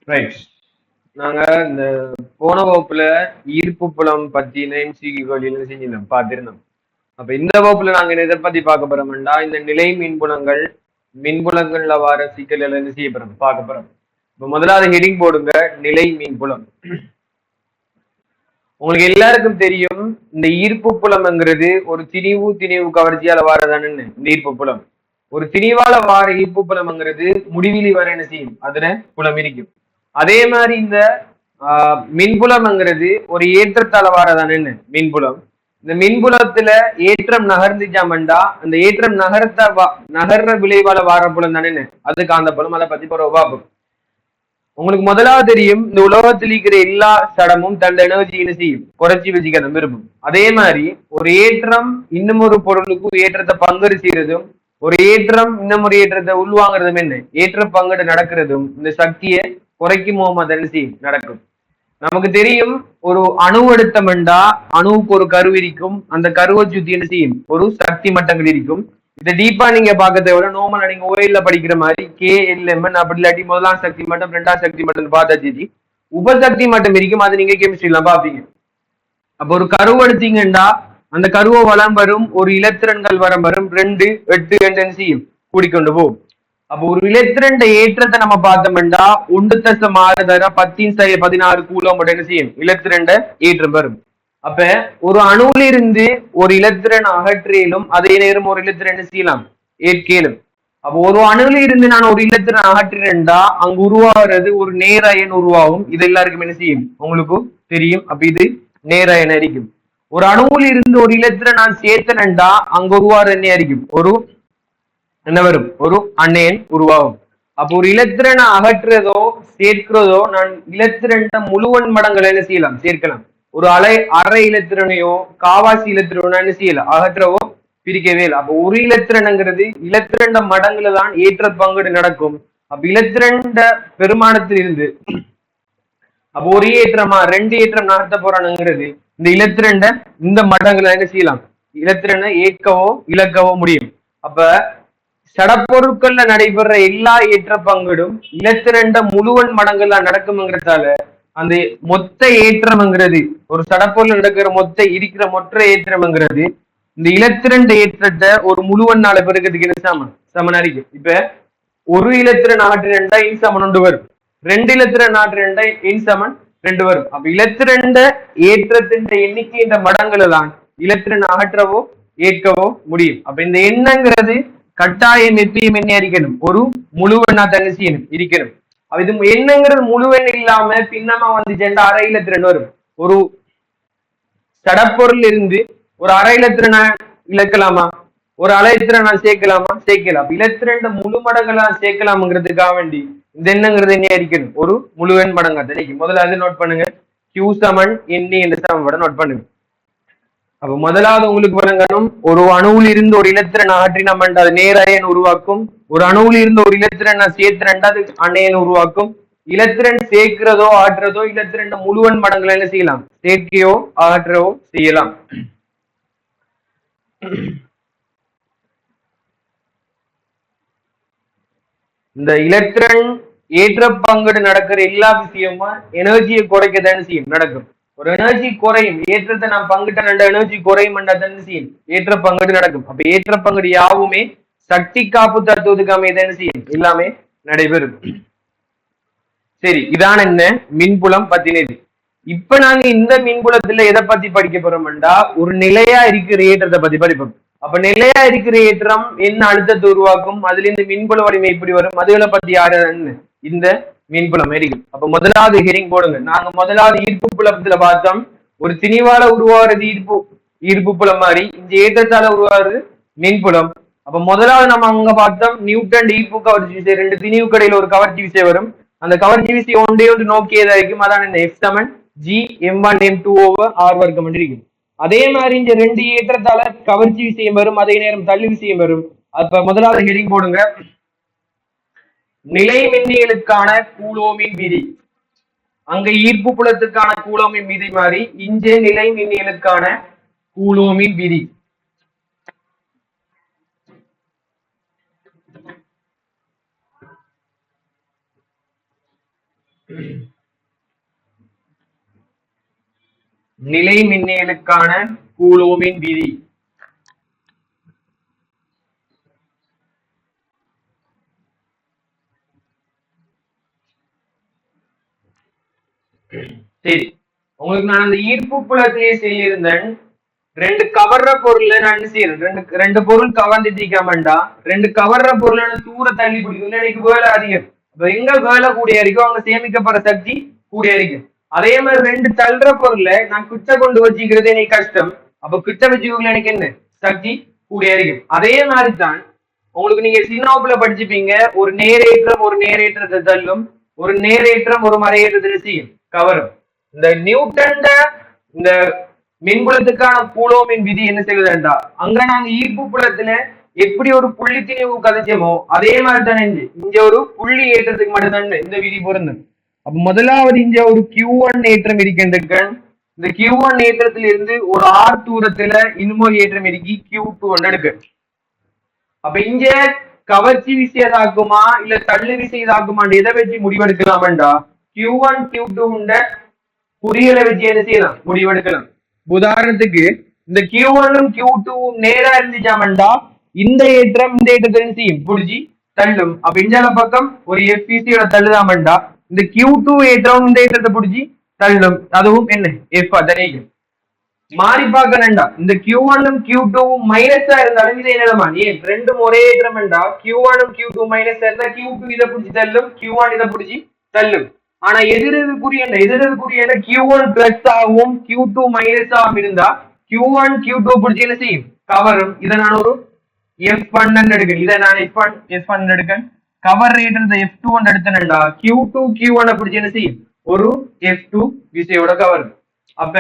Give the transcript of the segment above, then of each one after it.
Right. நாங்க இந்த போன வகுப்புல ஈர்ப்பு புலம் பத்தின எம்சிக்யூக்கள் என்ன செஞ்சிருந்தோம் பார்த்திருந்தோம். அப்ப இந்த வகுப்புல நாங்க எதை பத்தி பார்க்க போறோம்டா இந்த நிலை மின்புலங்கள் மின்புலங்கள்ல வர சிக்கல்கள் என்ன செய்ய போறோம் பார்க்க போறோம். இப்ப முதலாவது ஹெடிங் போடுங்க, நிலை மின்புலம். உங்களுக்கு எல்லாருக்கும் தெரியும் இந்த ஈர்ப்பு புலம்ங்கிறது ஒரு திணிவு கவர்ச்சியால வாரதானு இந்த ஈர்ப்பு புலம். ஒரு திணிவால வார ஈர்ப்பு புலம்ங்கிறது முடிவிலி வர என்ன செய்யும், அதுல புலம் இருக்கும். அதே மாதிரி இந்த மின்புலம்ங்கிறது ஒரு ஏற்றத்தால வாரதானு மின்புலம். இந்த மின்புலத்துல ஏற்றம் நகர்ந்துச்சாமண்டா அந்த ஏற்றம் நகர்ற விளைவால வார புலம் தானே அது காந்த புலம். அதை பத்தி ஒரு பார்ப்போம். உங்களுக்கு முதலாவது தெரியும் இந்த உலகத்தில் இருக்கிற எல்லா சடமும் தன் எனர்ஜி என்ன செய்யும், குறைச்சி வச்சுக்க விரும்பும். அதே மாதிரி ஒரு ஏற்றம் இன்னும் ஒரு பொருளுக்கும் ஏற்றத்தை பங்கெடு செய்யறதும், ஒரு ஏற்றம் இன்னும் ஒரு ஏற்றத்தை உள்வாங்கிறதும் என்ன ஏற்ற பங்கெடு நடக்கிறதும் இந்த சக்தியை குறைக்கும் போது என்ன செய்யும் நடக்கும். நமக்கு தெரியும் ஒரு அணு எடுத்தமெண்டா அணுவுக்கு ஒரு கரு இருக்கும், அந்த கருவை சுத்தி என்ன செய்யும் ஒரு சக்தி மட்டங்கள் இருக்கும். இதை டீப்பா நீங்க பாக்கிறத விட நார்மலா நீங்க ஓயில்ல படிக்கிற மாதிரி KLMN அப்படி இல்லாட்டி முதலாம் சக்தி மட்டம் ரெண்டாம் சக்தி மட்டம் பார்த்தாச்சு. உபசக்தி மட்டம் இருக்கும், அது நீங்க கெமிஸ்ட்ரிலாம் பாப்பீங்க. அப்ப ஒரு கருவு எடுத்தீங்கன்னா அந்த கருவை வளம் வரும், ஒரு இலத்திரன்கள் வரம் வரும், 2 8 செய்யும் கூடிக்கொண்டு போகும். அப்போ ஒரு இலத்திரண்ட ஏற்றத்தை நம்ம பார்த்தோம்னா 1.6 தர 10⁻16 கூலம் என்ன செய்யும் இலத்திரண்ட ஏற்றம் வரும். அப்ப ஒரு அணுல இருந்து ஒரு இலத்திரன் அகற்றிலும் அதே நேரம் ஒரு இலத்திரன் என்ன செய்யலாம் ஏற்கேலும். அப்போ ஒரு அணுல இருந்து நான் ஒரு இலத்திரன் அகற்றினேன்டா அங்கு உருவாகிறது ஒரு நேர அயன் உருவாகும். இது எல்லாருக்கும் என்ன செய்யும் உங்களுக்கும் தெரியும். அப்ப இது நேர அயன் அரிக்கும். ஒரு அணுவில் இருந்து ஒரு இலத்திரன் நான் சேர்த்தனண்டா அங்க உருவாறு என்ன அரிக்கும், ஒரு என்ன வரும், ஒரு அணையன் உருவாகும். அப்போ ஒரு இலத்திரனை அகற்றுறதோ சேர்க்கிறதோ நான் இலத்திரன் முழுவன் மடங்கள் என்ன செய்யலாம் சேர்க்கலாம். ஒரு அரை இலத்திரனையோ காவாசி இலத்திரனோ என்ன செய்யலாம் அகற்றவோ பிரிக்கவே இல்லை. அப்போ ஒரு இலத்திரனுங்கிறது இலத்திரண்ட மடங்குல தான் ஏற்ற பங்கீடு நடக்கும். அப்ப இலத்திரண்ட பெருமானத்தில் இருந்து அப்போ ஒரு ஏற்றமா 2 ஏற்றம் நடத்த போறானுங்கிறது இந்த இலத்திரண்ட இந்த மடங்குல என்ன செய்யலாம் இலத்திரனை ஏற்கவோ இழக்கவோ முடியும். அப்ப சடப்பொருட்கள்ல நடைபெற எல்லா ஏற்ற பங்கிடும் இலத்திரண்ட முழுவன் மடங்கள்ல நடக்கும்ங்கிறதால அந்த மொத்த ஏற்றம்ங்கிறது ஒரு சடப்பொருள் நடக்கிற இருக்கிற மொத்த ஏற்றம்ங்கிறது இந்த இலத்திரண்ட ஏற்றத்தை ஒரு முழுவன் நாளை பெருக்கிறதுக்கு என்ன சமன் அறிக்கும். இப்ப ஒரு இலத்திரன் ஆற்றிரண்டா இன் சமன் 1 வரும், 2 இலத்திரன் ஆற்றிரண்டா இன் சமன் 2 வரும். அப்ப இலத்திரண்ட ஏற்றத்தின் எண்ணிக்கை இந்த மடங்குல தான் இலத்திரன் அகற்றவோ ஏற்கவோ முடியும். அப்ப இந்த எண்ணங்கிறது கட்டாயம் எப்பயும் என்ன இருக்கணும், ஒரு முழுவெண்ணா தங்க செய்யணும் இருக்கணும். இது என்னங்கிறது முழுவெண் இல்லாம பின்னமா வந்துச்சுன்னா அரை இலத்திரன் வரும். ஒரு சடப்பொருள் இருந்து ஒரு அரை இலத்திரனை இழக்கலாமா, ஒரு அரை இலத்திரனை சேர்க்கலாமா, சேர்க்கலாம். இலத்திரண்ட முழு மடங்களா சேர்க்கலாம்ங்கிறதுக்காக வேண்டி இந்த எண்ணங்கிறது என்ன இருக்கணும், ஒரு முழுவெண் மடங்கா தெரியும். முதல்ல அது நோட் பண்ணுங்க, Q சமன் NA என்ற சமன்பாடை நோட் பண்ணுங்க. அப்ப முதலாவது உங்களுக்கு வழங்கணும் ஒரு அணுவில் இருந்து ஒரு இலத்திரன் அகற்றினம் அது நேரயன் உருவாக்கும். ஒரு அணுவில் இருந்து ஒரு இலத்திரன் சேர்த்திரண்டா அது அணையன் உருவாக்கும். இலத்திரன் சேர்க்கிறதோ ஆற்றதோ இலத்திரன் முழுவன் மடங்களை என்ன செய்யலாம் சேர்க்கையோ அகற்றவோ செய்யலாம். இந்த எலக்ட்ரான் ஏற்ற பங்கீடு நடக்கிற எல்லா விஷயமும் எனர்ஜியை குறைக்கத்தானே செய்யும் நடக்கும். ஒரு எனர்ஜி குறையும், ஏற்றத்தை நான் பங்கிட்ட 2 எனர்ஜி குறையும் செய்யும் ஏற்ற பங்கீடு நடக்கும். அப்ப ஏற்ற பங்கீடு யாவுமே சக்தி காப்பு தத்துவத்துக்கு அமையதானே செய்யும் எல்லாமே நடைபெறும். சரி, இதான் என்ன மின்புலம் பத்தினது. இப்ப நாங்க இந்த மின்புலத்துல எதை பத்தி படிக்க போறோம்டா ஒரு நிலையா இருக்கிற ஏற்றத்தை பத்தி படிப்போம். அப்ப நிலையா இருக்கிற ஏற்றம் என்ன அழுத்தத்தை உருவாக்கும், அதுல இருந்து மின்புல வலிமை இப்படி வரும், அதுகளை பத்தி யாருன்னு இந்த மின்புலம் இருக்கும். அப்ப முதலாவது ஹெரிங் போடுங்க. நாங்க முதலாவது ஈர்ப்பு புலத்துல பார்த்தோம் ஒரு திணிவால உருவாகிறது ஈர்ப்பு புலம் மாதிரி இந்த ஏற்றத்தால உருவாகிறது மின்புலம். அப்ப முதலாவது நம்ம அங்க பார்த்தோம் நியூட்டன் ஈர்ப்பு கவர்ச்சி விசை, 2 திணிவு கடையில ஒரு கவர்ச்சி விசை வரும். அந்த கவர்ச்சி விசை ஒன்றே நோக்கியதா இருக்கும், அதான் இந்த F சமன் G(m1m2/r வர்க்கம்) இருக்கும். அதே மாதிரி இந்த 2 ஏற்றத்தால கவர்ச்சி விசையும் வரும், அதே நேரம் தள்ளு விசையும் வரும். அப்ப முதலாவது ஹெடிங் போடுங்க, நிலை மின்னியலுக்கான கூலோமின் விதி. அங்க ஈர்ப்பு புலத்துக்கான கூலோமின் விதி மாதிரி இங்கே நிலை மின்னியலுக்கான கூலோமின் விதி. நிலை மின்னியலுக்கான கூலோமின் விதி. சரி, உங்களுக்கு நான் அந்த ஈர்ப்பு புலத்தையே சொல்லியிருந்தேன். ரெண்டு கவர்ற பொருள்ல நான் செய்யறேன். ரெண்டு பொருள் கவர்ந்துட்டீங்கமெண்டா ரெண்டு கவர்ற பொருளை தூர தள்ளி பிடிக்கும். எனக்கு வேலை அதிகம். எங்க வேலை கூடிய இருக்கும் அவங்க சேமிக்கப்படுற சக்தி கூடிய இருக்கும். அதே மாதிரி ரெண்டு தள்ளுற பொருளை நான் கிட்ட கொண்டு வச்சுக்கிறது எனக்கு கஷ்டம். அப்ப கிட்ட வச்சுக்கோங்களேன் எனக்கு என்ன சக்தி கூடிய இருக்கும். அதே மாதிரி தான் உங்களுக்கு நீங்க சின்னோப்புல படிச்சுப்பீங்க. ஒரு நேரேற்றத்தை தள்ளும், ஒரு நேரேற்றம் ஒரு மறையேற்றத்தை செய்யும் கவரும். இந்த நியூட்டன் இந்த மின்புலத்துக்கான கூலோமின் விதி என்ன செய்வதுண்டா, அங்க நாங்க ஈர்ப்பு புலத்துல எப்படி ஒரு புள்ளி திணிவு கதைச்சோமோ அதே மாதிரி தானே இங்க ஒரு புள்ளி ஏற்றத்துக்கு மட்டும்தான் இந்த விதி பொருந்தும். அப்ப முதலாவது இங்க ஒரு Q1 ஏற்றம் இருக்கின்ற இந்த Q1 ஏற்றத்துல இருந்து ஒரு R தூரத்துல இன்னொரு ஏற்றம் இருக்கி Q2 எடுக்கு. அப்ப இங்க கவர்ச்சி விசை இதாக்குமா இல்ல தள்ளு விசை இதாக்குமான்னு எதை வச்சு முடிவெடுக்கலாம்டா, Q1 Q2 குறியலை வச்சு என்ன செய்யலாம் முடிவெடுக்கலாம். உதாரணத்துக்கு இந்த Q1 Q2 நேரா இருந்துச்சாமண்டா இந்த ஏற்றம் இந்த ஏற்றத்தை செய்யும் புடிச்சு தள்ளும். அப்ப இஞ்சால பக்கம் ஒரு FPCயோட தள்ளுதாமண்டா இந்த Q2 ஏற்றம் இந்த ஏற்றத்தை பிடிச்சி தள்ளும். அதுவும் என்ன F அதனைக்கும் மாறி பார்க்கணும்டா. இந்த Q1 Q2 மைனஸா இருந்தாலும் இதே நிலைமா ஏன் ரெண்டும் ஒரே ஏற்றம்டா. Q1 Q2 மைனஸா இருந்தா Q2 இதை பிடிச்சி தள்ளும், Q1 இதை பிடிச்சி தள்ளும். ஆனா எதிரெதிர்க்குரிய Q1 பிளஸ் ஆகும் Q2 மைனஸ் ஆகும் இருந்தா Q1 Q2 பிடிச்சி என்ன செய்யும் கவரும். இதை நான் ஒரு F1 எடுக்கேன். இதை நான் F1 எடுக்கேன். Cover rate F2 எடுத்தேன்டா Q2 Q1 பிடிச்சி என்ன செய்யும் ஒரு F2 விசையோட கவர். அப்ப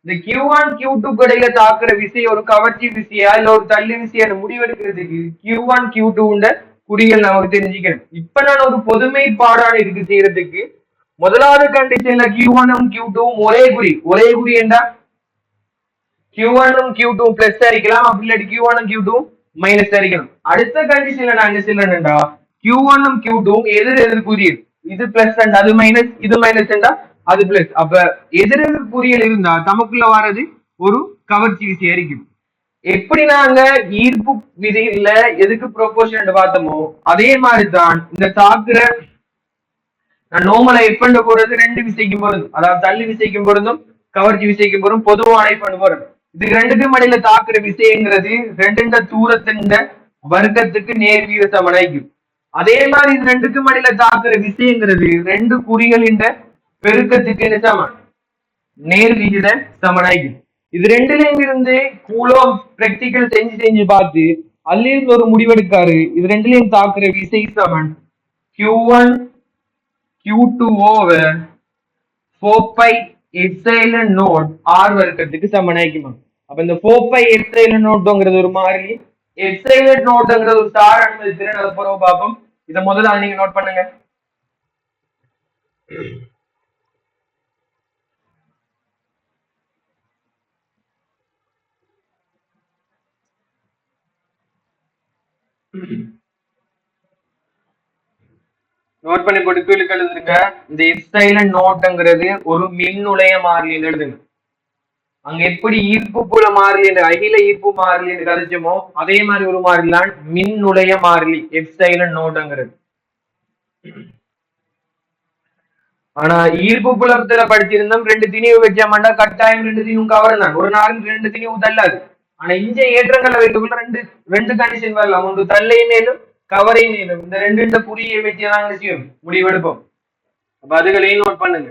இந்த Q1 Q2 இடையில தாக்குற விசை ஒரு கவர்ச்சி விசையா இல்ல ஒரு தள்ளி விசையான முடிவெடுக்கிறதுக்கு Q1 Q2 குறிகள் நமக்கு தெரிஞ்சுக்கணும். இப்ப நான் ஒரு பொதுமை பாடான இருக்கு செய்யறதுக்கு முதலாவது கண்டிஷன்ல Q1 Q2 ஒரே குறி என்றா Q1 Q2 பிளஸ் அடிக்கலாம், அப்படி இல்லாட்டி Q1 Q2 மைனஸ் அடிக்கணும். அடுத்த கண்டிஷன்ல நான் என்ன சொல்லணும்டா Q1 Q2 எதிர் குறி, இது பிளஸ் அது மைனஸ், இது மைனஸ் அது பிளஸ். அப்ப எதிரெதிர் குறியல் இருந்தா தமக்குள்ள வர்றது ஒரு கவர்ச்சி விசை இருக்கும். எப்படி நாங்க ஈர்ப்பு விதியில எதுக்கு ப்ரொபோர்ஷன் பார்த்தோமோ அதே மாதிரிதான் இந்த தாக்குற நோமலை எப்பண்டு போறது ரெண்டு விசைக்கும் பொருந்தும். அதாவது தள்ளி விசைக்கும் பொருந்தும் கவர்ச்சி விசைக்கும் பொருந்தும் பொதுவான பண்ணு போறது. இது ரெண்டுக்கும் இடையில தாக்குற விசைங்கிறது ரெண்டு தூரத்தின் வர்க்கத்துக்கு நேர் வீத சமனாய்க்கும். அதே மாதிரி இது ரெண்டுக்கும் இடையில தாக்குற விசைங்கிறது ரெண்டு குறிகளின் பெருக்கத்துக்கு என்ன சமன் நேர் விகித சமனாய்க்கும். இது ரெண்டுலயும் இருந்து கூலோம் பிராக்டிகல் செஞ்சு பார்த்து அதுல ஒரு முடிவெடுக்காரு. இது ரெண்டுலயும் தாக்குற விசை சமன் Q1 Q2 over 4 pi epsilon naught R வர்க்கத்துக்கு சமனாய்க்குமா. அப்ப இந்த 4 pi epsilon naughtங்கிறது ஒரு மாறிலி, epsilon naughtங்கிறது ஒரு ஸ்டார் அனுமதித்திறன். அது பிறகு பார்ப்போம். இதை முதல்ல நீங்க நோட் பண்ணுங்க. நோட் பண்ணி போட்டு கீழே எழுதுங்க. இந்த எப்சைலன் நோட்ங்கிறது ஒரு மின்னுளைய மாறிலி எழுதுங்க. அங்க எப்படி ஈர்ப்பு புல மாறிலி அகில ஈர்ப்பு மாறிலி கதைச்சோமோ அதே மாதிரி ஒரு மாறிலிதான் மின்னுளைய மாறிலி எப்சைலன் நோட்ங்கிறது. ஆனா ஈர்ப்பு புலத்துல படிச்சிருந்தோம் ரெண்டு திணிவு வச்சாமண்டா கட்டாயம் ரெண்டு திணிவும் கவர் தான். ஒரு நாள் ரெண்டு திணிவு தள்ளாது. ஆனா இங்க ஏற்றங்களை வைத்துக்குள்ள ரெண்டு கண்டிஷன் வரலாம். ஒன்று தள்ளை மேலும் கவரை மேலும் இந்த ரெண்டு குறியை வச்சுதான் நிச்சயம் முடிவெடுப்போம். அப்ப அதுகளையும் நோட் பண்ணுங்க.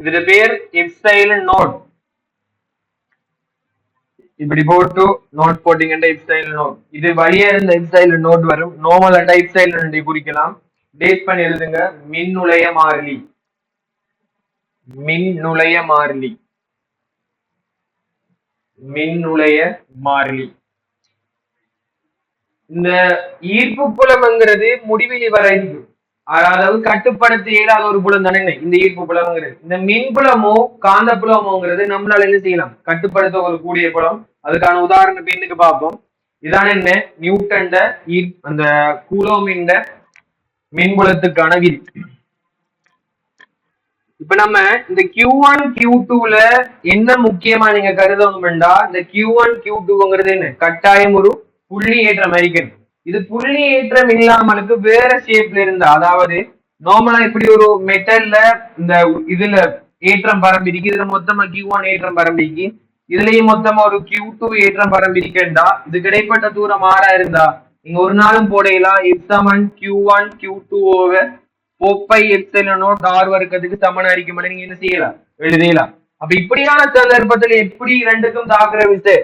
இதுல பேர் எப்சைலன் நோட். இப்படி போட்டு நோட் போட்டீங்கன்னா இப் சைடுல நோட், இது வழியா இருந்த இப் சைடுல நோட் வரும். நார்மல் அண்டா இப் சைடுல ரெண்டு குறிக்கலாம். டேட் பண்ணி எழுதுங்க. மின் நுழைய மாறிலி, மின் நுழைய மாறிலி, மின் நுழைய மாறிலி. இந்த ஈர்ப்பு புலம்ங்கிறது முடிவிலி வரை இருக்கு, அதாவது கட்டுப்படுத்த இயலாத ஒரு புலம் தானே இந்த ஈர்ப்பு புலம்ங்கிறது. இந்த மின் புலமோ காந்த புலமோங்கிறது நம்மளால என்ன செய்யலாம், கட்டுப்படுத்த ஒரு கூடிய புலம். அதுக்கான உதாரணம் பின்னுக்கு பார்ப்போம். இதான என்ன, நியூட்டன் அந்த கூலோமின் மின்புலத்துக்கான விதி. இப்ப நம்ம இந்த Q1 Q2ல என்ன முக்கியமா நீங்க கருதணும்டா, இந்த Q1 Q2ங்கிறது என்ன, கட்டாயம் ஒரு புள்ளி ஏற்றம் அரிக்கணும். இது புள்ளி ஏற்றம் இல்லாமலுக்கு வேற ஷேப்ல இருந்தா, அதாவது நார்மலா இப்படி ஒரு மெட்டல்ல இந்த இதுல ஏற்றம் பரம்பிருக்கு, இதுல மொத்தமா Q1 ஏற்றம் பரம்பிருக்கு, இதுலயும் மொத்தமா ஒரு Q2 ஏற்றம் பரம்பிருக்கா, இது கிடைப்பட்ட தூரம் ஆறா இருந்தா நீங்க ஒரு நாளும் போடையலாம் எப்சமன் Q1 Q2 ஓவர் 4πε0 r வர்க்கத்துக்கு சமனா இருக்கும். நீங்க என்ன செய்யலாம், எழுதலாம். அப்ப இப்படியான சந்தர்ப்பத்துல எப்படி ரெண்டுக்கும் தாக்குற விசை,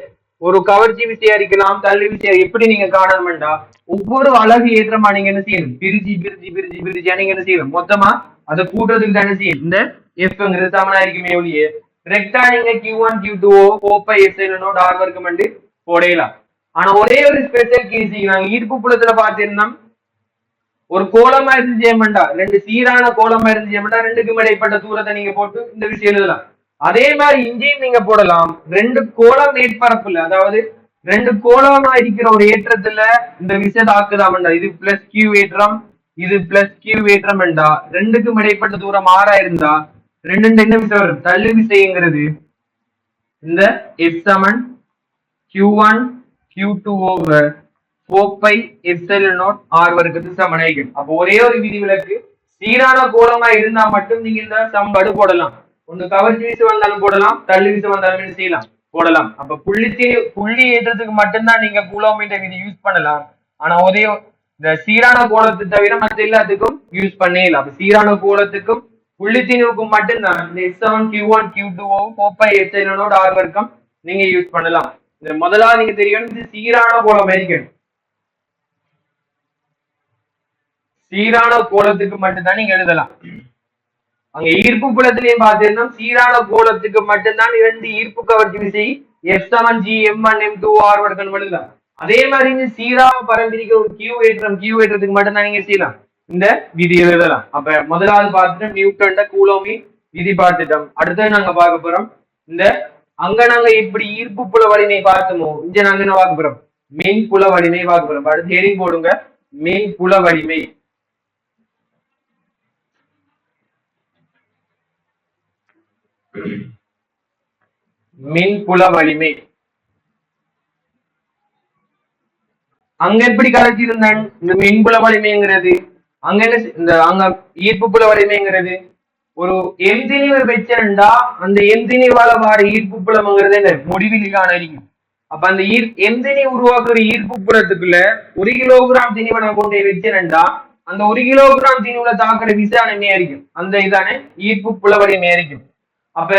ஒரு கவர்ச்சி விசையா இருக்கலாம், தள்ளி விசையா, எப்படி நீங்க காணணும்டா, ஒவ்வொரு அழகு ஏற்றமா நீங்க என்ன செய்யணும், பிரிச்சு பிரிச்சு பிரிச்சு பிரிச்சா நீங்க என்ன செய்யணும், மொத்தமா அதை கூட்டுறதுக்கு தான் என்ன செய்யும், இந்த எஃப்ங்கிறது சமனா இருக்குமே ஒழிய ரெக்டா நீங்க Q1 Q2 4πε0 r வர்க்கம் போடையலாம். ஆனா ஒரே ஒரு ஸ்பெஷல் கேஸ் நாங்க ஈர்ப்பு புலத்துல பாத்தீங்கன்னா, ஒரு கோலமா இருந்து செய்யமாட்டா, ரெண்டு சீரான கோலமா இருந்து செய்யமாட்டா, ரெண்டுக்கும் இடைப்பட்ட தூரத்தை நீங்க போட்டு இந்த விஷயம் எழுதலாம். அதே மாதிரி இங்கேயும் நீங்க போடலாம், ரெண்டு கோலம் மேற்பரப்புல, அதாவது ரெண்டு கோலமா இருக்கிற ஒரு ஏற்றத்துல இந்த விசை தாக்குதாமண்டா, இது பிளஸ் கியூ ஏற்றம், இது பிளஸ் கியூ ஏற்றம் என்றா ரெண்டுக்கும் இடைப்பட்ட தூரம் ஆறா இருந்தா ரெண்டு என்ன விசை வரும், தள்ளு விசைங்கிறது இந்த எப்சமன் Q1 Q2 ஓவர் 4πε0 r வர்க்கத்துக்கு சமனாய்க்கும். அப்போ ஒரே ஒரு விதிவிலக்கு, சீரான கோலமா இருந்தா மட்டும் நீங்க இந்த சம்பாடு போடலாம். ஒன்று கவர்ச்சி விசை வந்தாலும் போடலாம், தள்ளு விசை வந்தாலும் என்ன செய்யலாம், போடலாம். அப்ப புள்ளி ஏற்றத்துக்கு மட்டும்தான் நீங்க கூலோமீட்டர் விதி யூஸ் பண்ணலாம். ஆனா ஒரே இந்த சீரான கோலத்தை தவிர மற்ற எல்லாத்துக்கும் யூஸ் பண்ணலாம். அப்ப சீரான கோலத்துக்கும் புள்ளித்தீனுக்கும் மட்டும்தான் இந்த S7 Q1 Q2 4πε0 r வர்க்கம் நீங்க யூஸ் பண்ணலாம். இந்த முதலாவது நீங்க தெரியணும், இது சீரான கோலம் இருக்கணும். சீரான கோலத்துக்கு மட்டும்தான் நீங்க எழுதலாம். அங்க ஈர்ப்பு புலத்திலையும் பார்த்திருந்தோம், சீரான கோலத்துக்கு மட்டும்தான் இரண்டு ஈர்ப்பு கவர்ச்சி விசை F7 G M1 M2 R வர்க்கம் எழுதலாம். அதே மாதிரி இங்க சீராக பரம்பிரிக்க ஒரு கியூ ஏற்றத்துக்கு மட்டும்தான் நீங்க செய்யலாம் இந்த விதி எழுதலாம். அப்ப முதலாவது பார்த்துட்டு நியூட்டன் கூலோமி விதி பார்த்துட்டோம். அடுத்தது நாங்க பார்க்க போறோம், இந்த அங்க நாங்க இப்படி ஈர்ப்பு புல வலிமை பார்த்தோமோ, இங்க நாங்க என்ன பார்க்க போறோம், மின் புல வலிமை பார்க்க போறோம். அடுத்து ஹெரிங் போடுங்க, மின் புல வலிமை. மின் புல வலிமை அங்க எப்படி கலைச்சிருந்தான், இந்த மின்புல வலிமைங்கிறது அங்க என்ன, இந்த அங்க ஈர்ப்பு புல வலிமைங்கிறது ஒரு எந்தினிவர் வச்சிருந்தா அந்த எந்தினிவால வார ஈர்ப்பு புலம்ங்கிறது என்ன, முடிவிலி காண இருக்கும். அப்ப அந்த எந்தினி உருவாக்குற ஈர்ப்பு புலத்துக்குள்ள 1 கிலோகிராம் திணிவனை கொண்டு வச்சிருந்தா அந்த 1 கிலோகிராம் திணிவுல தாக்குற விசாரணையா இருக்கும், அந்த இதானே ஈர்ப்பு புல வலிமை இருக்கும். அப்ப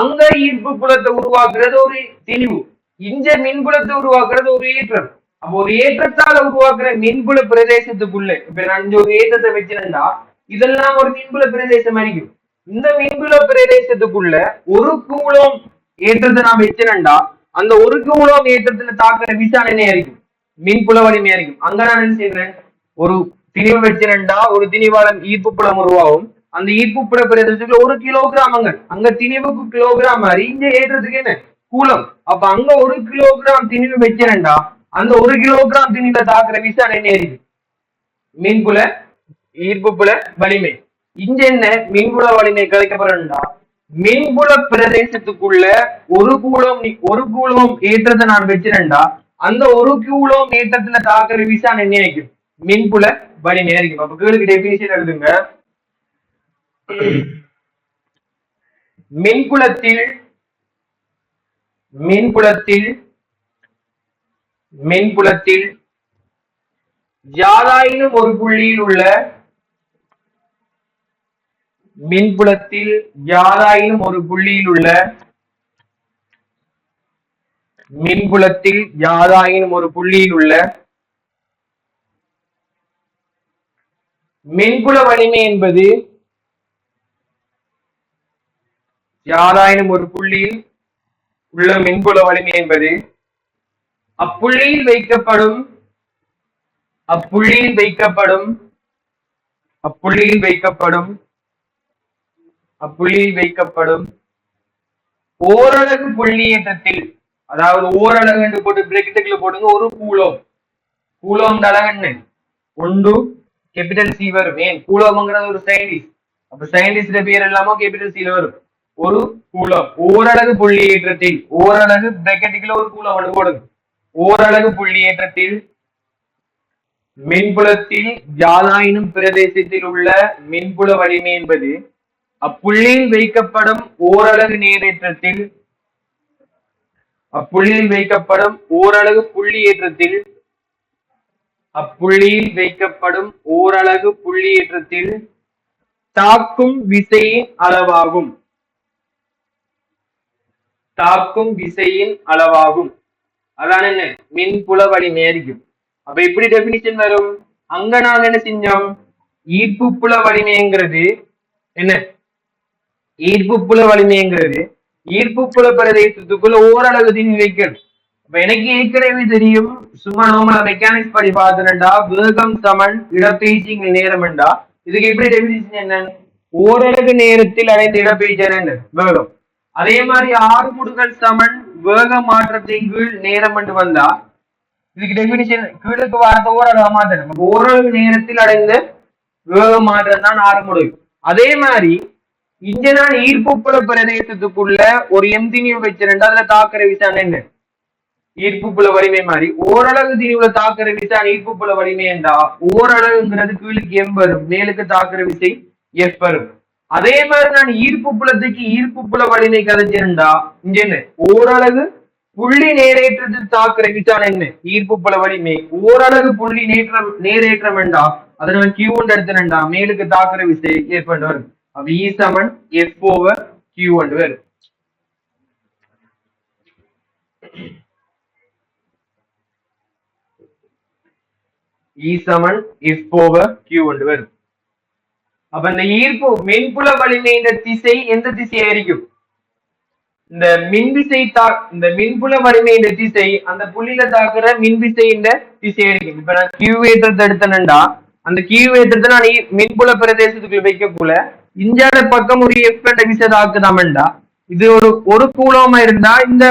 அங்க ஈர்ப்பு புலத்தை உருவாக்குறது ஒரு திணிவு, இங்க மின்புலத்தை உருவாக்குறது ஒரு ஏற்றம். அப்போ ஒரு ஏற்றத்தால உருவாக்குற மின்புல பிரதேசத்துக்குள்ள இப்ப நான் இங்க ஒரு ஏற்றத்தை வச்சிருந்தா இதெல்லாம் ஒரு மின்புல பிரதேசம் அறிக்கும். இந்த மின்புல பிரதேசத்துக்குள்ள ஒரு கூலம் ஏற்றத்தை நான் வச்சிருந்தா அந்த ஒரு கூலம் ஏற்றத்துல தாக்குற விசாரணை இருக்கும், மின்புல வலிமையா இருக்கும். அங்க நான் என்ன செய்வேன், ஒரு திணிவு வச்சிருந்தா ஒரு திணிவாளம் ஈர்ப்பு புலம் உருவாகும். அந்த ஈர்ப்பு புல பிரதேசத்துக்குள்ள 1 கிலோகிராம் அங்க திணிவுக்கு கிலோகிராம் மாதிரி இங்க ஏற்றத்துக்கு என்ன கூலம். அப்ப அங்க 1 கிலோகிராம் திணிவு வச்சிருந்தா அந்த 1 கிலோகிராம் திணிவுல தாக்குற விசாரணை என்ன இருக்கு, மின்புல ஈர்ப்பு புல வலிமை. இங்க என்ன மின்புல வலிமை கிடைக்கப்படுறா, மின்புல பிரதேசத்துக்குள்ள ஒரு கூலம் ஏற்றத்தை நான் வச்சிருந்தா அந்த 1 கூலம் ஏற்றத்துல தாக்குற விசாரணை என்ன இருக்கும், மின்புல வலிமை இருக்கும். அப்ப கேளுக்கு டெபினிஷன் எழுதுங்க, மின்புலத்தில் யாதாயினும் ஒரு புள்ளியில் உள்ள மின்புலத்தில் யாதாயினும் ஒரு புள்ளியில் உள்ள மின்புலத்தில் யாதாயினும் ஒரு புள்ளியில் உள்ள மின்புல வலிமை என்பது யாதாயினும் ஒரு புள்ளியில் உள்ள மின்புல வலிமை என்பது அப்புள்ளியில் வைக்கப்படும் அப்புள்ளியில் வைக்கப்படும் அப்புள்ளியில் வைக்கப்படும் அப்புள்ளியில் வைக்கப்படும் ஓரலகு புள்ளியேற்றத்தில், அதாவது ஓரலகு என்று போட்டு பிரெக்கெட்டுக்குள்ள போடுங்க, ஒரு கூலோம். கூலோம் அலகு ஒன்று கேபிட்டல் சி வரும். ஏன் கூலோம்ங்கிறது ஒரு சயின்டிஸ்ட், அப்ப சயின்டிஸ்ட் பேர் எல்லாமோ கேபிட்டல் சில வரும். ஒரு கூலம் ஓரலகு புள்ளியேற்றத்தில், ஓரலகு பிரெக்கெட்டுக்குள்ள ஒரு கூலம் ஒன்று போடுங்க. ஓரலகு புள்ளியேற்றத்தில் மின்புலத்தில் யாதாயினும் பிரதேசத்தில் உள்ள மின்புல வலிமை என்பது அப்புள்ளியில் வைக்கப்படும் ஓரலகு நேரேற்றத்தில் அப்புள்ளியில் வைக்கப்படும் ஓரலகு புள்ளியேற்றத்தில் அப்புள்ளியில் வைக்கப்படும் ஓரலகு புள்ளியேற்றத்தில் தாக்கும் விசையின் அளவாகும். தாக்கும் விசையின் அளவாகும். அதான் என்ன மின்புல வலிமை இருக்கும். அப்ப எப்படி டெபினிஷன் வரும்? அங்க நாங்க என்ன செஞ்சோம்? ஈர்ப்பு புல வலிமைங்கிறது என்ன? ஈர்ப்பு புல வலிமைங்கிறது ஈர்ப்பு புல பிரதேசத்துக்குள்ள ஓரளவு திணி வைக்கணும். அப்ப எனக்கு ஏற்கனவே தெரியும், சும்மா நோமல மெக்கானிக்ஸ் படி பார்த்தா வேகம் சமன் இடப்பெயர்ச்சி நேரம் என்றா இதுக்கு எப்படி டெபினிஷன் என்ன? ஓரளவு நேரத்தில் அடைந்த இடப்பெயர்ச்சி என்ன? வேகம். அதே மாதிரி ஆறுமுடுகள் சமன் வேக மாற்றத்தின் கீழ் நேரம் என்று வந்தா இதுக்கு டெபினிஷன் கீழுக்கு வார்த்தை ஓரளவு மாற்றம், ஓரளவு நேரத்தில் அடைந்த வேக மாற்றம் தான் ஆறுமுடுகள். அதே மாதிரி இங்க நான் ஈர்ப்புப்புல பிரதேசத்துக்குள்ள ஒரு எம்தினியை வச்சிருந்தா அதுல தாக்குற விசான என்ன? ஈர்ப்புப்புல வலிமை மாதிரி ஓரளவு திணிவுல தாக்குற விசா ஈர்ப்புப்புல வலிமை என்றா ஓரளவுங்கிறது கீழுக்கு எம் வரும், மேலுக்கு தாக்குற விசை எஃப் வரும். அதே மாதிரி நான் ஈர்ப்பு புலத்துக்கு ஈர்ப்பு புல வலிமை கதைச்சிருந்தா இங்க என்ன? ஓரளவு புள்ளி நேரேற்றத்தில் தாக்குற விசான என்ன? ஈர்ப்பு புல வலிமை. ஓரளவு புள்ளி நேரேற்றம் என்றா அதை நான் கியூ ஒன்று எடுத்துனண்டா மேலுக்கு தாக்குற விசை ஏற்பட்டு வரும். அப்ப இ சமன் எஃப் ஓவர் கியூ ஒன்று வரும். இ சமன் எஃப் ஓவர் கியூ ஒன்று வரும். அப்ப இந்த ஈர்ப்பு மின்புல வலிமையின் திசை எந்த திசையாയിരിക്കും? இந்த மின்விசை இந்த மின்புல வலிமையின் திசை அந்த புள்ளியில தாக்குற மின்விசையின் திசையாയിരിக்கும். இப்ப நான் கியூ ஏற்றத்தை எடுத்தேன்டா அந்த கியூ ஏற்றத்தை நான் மின்புல பிரதேசத்துக்குள்ள வைக்கக்குள்ள இஞ்சாட பக்கம் ஒரு எஃப் என்ற விசை தாக்குதாமண்டா இது ஒரு கூலமா இருந்தா இந்த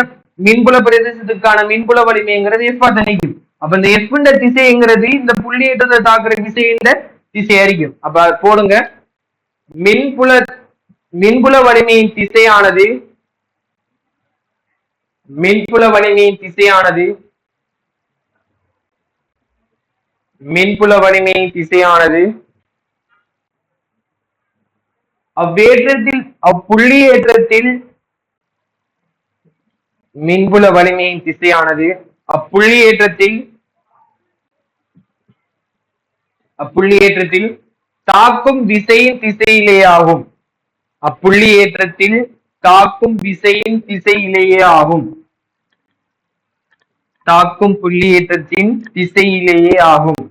மின்புல பிரதேசத்துக்கான மின்புல வலிமைங்கிறது எஃப் தணிக்கும். அப்ப இந்த எஃப் திசைங்கிறது இந்த புள்ளி ஏற்றத்தை தாக்குற விசையின் திசையாയിരിக்கும். அப்ப போடுங்க, மின்புல வலிமையின் திசையானது மின்புல வலிமையின் திசையானது மின்புல வலிமையின் திசையானது அவ்வேற்றத்தில் அப்புள்ளி ஏற்றத்தில் மின்புல வலிமையின் திசையானது அப்புள்ளி ஏற்றத்தில் தாக்கும் விசையின் திசையிலே ஆகும். அப்புள்ளி ஏற்றத்தில் தாக்கும் விசையின் திசையிலேயே ஆகும். தாக்கும் புள்ளி ஏற்றத்தின் திசையிலேயே ஆகும்.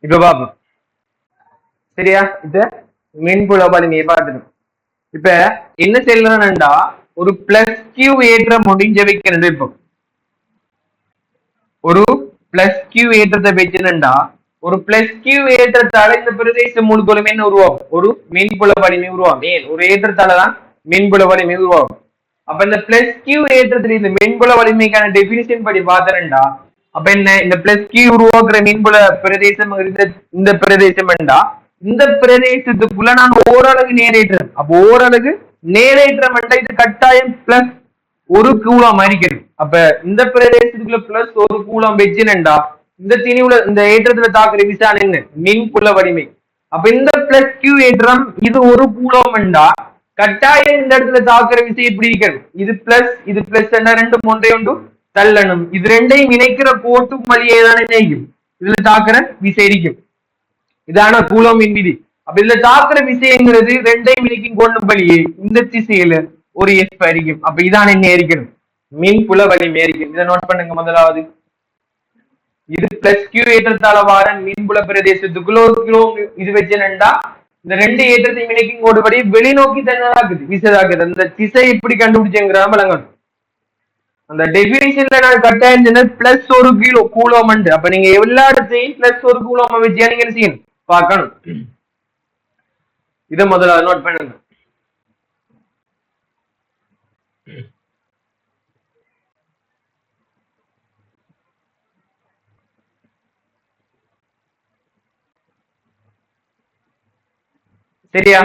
இப்ப பாப்போம் சரியா? இப்ப மின்புல வலிமையை பார்த்துடும். இப்ப என்ன செய்யறா ஒரு பிளஸ் கியூ ஏற்றம் முடிஞ்ச வைக்கிறது. இப்போ ஒரு பிளஸ் கியூ ஏற்றத்தை வச்சுனண்டா ஒரு பிளஸ் கியூ ஏற்றத்தால இந்த பிரதேச மூலப்பொருள் என்ன உருவாகும்? ஒரு மின்புல வலிமை உருவாகும். ஏன் ஒரு ஏற்றத்தாலதான் மின்புல வலிமை உருவாகும். அப்ப இந்த பிளஸ் கியூ ஏற்றத்துல இந்த மின்புல வலிமைக்கான டெபினிஷன் படி பார்த்தா அப்ப என்ன? இந்த பிளஸ் கியூ உருவாக்குற மின்புல பிரதேசம் இந்த பிரதேசம் என்றா இந்த பிரதேசத்துக்குள்ள நான் ஓரளவு நேரேற்றம். அப்ப ஓரளவு நேரேற்றம் இது கட்டாயம் பிளஸ் ஒரு கூலம் அறிக்கிறது. அப்ப இந்த பிரதேசத்துக்குள்ள பிளஸ் ஒரு கூலம் வச்சுனண்டா இந்த திணிவுல இந்த ஏற்றத்துல தாக்குற விசான என்ன? மின்புல வலிமை. அப்ப இந்த பிளஸ் கியூ ஏற்றம் இது ஒரு கூலம் என்றா கட்டாயம் இந்த இடத்துல தாக்குற விசை எப்படி இருக்கிறது? இது பிளஸ் ரெண்டும் ஒன்றை ஒன்று தள்ளணும். இது ரெண்டையும் இணைக்கிற கோட்டு வழியே தானே இணைக்கும். இதுல தாக்குற விசை இருக்கும். இதான கூலோமின் விதி. அப்ப இதுல தாக்குற விசைங்கிறது ரெண்டையும் மினிக்கும் கொண்டும் வழியே இந்த திசையில ஒரு எஃப் அரிக்கும். அப்ப இதான் என்ன இருக்கணும், மின் புல வலிமை இருக்கும். இதை நோட் பண்ணுங்க. முதலாவது இது பிளஸ் கியூ ஏற்றத்தால வார மின்புல பிரதேசத்துக்குள்ள ஒரு கிலோ இது வச்சேன்டா இந்த ரெண்டு ஏற்றத்தையும் இணைக்கும் கோடுபடி வெளிநோக்கி தன்னதாக்குது விசைதாக்குது. அந்த திசை எப்படி கண்டுபிடிச்சேங்கிற விளங்கணும். அந்த டெபினிஷன்ல நான் கட்டாயம் பிளஸ் ஒரு கிலோ கூலோமண்ட். அப்ப நீங்க எல்லா இடத்தையும் பிளஸ் ஒரு கூலோம வச்சு நீங்க செய்யணும் பார்க்கணும். இதை முதல்ல நோட் பண்ணுங்க. சரியா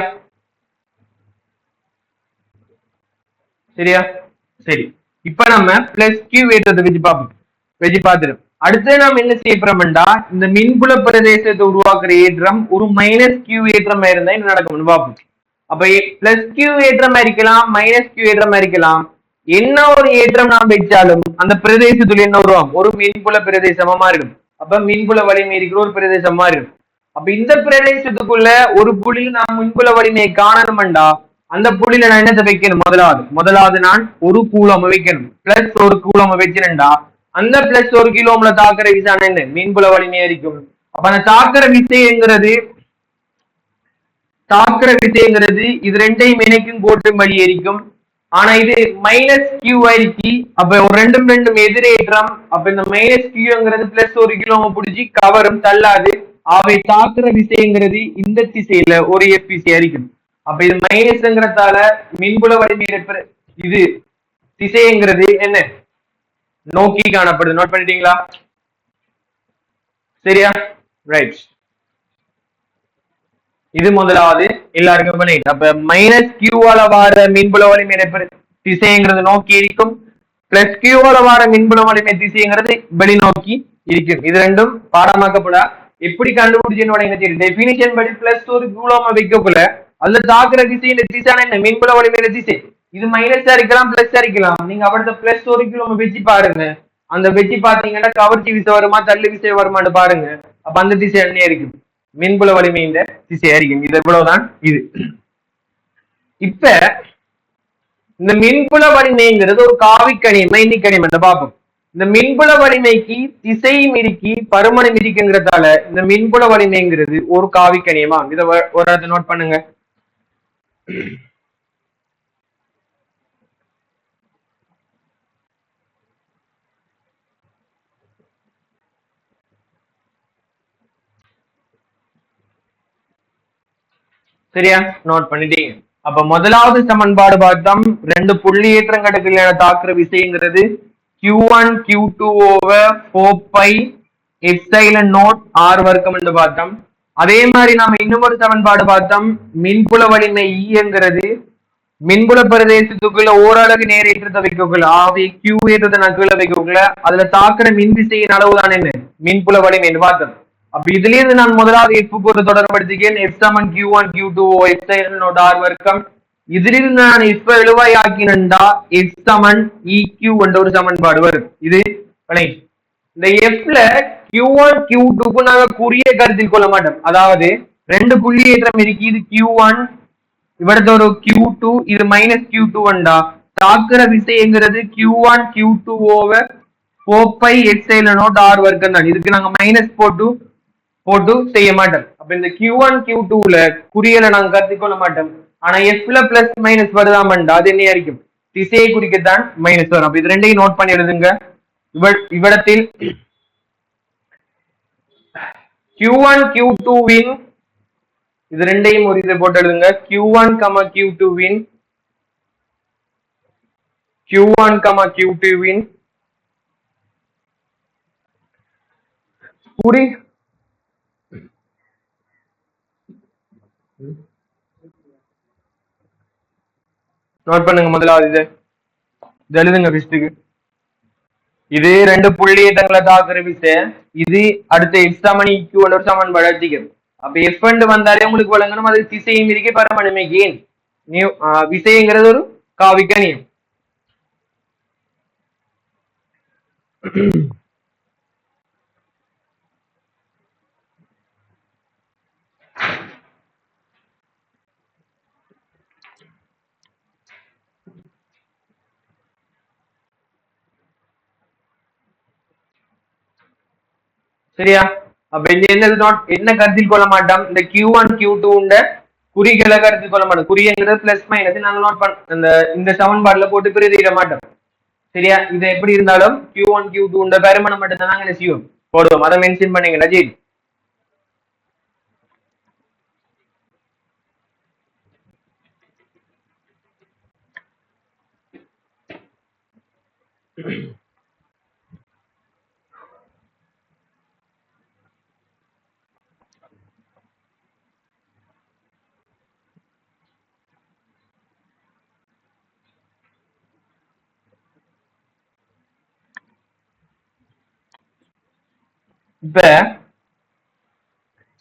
சரியா சரி. இப்ப நம்ம பிளஸ் கியூ ஏற்றத்தை வச்சு பார்த்துடும். அடுத்து நாம் என்ன செய்ய போறோம்டா, இந்த மின்புல பிரதேசத்தை உருவாக்குற ஏற்றம் ஒரு மைனஸ் கியூ ஏற்றமா இருந்தா என்ன நடக்கும் பார்ப்போம். அப்ப பிளஸ் கியூ ஏற்றமா இருக்கலாம், மைனஸ் கியூ ஏற்றமா இருக்கலாம். என்ன ஒரு ஏற்றம் நாம் வச்சாலும் அந்த பிரதேசத்துல என்ன உருவாம், ஒரு மின்புல பிரதேசமா மாறிடும். அப்ப மின்புல வலிமை இருக்கிற ஒரு பிரதேசம் மாறிடும். அப்ப இந்த பிரதேசத்துக்குள்ள ஒரு புள்ளியில் நாம் மின்புல வலிமையை காணணும்டா, அந்த புள்ளியில நான் என்னத்தை வைக்கணும், முதலாவது நான் ஒரு கூலம் வைக்கணும். பிளஸ் ஒரு கூலம் வச்சிருந்தா அந்த பிளஸ் ஒரு கிலோம்ல தாக்குற விசான என்ன மீன்புல வலிமையா இருக்கும். அப்ப அந்த தாக்குற விசைங்கிறது இது ரெண்டையும் இணைக்கும் கோட்டும் வழி இருக்கும். ஆனா இது மைனஸ் கியூ ஆயிடுச்சு. அப்ப ஒரு ரெண்டும் எதிரேற்றம். அப்ப இந்த மைனஸ் கியூங்கிறது பிளஸ் ஒரு கிலோம பிடிச்சி கவரும் தள்ளாது. அவை தாக்குற விசைங்கிறது இந்த திசையில ஒரு எஃபிசி இருக்கும். அப்ப இது மைனஸ்ங்கிறதால மின்புல வலிமை இது திசைங்கிறது என்ன நோக்கி காணப்படுது. நோட் பண்ணிட்டீங்களா? சரியா, ரைட். இது முதலாவது எல்லாருக்கும் பண்ணிட்டு. அப்ப மைனஸ் கியூவால வார மின்புல வலிமை திசைங்கிறது நோக்கி இருக்கும். பிளஸ் கியூவால வார மின்புல வலிமை திசைங்கிறது வெளிநோக்கி இருக்கும். இது ரெண்டும் பாடமாக்கப்படா. எப்படி கண்டுபிடிச்சு டெபினிஷன் படி பிளஸ் ஒரு கூலோம வைக்கக்குள்ள அதுல தாக்குற திசை திசான என்ன மின்புல வலிமையில திசை இது மைனஸா இருக்கலாம் பிளஸ் இருக்கலாம். நீங்க அவர்த்த பிளஸ் ஒரு கிலோம வச்சு பாருங்க. அந்த வச்சு பாத்தீங்கன்னா கவர்ச்சி விசை வருமா தள்ளு விசை வருமானு பாருங்க. அப்ப அந்த திசை என்ன இருக்கும், மின்புல வலிமையின் திசை இருக்கும். இது எவ்வளவுதான் இது. இப்ப இந்த மின்புல வலிமைங்கிறது ஒரு காவிக்கணியம் மைனிக்கணியம் என்று பார்ப்போம். இந்த மின்புல வலிமைக்கு திசையும் இருக்கி பருமனும் இருக்குங்கிறதால இந்த மின்புல வலிமைங்கிறது ஒரு காவிக்கணியமா. இதை ஒரு இடத்த நோட் பண்ணுங்க. சரியா, நோட் பண்ணிட்டீங்க. அப்ப முதலாவது சமன்பாடு பார்த்தோம், ரெண்டு புள்ளி ஏற்றங்களுக்கு தாக்குற விசைங்கிறது Q1 Q2 over 4 pi epsilon naught R வர்க்கம் என்று பார்த்தோம். அதே மாதிரி நாம இன்னொரு சமன்பாடு பார்த்தோம், மின்புல வலிமை ஈங்கிறது மின்புல பிரதேசத்துக்குள்ள ஓரளவு நேரேற்றத்தை வைக்கக்குள்ள ஆவி Q ஏற்றத்தை நான் கீழே வைக்கக்குள்ள அதுல தாக்குற மின் விசையின் அளவுதான் என்ன மின்புல வலிமை என்று பார்த்தோம். அப்ப இதுல இருந்து நான் முதலாவது எஃப் ஒரு தொடர்படுத்திக்கேன். F Saman Q1 Q2 epsilon not R வர்க்கம். இதிலிருந்து நான் எஃப் எழுவாய் ஆக்கினண்டா எஃப் சமன் EQ என்ற ஒரு சமன்பாடு வரும். இது இந்த எஃப்ல Q1 Q2க்கு நாங்க குறிய கருத்தில் கொள்ள மாட்டோம். அதாவது ரெண்டு புள்ளி ஏற்றம் இருக்கு. இது Q1 இவரது ஒரு Q2 இது மைனஸ் Q2 வண்டா தாக்குற விசைங்கிறது Q1 Q2 over 4 pi epsilon naught R வர்க்கம் தான். இதுக்கு நாங்க மைனஸ் போட்டு செய்ய மாட்டோம். அப்ப இந்த Q1 Q2ல குறியலை நாங்க கருத்தில் கொள்ள மாட்டோம். ஆனா எஃப்ல பிளஸ் மைனஸ் வருதாமண்டா அது என்ன இருக்கும், திசையை குறிக்கத்தான் மைனஸ் வரும். அப்ப இது ரெண்டையும் நோட் பண்ணி எழுதுங்க. இவ்விடத்தில் Q1 Q2 வின் இது ரெண்டையும் ஒரு இதை போட்டு எழுதுங்க. Q1 Q2 win Q1 Q2 win குறி நோட் பண்ணுங்க. முதலாவது இது எழுதுங்க பிஸ்டுக்கு. இது ரெண்டு புள்ளி ஏற்றங்களை தாக்குற விசை. இது அடுத்த எக்ஸாமணி ஒரு சமன்பாடு அடிக்கும். அப்ப எஃப் வந்தாலே உங்களுக்கு வழங்கணும். அது திசையும் இருக்க பரமனுமே ஏன் விசைங்கிறது ஒரு காவிக்கணியம். சரியா? அப்ப இங்க என்ன கருத்தில் கொள்ள மாட்டோம், இந்த Q1 Q2 உண்ட குறிகளை கருத்தில் கொள்ள மாட்டோம். குறிங்கிறது பிளஸ் மைனஸ் நாங்க நோட் பண்ண இந்த சமன்பாடுல போட்டு பிரதியிட மாட்டோம். சரியா? இது எப்படி இருந்தாலும் Q1 Q2 உண்ட பெருமனம் மட்டும் தான் நாங்க செய்வோம் போடுவோம். அதை மென்ஷன் பண்ணீங்க சரி.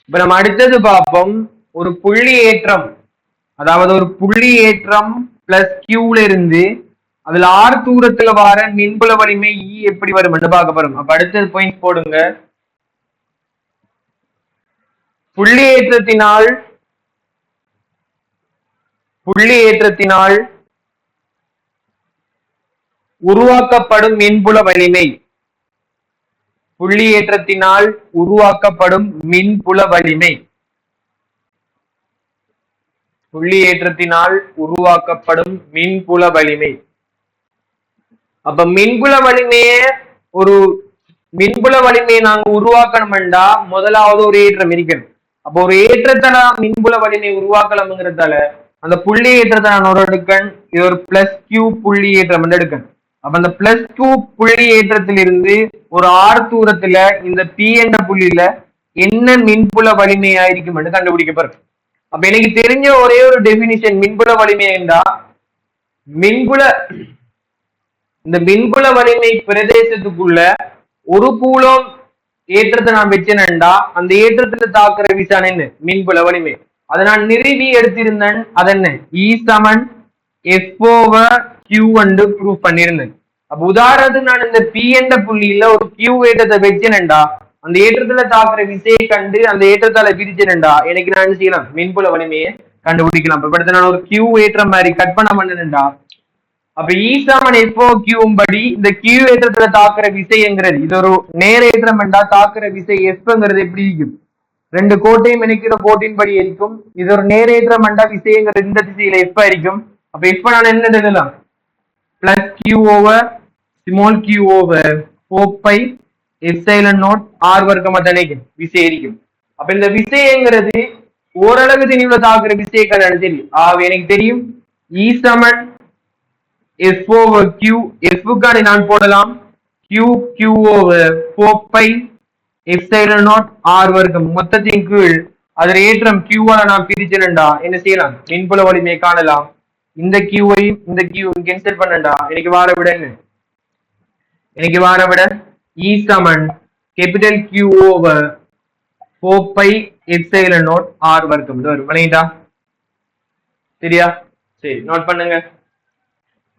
இப்ப நம்ம அடுத்தது பார்ப்போம், ஒரு புள்ளி ஏற்றம், அதாவது ஒரு புள்ளி ஏற்றம் பிளஸ் கியூல இருந்து அதுல ஆறு தூரத்துல வர மின்புல வலிமை இ எப்படி வரும் பார்க்க போறோம். அப்ப அடுத்தது பாயிண்ட் போடுங்க. புள்ளி ஏற்றத்தினால் உருவாக்கப்படும் மின்புல வலிமை, புள்ளி ஏற்றத்தினால் உருவாக்கப்படும் மின்புல வலிமை, புள்ளி ஏற்றத்தினால் உருவாக்கப்படும் மின்புல வலிமை. அப்ப மின்புல வலிமையை ஒரு மின்புல வலிமையை நாங்க உருவாக்கணும்டா முதலாவது ஒரு ஏற்றம் இருக்கணும். அப்போ ஒரு ஏற்றத்தை நான் மின்புல வலிமை உருவாக்கலாம்ங்கிறதால அந்த புள்ளி ஏற்றத்தை நான் ஒரு எடுக்கன், இது ஒரு பிளஸ் கியூ புள்ளி ஏற்றம் எடுக்கணும். அப்ப அந்த பிளஸ் கியூ புள்ளி ஏற்றத்திலிருந்து ஒரு ஆறு தூரத்துல இந்த பி என்ற புள்ளியில என்ன மின்புல வலிமையா இருக்கும் என்று கண்டுபிடிக்கப்படும். அப்ப எனக்கு தெரிஞ்ச ஒரே ஒரு டெபினிஷன் மின்புல வலிமை என்றா, மின்புல இந்த மின்புல வலிமை பிரதேசத்துக்குள்ள ஒரு கூலம் ஏற்றத்தை நான் வச்சேன்டா அந்த ஏற்றத்துல தாக்குற விசான என்ன மின்புல வலிமை. அதை நான் நிறுவி எடுத்திருந்தேன். அது என்ன இ சமன் எஃப் ஓவர் கியூ வந்து ப்ரூவ் பண்ணிருந்தேன். அப்ப உதாரணத்துக்கு நான் இந்த பி என்ற புள்ளியில ஒரு கியூ ஏற்றத்தை வச்சேன்டா அந்த ஏற்றத்துல தாக்குற விசையை கண்டு அந்த ஏற்றத்தால பிரிச்சேன்டா எனக்கு நான் என்ன செய்யலாம் மின்புல வலிமையை கண்டுபிடிக்கலாம். இப்ப நான் ஒரு கியூ ஏற்றம் மாதிரி கற்பனை பண்ணேன்டா அப்ப ஈசாமன் எப்போ கியூம் படி இந்த கியூ ஏற்றத்துல தாக்குற விசைங்கிறது இது ஒரு நேர ஏற்றம் என்றா தாக்குற விசை எஃப்ங்கிறது எப்படி இருக்கும், ரெண்டு கோட்டையும் இணைக்கிற கோட்டின் படி இருக்கும். இது ஒரு நேர ஏற்றம் என்றா விசைங்கிறது இந்த திசையில எஃப் இருக்கும். அப்ப இப்ப நான் என்ன எழுதலாம், plus Q over small Q over 4π epsilon naught R வர்க்கமா தனிக்கும் விசை இருக்கும். அப்ப இந்த விசைங்கிறது ஓரளவு திணிவுல தாக்குற விசையை கண்டு தெரியும். எனக்கு தெரியும் ஈ சமன் எஃப் ஓவர் கியூ, எஃப்கான நான் போடலாம் Q Q over 4π epsilon naught R வர்க்கம் மொத்தத்தின் கீழ் அதில் ஏற்றம் கியூவால நான் பிரிச்சேன்டா என்ன செய்யலாம் மின்புல வலிமையை காணலாம். இந்த கியூவையும் இந்த கியூவையும் கேன்சல் பண்ணண்டா எனக்கு வார விட என்ன, எனக்கு வார விட இ சமன் capital Q over 4π epsilon naught R வர்க்கம் வரும் விளையாண்டா. சரியா? சரி நோட் பண்ணுங்க.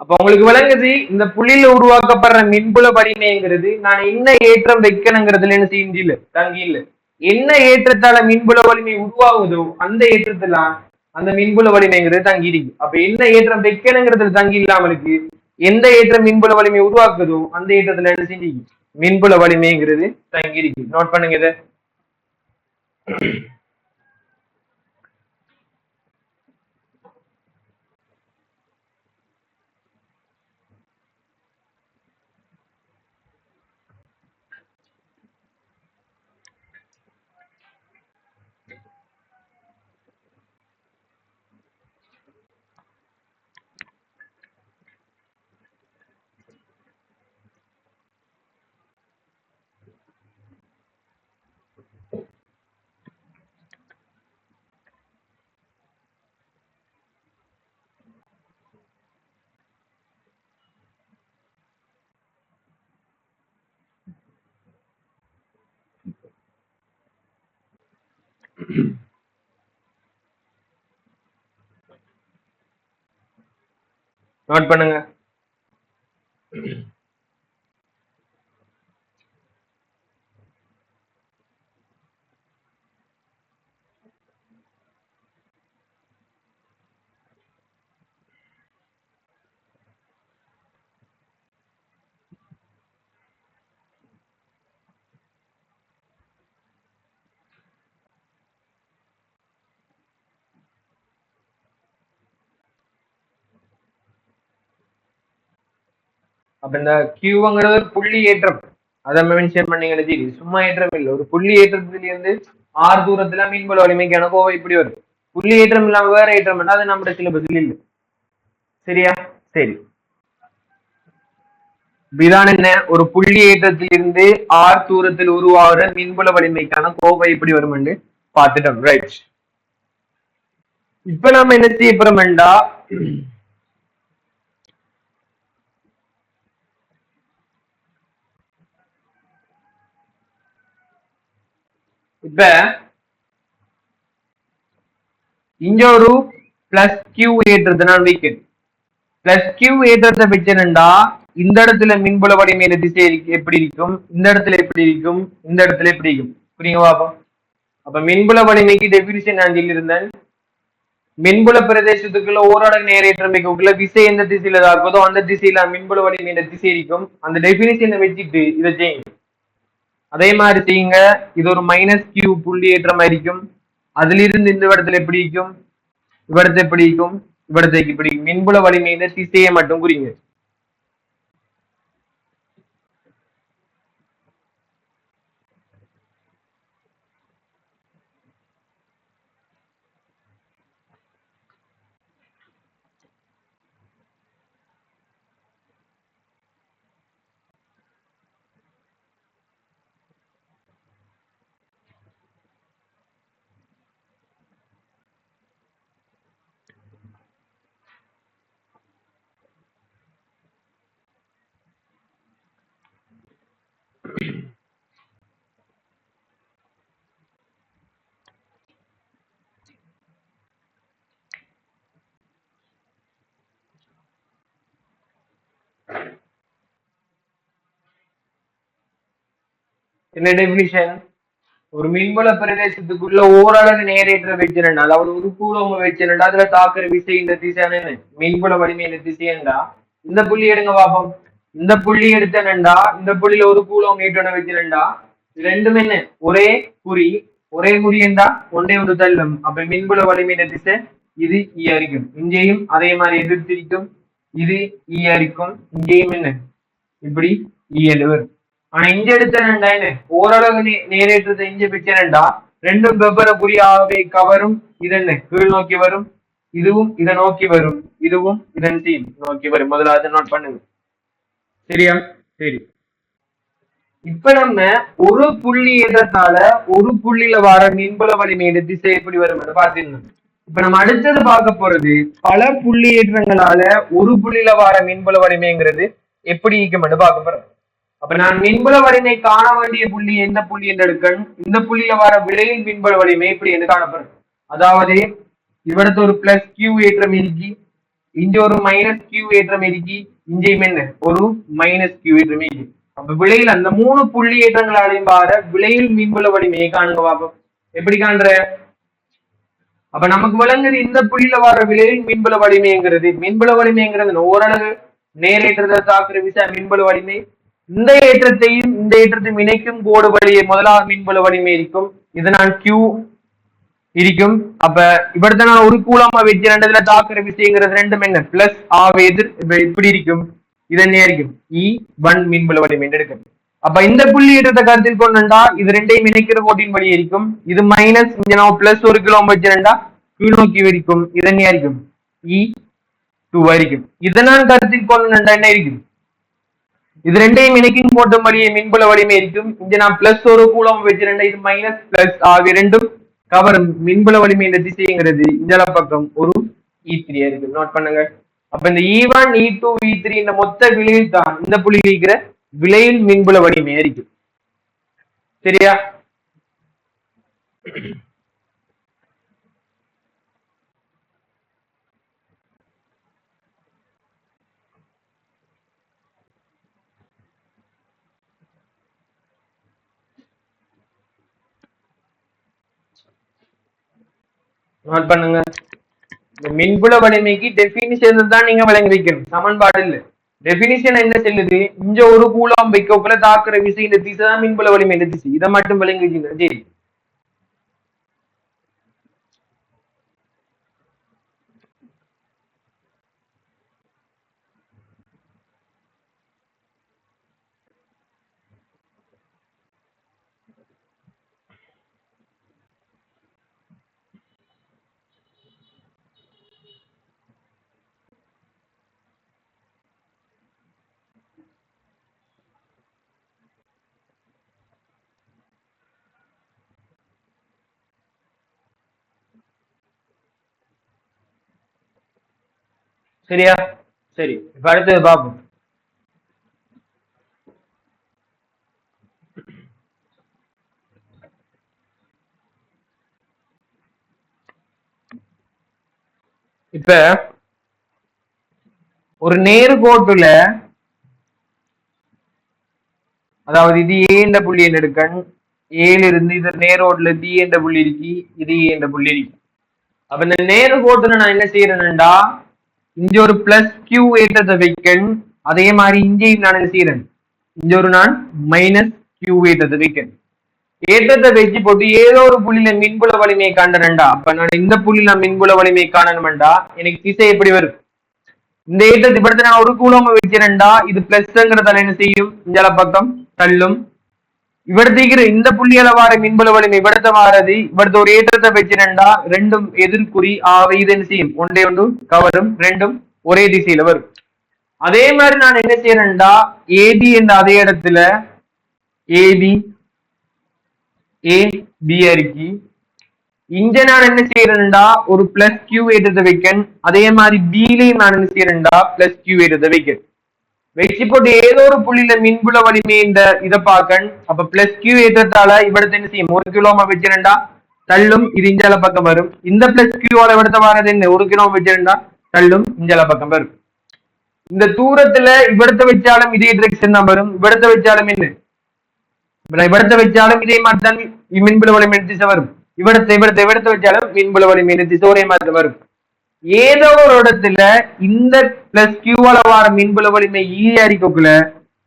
அப்ப உங்களுக்கு விளங்குது இந்த புள்ளியில உருவாக்கப்படுற மின்புல வலிமைங்கிறது நான் என்ன ஏற்றம் வைக்கணுங்கிறதுல என்ன செய்ய முடியல தங்கி இல்ல. என்ன ஏற்றத்தால மின்புல வலிமை உருவாகுதோ அந்த ஏற்றத்துல அந்த மின்புல வலிமைங்கிறது தங்கி இருக்கு. அப்ப என்ன ஏற்றம் வைக்கணுங்கிறதுல தங்கி இல்லாமலுக்கு எந்த ஏற்றம் மின்புல வலிமை உருவாக்குதோ அந்த ஏற்றத்துல என்ன செஞ்சு மின்புல வலிமைங்கிறது தங்கி இருக்கு. நோட் பண்ணுங்க இதை. நோட் பண்ணுங்க. அப்ப இந்த கியூங்கிறது ஒரு புள்ளி ஏற்றம். அதை மென்ஷன் பண்ணீங்கன்னு சரி, சும்மா ஏற்றம் இல்லை, ஒரு புள்ளி ஏற்றத்துல இருந்து ஆறு தூரத்துல மீன்புல வலிமைக்கான கோவை இப்படி வரும். புள்ளி ஏற்றம் இல்லாம வேற ஏற்றம் பண்ணா அது நம்முடைய சிலபஸில் இல்லை. சரியா? சரி, விதான் என்ன, ஒரு புள்ளி ஏற்றத்தில் இருந்து ஆறு தூரத்தில் உருவாகிற மின்புல வலிமைக்கான கோவை எப்படி வரும் என்று பார்த்துட்டோம். ரைட், இப்ப நாம என்ன செய்ய போறோம்டா, இப்ப இங்க ஒரு பிளஸ் கியூ ஏற்றத்தை நான் வைக்கிறேன். பிளஸ் கியூ ஏற்றத்தை வச்சேன்டா இந்த இடத்துல மின்புல வலிமையில திசை எப்படி இருக்கும், இந்த இடத்துல எப்படி இருக்கும், இந்த இடத்துல எப்படி இருக்கும், புரியுங்க பாப்போம். அப்ப மின்புல வலிமைக்கு டெபினிஷன் நான் சொல்லியிருந்தேன், மின்புல பிரதேசத்துக்குள்ள ஓரோட நேரேற்றம் வைக்கக்குள்ள திசை எந்த திசையில தாக்குதோ அந்த திசையில மின்புல வலிமையில திசை இருக்கும். அந்த டெபினிஷனை வச்சுட்டு இதை செய்யுங்க. அதே மாதிரி செய்யுங்க. இது ஒரு மைனஸ் கியூ புள்ளி ஏற்றமா இருக்கும். அதுல இருந்து இந்த இடத்துல எப்படி இருக்கும், இவ்விடத்தை எப்படி இருக்கும், இவ்விடத்தைக்கு இப்படி மின்புல வலிமையில திசையை மட்டும் குறிங்க. என்ன டெபினிஷன், ஒரு மின்புல பிரதேசத்துக்குள்ள ஓரளவு நேரேற்ற வச்சிருந்தா, அதாவது ஒரு கூலோம வச்சிருந்தா அதுல தாக்குற விசை இந்த திசையான மின்புல வலிமையில திசையண்டா இந்த புள்ளி எடுங்க பாப்போம். இந்த புள்ளி எடுத்தனண்டா இந்த புள்ளியில ஒரு கூலோம் ஏற்றணும் வச்சிருந்தா ரெண்டுமே என்ன ஒரே குறி, ஒரே குறியண்டா ஒன்றே ஒரு தள்ளும். அப்ப மின்புல வலிமையில திசை இது ஈ அரிக்கும். இங்கேயும் அதே மாதிரி எதிர்த்திருக்கும், இது ஈ அரிக்கும். இங்கேயும் என்ன இப்படி ஈ என்று வரும். ஆனா இங்க எடுத்தா ஓரளவு நேரேற்றத்தை இங்க பிச்சனண்டா ரெண்டும் வெவ்வேறு குறியாகவே கவரும். இது என்ன கீழ் நோக்கி வரும், இதுவும் இதை நோக்கி வரும், இதுவும் இதன் கீழ் நோக்கி வரும். முதலாவது நோட் பண்ணுங்க. சரியா? சரி, இப்ப நம்ம ஒரு புள்ளி எதத்தால ஒரு புள்ளியில வர மின்புல வலிமையோட திசை எப்படி வரும் பாத்தீங்கன்னா, இப்ப நம்ம அடுத்தது பார்க்க போறது பல புள்ளி ஏற்றங்களால ஒரு புள்ளியில வர மின்புல வலிமைங்கிறது எப்படி ஈக்கும் பார்க்க போறோம். அப்ப நான் மின்புல வலிமை காண வேண்டிய புள்ளி எந்த புள்ளி என்று எடுக்கணும். இந்த புள்ளியில வர விடையில் மின்புல வலிமை எப்படி என்று காணப்படும். அதாவது இவடத்து ஒரு பிளஸ் கியூ ஏற்றம் இருக்கி, இங்க ஒரு மைனஸ் கியூ ஏற்றம் இருக்கி, இங்கேயும் என்ன ஒரு மைனஸ் கியூ ஏற்றம் இருக்கி. அப்ப விலையில் அந்த மூணு புள்ளி ஏற்றங்களாலையும் பார விலையில் மீன்புல வலிமையை காணுங்க பாப்போம். எப்படி காண்ற, அப்ப நமக்கு விளங்குது இந்த புள்ளியில வர விலையில் மீன்புல வலிமைங்கிறது, மீன்புல வலிமைங்கிறது ஓரளவு நேரேற்றத்தை தாக்குற விசா மீன்புல வலிமை. இந்த ஏற்றத்தையும் இந்த ஏற்றத்தையும் இணைக்கும் கோடு வழியை முதலாவது மீன்புல வலிமை இருக்கும். இது நான் கியூ இருக்கும். அப்ப இவர்தான் நான் ஒரு கூலமா வச்சு ரெண்டுல தாக்குற விசைங்கிறது ரெண்டும் என்ன பிளஸ் ஆவ எதிர் இப்படி இருக்கும். இது என்ன இருக்கும் இ ஒன் மின்புல வலிமை எடுக்கும். அப்ப இந்த புள்ளி ஏற்றத்தை கருத்தில் கொண்டா இது ரெண்டையும் இணைக்கிற கோட்டின் வழி இருக்கும். இது மைனஸ் இங்க நம்ம பிளஸ் ஒரு கிலோ வச்சிருந்தா கீழ் நோக்கி வரைக்கும். இது என்ன இருக்கும் இ டூ வரைக்கும். இதனால் கருத்தில் கொண்டா என்ன இருக்கும், இது ரெண்டையும் இணைக்கும் கோட்டும் வழியை மின்புல வலிமை இருக்கும். இங்க நான் பிளஸ் ஒரு கூலம் வச்சிருந்தேன், இது மைனஸ் பிளஸ் ஆகிய ரெண்டும் கவரும். மின்புல வலிமை இந்த திசைங்கிறது இந்த பக்கம் ஒரு E3 இருக்கு. நோட் பண்ணுங்க. அப்ப இந்த E1 E2 E3 இந்த மொத்த விலையில் தான் இந்த புள்ளி இருக்கிற விலையில் மின்புல வலிமை இருக்கு. சரியா? நோட் பண்ணுங்க. இந்த மின்புல வலிமைக்கு டெபினிஷன் தான் நீங்க விளங்கி வைக்கணும், சமன்பாடு இல்ல. டெபினிஷன் என்ன சொல்லுது, இங்க ஒரு கூலம் வைக்கக்குள்ள தாக்குற விசை இந்த திசை தான் மின்புல வலிமை இந்த திசை. இதை மட்டும் விளங்கி வச்சுங்க. சரி, சரியா? சரி, இப்ப அடுத்தது பார்ப்போம். இப்ப ஒரு நேர்கோட்டுல, அதாவது இது ஏ என்ற புள்ளி எடுக்கன், ஏல இருந்து இது நேரோட்ல பி என்ற புள்ளி இருக்கு, இது ஏ என்ற புள்ளி இருக்கு. அப்ப இந்த நேர்கோட்டுல நான் என்ன செய்யறேன்டா, இங்க ஒரு பிளஸ் கியூ ஏற்றத்தை வைக்கன், அதே மாதிரி இங்கேயும் நான் என்ன செய்யறேன், இங்க ஒரு நான் மைனஸ் கியூ ஏற்றத்தை வைக்கன். ஏற்றத்தை வச்சு போட்டு ஏதோ ஒரு புள்ளியில மின்புல வலிமையை காண்றேன்டா. அப்ப நான் இந்த புள்ளியில மின்புல வலிமையை காணணும்டா, எனக்கு திசை எப்படி வரும்? இந்த ஏற்றத்தை படுத்த நான் ஒரு கூலோம வச்சிருந்தா, இது பிளஸ்ங்கிறதால என்ன செய்யும், இந்த பக்கம் தள்ளும். இவடுத்திக்கிற இந்த புள்ளியால வார மின்புல வலிமை இவடத்த வாரது, இவடுத்த ஒரு ஏற்றத்தை வச்சிருந்தா ரெண்டும் எதிர்குறி ஆவை, இது என்ன செய்யும், ஒன்றே ஒன்று கவரும், ரெண்டும் ஒரே திசையில வரும். அதே மாதிரி நான் என்ன செய்யறேன்டா, ஏபி என்ற அதே இடத்துல ஏபி ஏ பி இருக்கு. இங்க நான் என்ன செய்யறேன்டா, ஒரு பிளஸ் கியூ ஏற்றத்தை வைக்கன், அதே மாதிரி பிலையும் நான் என்ன செய்யறேன்டா, பிளஸ் கியூ ஏற்றத்தை வைக்கன். வச்சு போட்டு ஏதோ ஒரு புள்ளியில மின்புல வலிமை இந்த இதை பார்க்கன். அப்ப பிளஸ் கியூ ஏற்றத்தால இவடத்தை என்ன செய்யும், ஒரு கிலோம வச்சிருந்தா தள்ளும், இது இஞ்சால பக்கம் வரும். இந்த பிளஸ் கியூவால இவடத்தை வாரது என்ன, ஒரு கிலோ வச்சிருந்தா தள்ளும், இஞ்சால பக்கம் வரும். இந்த தூரத்துல இவடத்தை வச்சாலும் இதே டிரெக்ஷன் தான் வரும், இவடத்தை வச்சாலும் என்ன, இவடத்தை வச்சாலும் இதே மாதிரி தான் மின்புல வலிமை திசை வரும். இவடத்தை வச்சாலும் மின்புல வலிமை திசை ஒரே மாதிரி வரும். ஏதோ ஒரு இடத்துல இந்த பிளஸ் கியூவால வார மின்புல வலிமை ஈரிக்குள்ள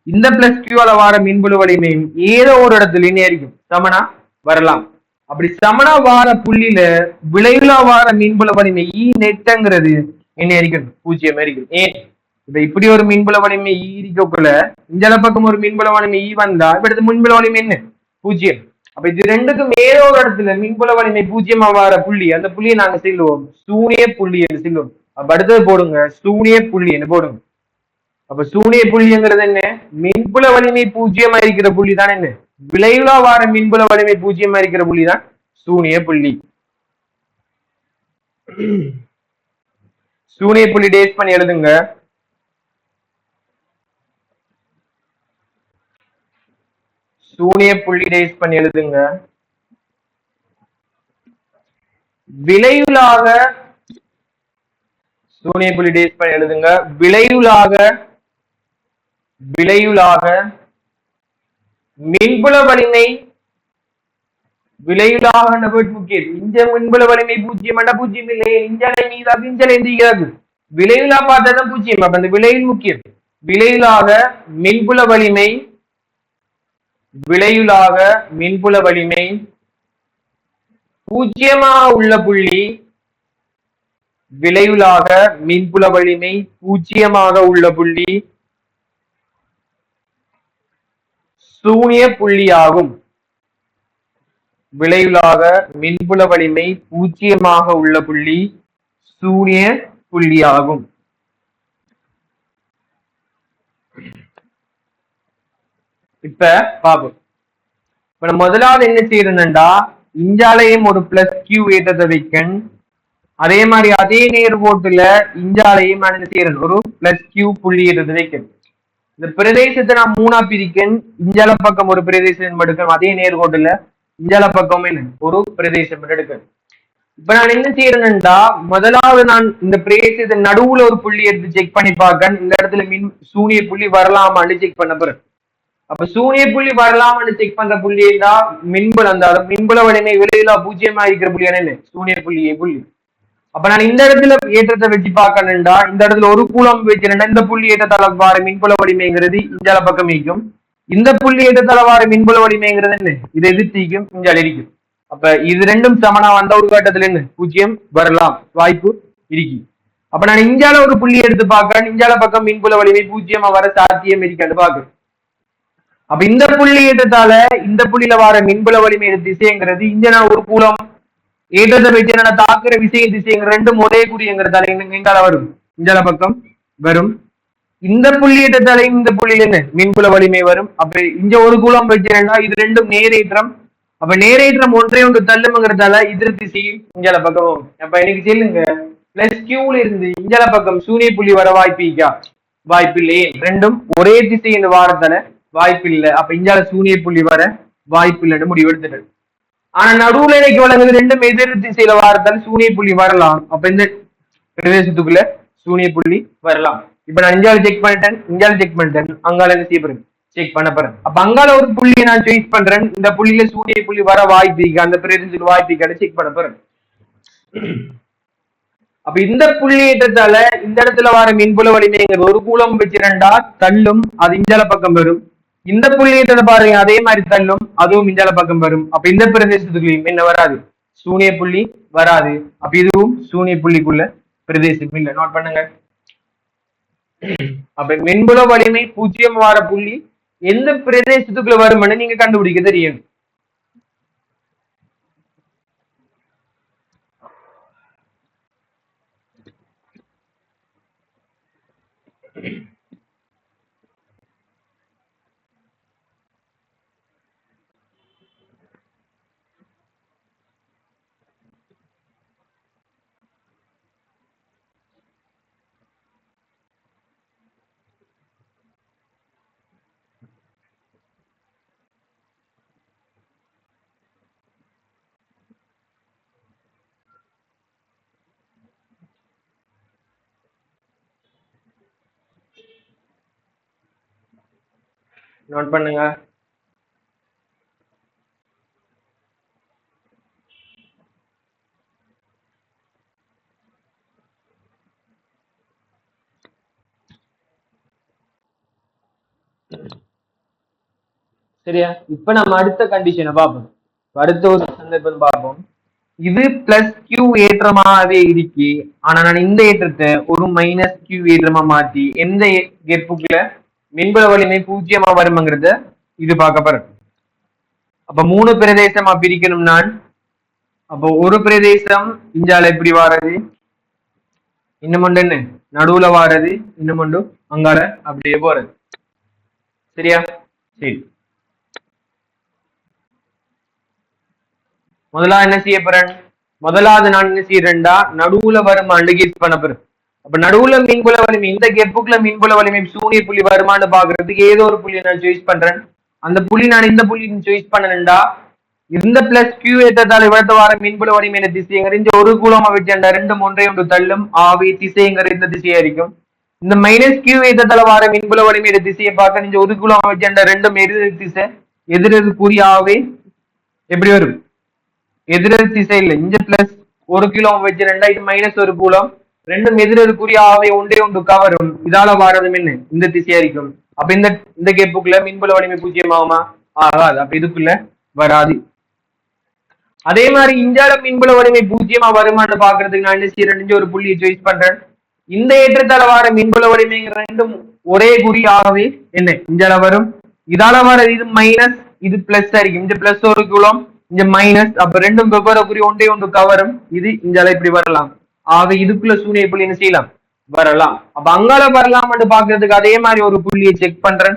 இந்த பிளஸ் கியூவால வார மின்புல வலிமை ஏதோ ஒரு இடத்துல இணையாரிக்கும், சமனா வரலாம். அப்படி சமனா வார புள்ளியில விளைவுல வார மின்புல வலிமை ஈ நெட்டுங்கிறது என்ன இருக்கும், பூஜ்ஜியம் இருக்கும். ஏன், இப்ப இப்படி ஒரு மின்புல வலிமை ஈ இருக்கக்குள்ள இந்த பக்கம் ஒரு மின்புல வலிமை ஈ வந்தா இப்ப மின்புல வலிமை என்ன, பூஜ்ஜியம். அப்ப இது ரெண்டுக்கும் ஏதோ ஒரு இடத்துல மின்புல வலிமை பூஜ்ஜியமா வார புள்ளி, அந்த புள்ளியை நாங்க செல்லுவோம் சூனிய புள்ளி என்று செல்லுவோம். அப்ப அடுத்தது போடுங்க சூனிய புள்ளி என்று போடுங்க. அப்ப சூனிய புள்ளிங்கிறது என்ன, மின்புல வலிமை பூஜ்ஜியமா இருக்கிற புள்ளி தான் என்ன, விளைவுலா வார மின்புல வலிமை பூஜ்ஜியமா இருக்கிற புள்ளி தான் சூனிய புள்ளி. சூனிய புள்ளி டேஸ் பண்ணி எழுதுங்க. சூனிய புள்ளி டேஸ் பண்ணி எழுதுங்க. விளைவுலாக சூனிய புள்ளி டேஸ் பண்ணி எழுதுங்க. விளைவுலாக மின்புல வலிமை விளைவுலாக முக்கியம். இஞ்ச மின்புல வலிமை பூஜ்ஜியம் பூஜ்ஜியம் இல்லை, இஞ்சலை மீதாக்கு இஞ்சலை எந்திரிக்கிறார்கள், விளைவுலா பார்த்தாதான் பூஜ்ஜியம். அப்ப அந்த விளைவில் முக்கியம். விளைவுலாக மின்புல வலிமை பூஜ்ஜியமாக உள்ள புள்ளி, விளைவுலாக மின்புல வலிமை பூஜ்ஜியமாக உள்ள புள்ளி சூனிய புள்ளியாகும். விளைவுலாக மின்புல வலிமை பூஜ்ஜியமாக உள்ள புள்ளி சூனிய புள்ளியாகும். இப்ப பாப்போம். இப்ப முதலாவது என்ன செய்யறேன்டா, இஞ்சாலையும் ஒரு பிளஸ் கியூ ஏற்றத்தை வைக்கன், அதே மாதிரி அதே நேர்கோட்டுல இஞ்சாலையும் நான் என்ன செய்யறேன், ஒரு பிளஸ் கியூ புள்ளி ஏற்றத்தை வைக்கன். இந்த பிரதேசத்தை நான் மூணா பிரிக்கன், இஞ்சால பக்கம் ஒரு பிரதேசம் எடுக்கணும், அதே நேர்கோட்டுல இஞ்சால பக்கம் என்ன ஒரு பிரதேசம் எடுக்கணும். இப்ப நான் என்ன செய்யறேன்டா, முதலாவது நான் இந்த பிரதேசத்தை நடுவுல ஒரு புள்ளி எடுத்து செக் பண்ணி பார்க்கன், இந்த இடத்துல மின் சூனிய புள்ளி வரலாமான்னு செக் பண்ண போறேன். அப்ப சூனிய புள்ளி வரலாமான்னு செக் பண்ற புள்ளி தான் மின்புல, இருந்தாலும் மின்புல வலிமை விளைவுலா பூஜ்ஜியமா இருக்கிற புள்ளியான என்ன, சூனிய புள்ளி. அப்ப நான் இந்த இடத்துல ஏற்றத்தை வச்சு பார்க்கணும்டா, இந்த இடத்துல ஒரு கூலம் வச்சிருந்தா இந்த புள்ளி ஏற்றத்தால வார மின்புல வலிமைங்கிறது இஞ்சால பக்கம் இருக்கும், இந்த புள்ளி ஏற்றத்தால வார மின்புல வலிமைங்கிறது என்ன, இது எதிர்த்திக்கும் இஞ்சால இருக்கும். அப்ப இது ரெண்டும் சமனா வந்த ஒரு கட்டத்துல என்ன பூஜ்ஜியம் வரலாம் வாய்ப்பு இருக்கு. அப்ப நான் இஞ்சால ஒரு புள்ளி எடுத்து பார்க்க, இஞ்சால பக்கம் மின்புல வலிமை பூஜ்ஜியமா வர சாத்தியம் இருக்கான்னு பாக்குறேன். அப்ப இந்த புள்ளி ஏற்றத்தால இந்த புள்ளியில வார மின்புல வலிமை திசைங்கிறது இங்க நான் ஒரு கூலம் ஏற்றத்தை வச்சு நான் தாக்குற விசைய திசைங்கிற ரெண்டும் ஒரே குறிங்கிறதால எங்கால வரும், இஞ்சால பக்கம் வரும். இந்த புள்ளி ஏற்றத்தால இந்த புள்ளியில என்ன மின்புல வலிமை வரும். அப்ப இங்க ஒரு கூலம் வச்சிருந்தா இது ரெண்டும் நேரேற்றம். அப்ப நேரேற்றம் ஒன்றை ஒன்று தள்ளுங்கிறதால எதிர் திசையில் இஞ்சால பக்கம். அப்ப எனக்கு சொல்லுங்க, பிளஸ் கியூல இருந்து இஞ்சல பக்கம் சூரிய புள்ளி வர வாய்ப்பு இல்லையே. ரெண்டும் ஒரே திசை என்று வாரத்தால வாய்ப்பு இல்லை. அப்ப இஞ்சால சூரிய புள்ளி வர வாய்ப்பு இல்லைன்னு முடிவு எடுத்துட்டு, ஆனா நடுவுல எனக்கு வழங்குது ரெண்டும் எதிர் திசையில வாரத்தால சூரிய புள்ளி வரலாம். அப்ப இந்த பிரதேசத்துக்குள்ள சூரிய புள்ளி வரலாம். இப்ப நான் இஞ்சால செக் பண்ணிட்டேன், அங்கால என்ன செய்ய போறேன், செக் பண்ண போறேன். அப்ப அங்கால ஒரு புள்ளியை நான் சாய்ஸ் பண்றேன், இந்த புள்ளியில சூரிய புள்ளி வர வாய்ப்பு, அந்த பிரதேசத்துக்கு வாய்ப்பு செக் பண்ண போறேன். அப்ப இந்த புள்ளியேற்றத்தால இந்த இடத்துல வர மின்புல வலிமைங்கிறது ஒரு கூலம் வச்சிருந்தா தள்ளும், அது இஞ்சால பக்கம் வரும். இந்த புள்ளியேற்றத்தை பாருங்க, அதே மாதிரி தள்ளும், அதுவும் இஞ்சால பக்கம் வரும். அப்ப இந்த பிரதேசத்துக்குள்ளயும் என்ன வராது, சூனிய புள்ளி வராது. அப்ப இதுவும் சூனிய புள்ளிக்குள்ள பிரதேசம் இல்ல. நோட் பண்ணுங்க. அப்ப மின்புல வலிமை 0 வார புள்ளி எந்த பிரதேசத்துக்குள்ள வரும்னு நீங்க கண்டுபிடிக்க தெரியும். நோட் பண்ணுங்க. சரியா? இப்ப நம்ம அடுத்த கண்டிஷனை பார்ப்போம், அடுத்த ஒரு சந்தர்ப்பம் பார்ப்போம். இது பிளஸ் கியூ ஏற்றமாவே இருக்கு, ஆனா நான் இந்த ஏற்றத்தை ஒரு மைனஸ் கியூ ஏற்றமா மாத்தி எந்த கெப்புக்குள்ள மின்புல வலிமை 0 வரும்ங்கிறத இது பார்க்க போறேன். அப்ப 3 பிரதேசமா பிரிக்கணும் நான். அப்போ ஒரு பிரதேசம் இஞ்சால எப்படி வாரது, இன்னும் என்ன நடுவுல வாரது, இன்னும் அங்கால அப்படியே போறது. சரியா? சரி, முதலாவது என்ன செய்ய போறேன், முதலாவது நான் என்ன செய்யறேன்டா நடுவுல வருமானு கெஸ் பண்ண போறேன். அப்ப நடுவுல மின்புல வலிமை, இந்த கெப்புக்குள்ள மின்புல வலிமை சூரிய புள்ளி வருமானு பாக்குறதுக்கு ஏதோ ஒரு புள்ளி நான் சாய்ஸ் பண்றேன். அந்த புள்ளி நான் இந்த புள்ளி சாய்ஸ் பண்ணணும்டா, இந்த பிளஸ் கியூ ஏற்றத்தால் இவ்வளவு வார மின்புல வலிமையின திசைங்கிற இந்த ஒரு கூலமா வச்சேன்டா ரெண்டும் ஒன்றை ஒன்று தள்ளும், ஆவி திசைங்கிற இந்த திசையா இருக்கும். இந்த மைனஸ் கியூ ஏற்றத்தால வார மின்புல வலிமையின திசையை பார்க்க இந்த ஒரு கூலமா வச்சேன்டா ரெண்டும் எதிர் திசை, எதிரெதிர்க்குரிய ஆவே எப்படி வரும், எதிரெதிர் திசை இல்லை. இங்க பிளஸ் ஒரு கிலோ வச்சு ரெண்டா, இது மைனஸ் ஒரு கூலம், ரெண்டும் எதிரெதிர்க்குரிய ஆவை ஒன்றே ஒன்று கவரும். இதால வாரதும் என்ன இந்த திசையா இருக்கும். அப்ப இந்த கேப்புக்குள்ள மின்புல வலிமை 0 ஆகுமா, ஆகாது. அப்ப இதுக்குள்ள வராது. அதே மாதிரி இஞ்சால மின்புல வலிமை 0 வருமானு பாக்குறதுக்கு நான் என்ன செய்யறேன், ஒரு புள்ளியை சாய்ஸ் பண்றேன். இந்த ஏற்றத்தால வார மின்புல வலிமை ரெண்டும் ஒரே குறியாகவே என்ன இஞ்சால வரும். இதால வர இது மைனஸ், இது பிளஸ் ஆയിരിக்கும். இந்த பிளஸ் ஒரு கூலம், இந்த மைனஸ், அப்ப ரெண்டும் வெவ்வேறு குறி ஒன்றே ஒன்று கவரும். இது இஞ்சால இப்படி வரலாம். ஆக இதுக்குள்ள சூனிய புள்ளி என்ன செய்யலாம், வரலாம். அப்ப அங்கால வரலாம் பாக்குறதுக்கு அதே மாதிரி ஒரு புள்ளியை செக் பண்றேன்.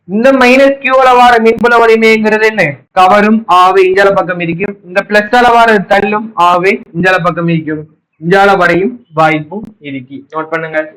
இந்த மைனஸ் கியூல வார மின்புல வலிமைங்கிறது என்ன கவரும், ஆவை இஞ்சால பக்கம் இருக்கும். இந்த பிளஸ் வார தள்ளும், ஆவை இஞ்சால பக்கம் இருக்கும். இஞ்சால வரையும் வாய்ப்பும் இருக்கு. நோட் பண்ணுங்க.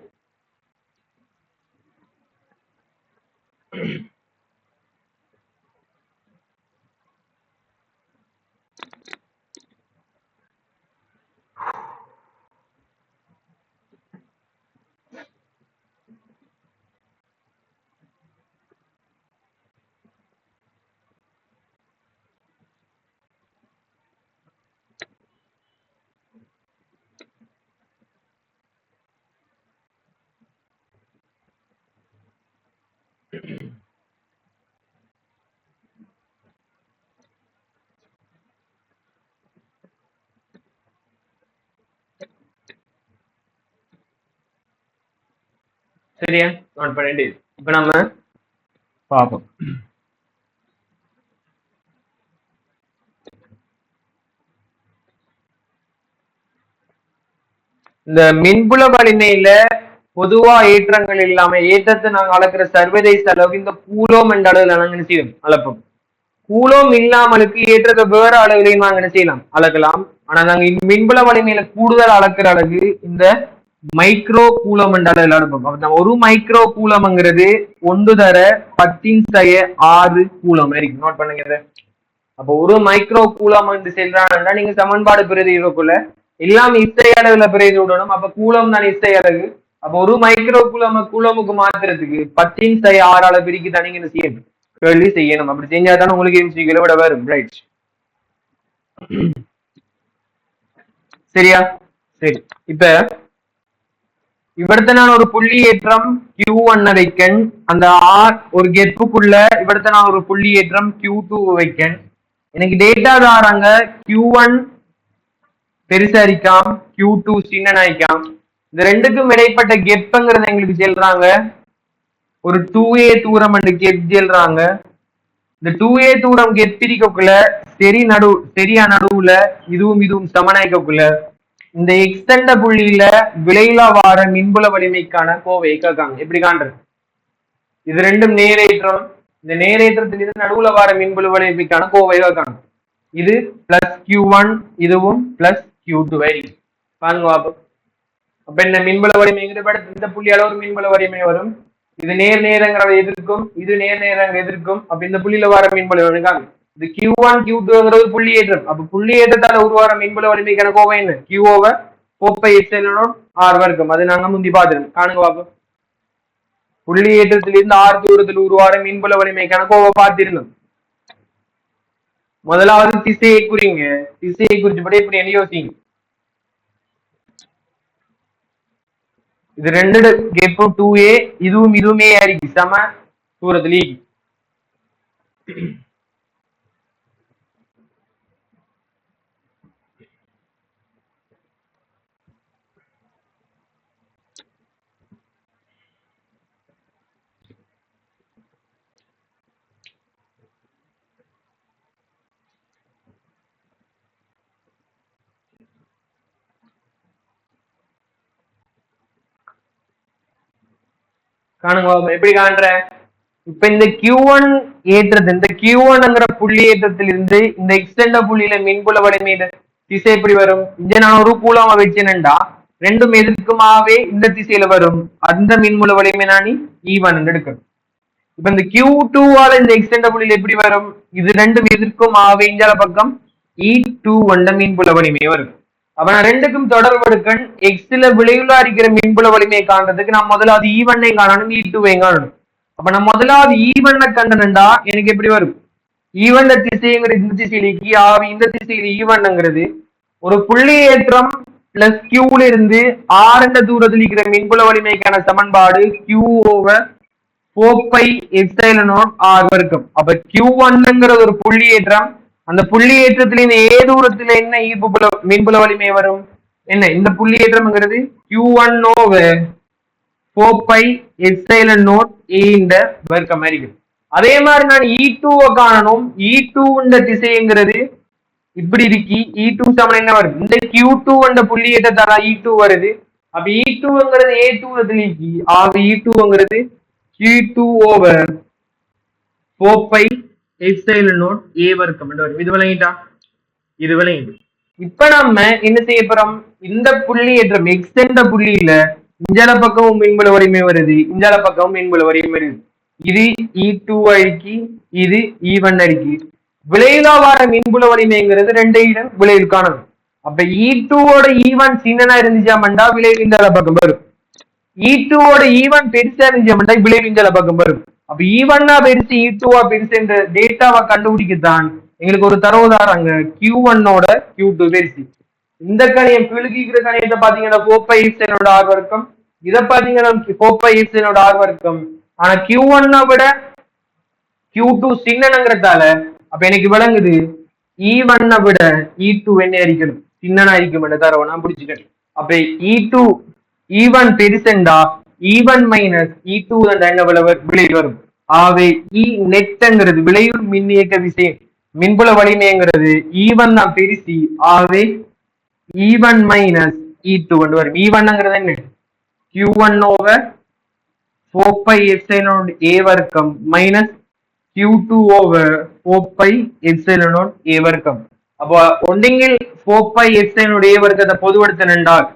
சரியா? நோட் பண்ணிட்டு இப்ப நம்ம பார்ப்போம். இந்த மின்புல வலிமையில பொதுவா ஏற்றங்கள் இல்லாம ஏற்றத்தை நாங்க அளக்குற சர்வதேச அளவு இந்த கூலோம் என்ற அளவுல நாங்க என்ன செய்வோம், அளப்போம். கூலோம் இல்லாமலுக்கு ஏற்றத்தை வேற அளவுலையும் நாங்க என்ன செய்யலாம், அளக்கலாம். ஆனா நாங்க மின்புல வலிமையில கூடுதல் அளக்குற அளவு இந்த மைக்ரோ கூலம் என்றால எடுப்போம். ஒரு மைக்ரோ கூலம்ங்கிறது 1 × 10⁻6 கூலம் இருக்கு. நோட் பண்ணுங்க. அப்போ ஒரு மைக்ரோ கூலம் செல்றான்னா நீங்க சமன்பாடு பிரதிக்குள்ள எல்லாம் இசை அளவுல பிரதி விடணும். அப்ப கூலம் தான் இசை அளவு. அப்ப ஒரு மைக்ரோ கூலமுக்கு மாத்துறதுக்கு 10⁻6 பிரிக்கு தான் நீங்க செய்யணும், கேள்வி செய்யணும். அப்படி செஞ்சாதான் உங்களுக்கு எம்சிக்யூல விட வரும். ரைட், சரியா? சரி, இப்ப இവിടുത്തെ நான் ஒரு புள்ளி ஏற்றம் Q1 வைக்கன். அந்த ஒரு கெப்புக்குள்ள இവിടുത്തെ நான் ஒரு புள்ளி ஏற்றம் Q2 வைக்கன். எனக்கு டேட்டா தாராங்க Q1 பெருசாரிக்காம், Q2 சின்னனாய்க்காம். இந்த ரெண்டுக்கும் இடைப்பட்ட கெப்புங்கிறத எங்களுக்கு சொல்றாங்க ஒரு 2a தூரம் கெப் சொல்றாங்க. இந்த 2a தூரம் கெப் பிரிக்கக்குள்ள சரியா நடுவுல இதுவும் சமனாய்க்கக்குள்ள இந்த எக்ஸ்டெண்ட புள்ளியில விளையில வார மின்புல வலிமைக்கான கோவை கேட்காங்க. எப்படி காண்றது? இது ரெண்டும் நேரேற்றம். இந்த நேரேற்றத்திலிருந்து நடுவுல வார மின்புல வலிமைக்கான கோவை கேட்காங்க. இது +Q1, இதுவும் +Q2 பாருங்க. அப்ப என்ன மின்புல வலிமைங்கிற இந்த புள்ளியால ஒரு மின்புல வலிமை வரும். இது நேரங்கிறத எதிர்க்கும், இது நேரங்க எதிர்க்கும். அப்ப இந்த புள்ளியில வர மின்புல வலிமைக்காங்க. இது Q1 Q2ங்கிறது புள்ளி ஏற்றம். அப்ப புள்ளி ஏற்றத்தால உருவார மின்புல வலிமைக்கான கோவை என்ன? Q/4πε/r². அது நாங்க முந்தி பார்த்துருக்கோம். காணுங்க பாப்போம். புள்ளி ஏற்றத்திலிருந்து R தூரத்தில் உருவார மின்புல வலிமைக்கான கோவை பார்த்திருந்தோம். முதலாவது திசையை குறிங்க. திசையை குறிச்சபடி இப்படி என்ன யோசிங்க. இது ரெண்டு கெப்பு 2a, இதுவுமே ஆயிருக்கு சம தூரத்துல. காணுங்க எப்படி காண்ற? இப்ப இந்த Q1 ஏற்றது, இந்த Q1ங்கிற புள்ளி ஏற்றத்திலிருந்து இந்த எக்ஸ்டெண்ட புள்ளியில மின்புல வலிமை திசை எப்படி வரும்? இங்க நான் ஒரு கூலமா வச்சேன்டா, ரெண்டும் எதிர்க்குமாவே இந்த திசையில வரும். அந்த மின்புல வலிமை நான் E1 எடுக்கணும். இப்ப இந்த Q2வால இந்த எக்ஸ்டெண்ட புள்ளியில எப்படி வரும்? இது ரெண்டும் எதிர்க்குமாவே இஞ்சால பக்கம் E2 வந்த மின்புல வலிமை வரும். அப்ப நான் ரெண்டுக்கும் தொடர்பு எடுக்கன். எக்ஸ்ல விளைவுலா இருக்கிற மின்புல வலிமையை காண்றதுக்கு நான் முதலாவது E1 காணணும், E2 காணணும். அப்ப நான் முதலாவது E1 கண்டனண்டா எனக்கு எப்படி வரும்? E1 திசைங்கிற இந்த திசையிலேக்கு ஆவி, இந்த திசையில E1ங்கிறது ஒரு புள்ளி ஏற்றம் பிளஸ் Qல இருந்து R என்ற தூரத்தில் இருக்கிற மின்புல வலிமைக்கான சமன்பாடு Q/4πε/r². அப்ப Q1ங்கிறது ஒரு புள்ளி ஏற்றம். அந்த புள்ளி ஏற்றத்துல இந்த ஏ தூரத்துல என்ன மின்புல வலிமை வரும்? என்ன இந்த புள்ளி ஏற்றம்ங்கிறது Q1/4πε0a அதே மாதிரி நான் E2 காணணும். E2 திசைங்கிறது இப்படி இருக்கு. E2 சமன் என்ன வருது? இந்த Q2 புள்ளி ஏற்றத்தால E2 வருது. அப்ப E2ங்கிறது ஏ தூரத்துல இருக்கு. ஆக E2ங்கிறது Q2/4πε0a². இது விளங்கிட்டா? இது விளங்கிட்டு இப்ப நம்ம என்ன செய்ய போறோம்? இந்த புள்ளி ஏற்றம் எக்ஸ்டெண்ட புள்ளியில இஞ்சால பக்கமும் மின்புல வலிமை வருது, இஞ்சால பக்கமும் மின்புல வலிமை வருது. இது E2 அடிக்கி, இது E1 அடிக்கி. விளைவுல வார மின்புல வலிமைங்கிறது ரெண்டையும் விளைவில் காணணும். அப்ப E2வோட E1 சின்னனா இருந்துச்சாமண்டா விளைவு இஞ்சால பக்கம் வரும். E2வோட E1 பெருசா இருந்துச்சாமண்டா விளைவு இஞ்சால பக்கம் வரும். அப்ப E1 பெருசு E2 பெருசு என்ற டேட்டாவை கண்டுபிடிக்கத்தான் எங்களுக்கு ஒரு தரவு தாராங்க. Q1 Q2 பெருசு. இந்த கணியம் கிழக்கிக்கிற கணியத்தை பாத்தீங்கன்னா 4πε/r². இதை பாத்தீங்கன்னா 4πε/r². ஆனா Q1 விட Q2 சின்னங்கிறதால அப்ப எனக்கு விளங்குது E1 விட E2 என்ன அடிக்கணும், சின்னனா இருக்கும் என்ற தரவை நான் பிடிச்சிட்டேன். அப்ப E1 பெருசெண்டா E1 - E2 என்ன விளைவு வரும்? ஆகவே E நெட்ங்கிறது விளைவு மின் இயக்க விசை மின்புல வலிமைங்கிறது E1 தான் பெருசி. ஆகவே E1 - E2 வரும். E1ங்கிறது என்ன? Q1/4πε0a² - Q2/4πε0a². அப்போ ஒண்டிங்கில் 4π வர்க்கத்தை பொதுவெடுத்தன் என்றால்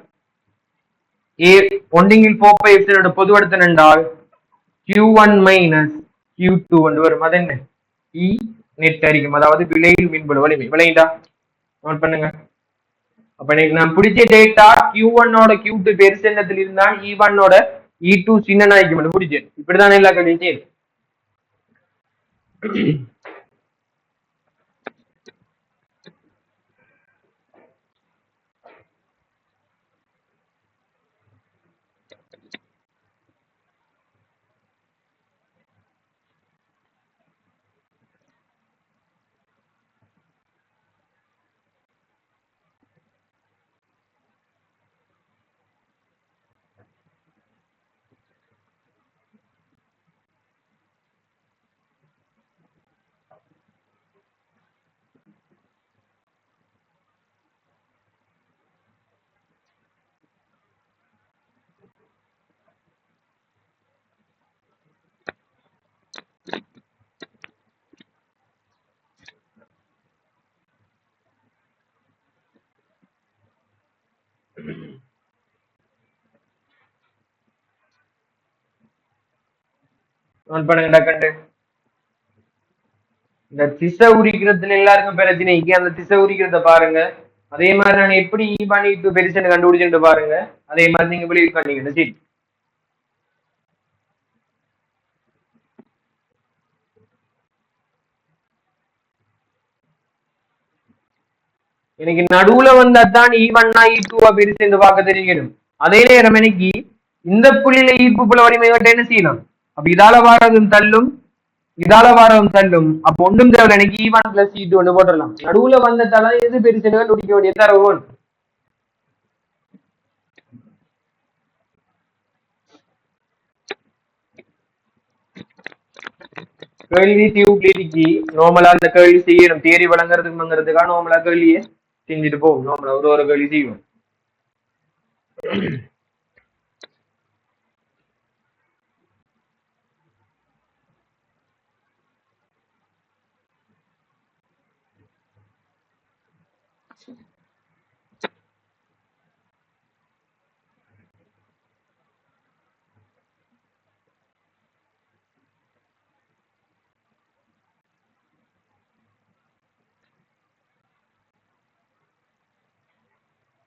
ஒண்டிங்கில் 4π பொதுவெடுத்தன் என்றால் Q1 மைனஸ் Q2 என்று வரும். அது என்ன? இ நெட் அரிக்கும், அதாவது விலையில் மின்புல வலிமை. விளையுண்டா? நோட் பண்ணுங்க. அப்ப இன்னைக்கு நான் பிடிச்ச டேட்டா Q1ஓட Q2 பெருசெண்ணத்தில் இருந்தால் E1ஓட E2 சின்னனாய்க்கும் பிடிச்சேன். இப்படிதான் எல்லா கண்டிச்சேன். நோட் பண்ணுங்கடா கண்டு. இந்த திசை உரிக்கிறதுல எல்லாருக்கும் பிரச்சனைக்கு அந்த திசை உரிக்கிறத பாருங்க. அதே மாதிரி நான் எப்படி E1 E2 பெருசுன்னு கண்டுபிடிச்சுட்டு பாருங்க. அதே மாதிரி நீங்க விளைவு பண்ணிக்கிட்டு சரி. எனக்கு நடுவுல வந்தாதான் E1 E2 பெருசு பார்க்க தெரியும். அதே நேரம் எனக்கு இந்த புள்ளியில ஈர்ப்பு புல வலிமை என்ன செய்யலாம்? அப்ப இதால வாரதும் தள்ளும், இதால வாரதும் தள்ளும். அப்ப ஒன்றும் தேவை எனக்கு E1 + E2 ஒன்று போட்டுடலாம். நடுவுல வந்ததால எது பெருசு கண்டுபிடிக்க வேண்டிய தரவு. கேள்வி டியூப்லிட்டிக்கு நார்மலா அந்த கேள்வி செய்யணும். தேரி வழங்குறதுக்காக நார்மலா கேள்வியை செஞ்சுட்டு போகும். நார்மலா ஒரு கேள்வி செய்வோம்.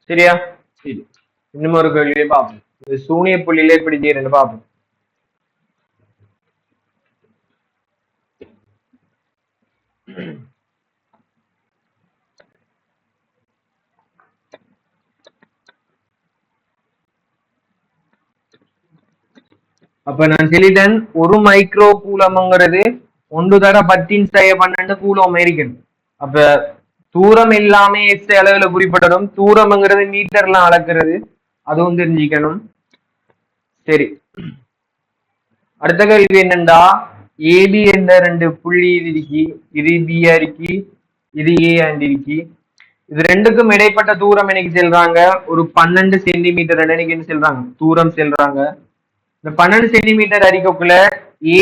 சரியா? சரி, இன்னும் ஒரு கேள்வியை பார்ப்போம். இந்த சூனிய புள்ளியில எப்படி செய்யறேன்னு பார்ப்போம். அப்ப நான் சொல்லிட்டேன், ஒரு மைக்ரோ கூலம்ங்கிறது 1 × 10⁻12 கூலம் இருக்கணும். அப்ப தூரம் எல்லாமே எக்ஸ் அளவுல குறிப்பிடணும். தூரம்ங்கிறது மீட்டர்ல அளக்கிறது, அதுவும் தெரிஞ்சுக்கணும். சரி, அடுத்த கேள்வி என்னண்டா, ஏபி என்ற 2 புள்ளி இருக்கு. இது பியா இருக்கு, இது ஏ இருக்கு. இது ரெண்டுக்கும் இடைப்பட்ட தூரம் எனக்கு செல்றாங்க ஒரு 12 சென்டிமீட்டர் எனக்கு என்ன செல்றாங்க தூரம் செல்றாங்க. இந்த 12 சென்டிமீட்டர் அரிக்கக்குள்ள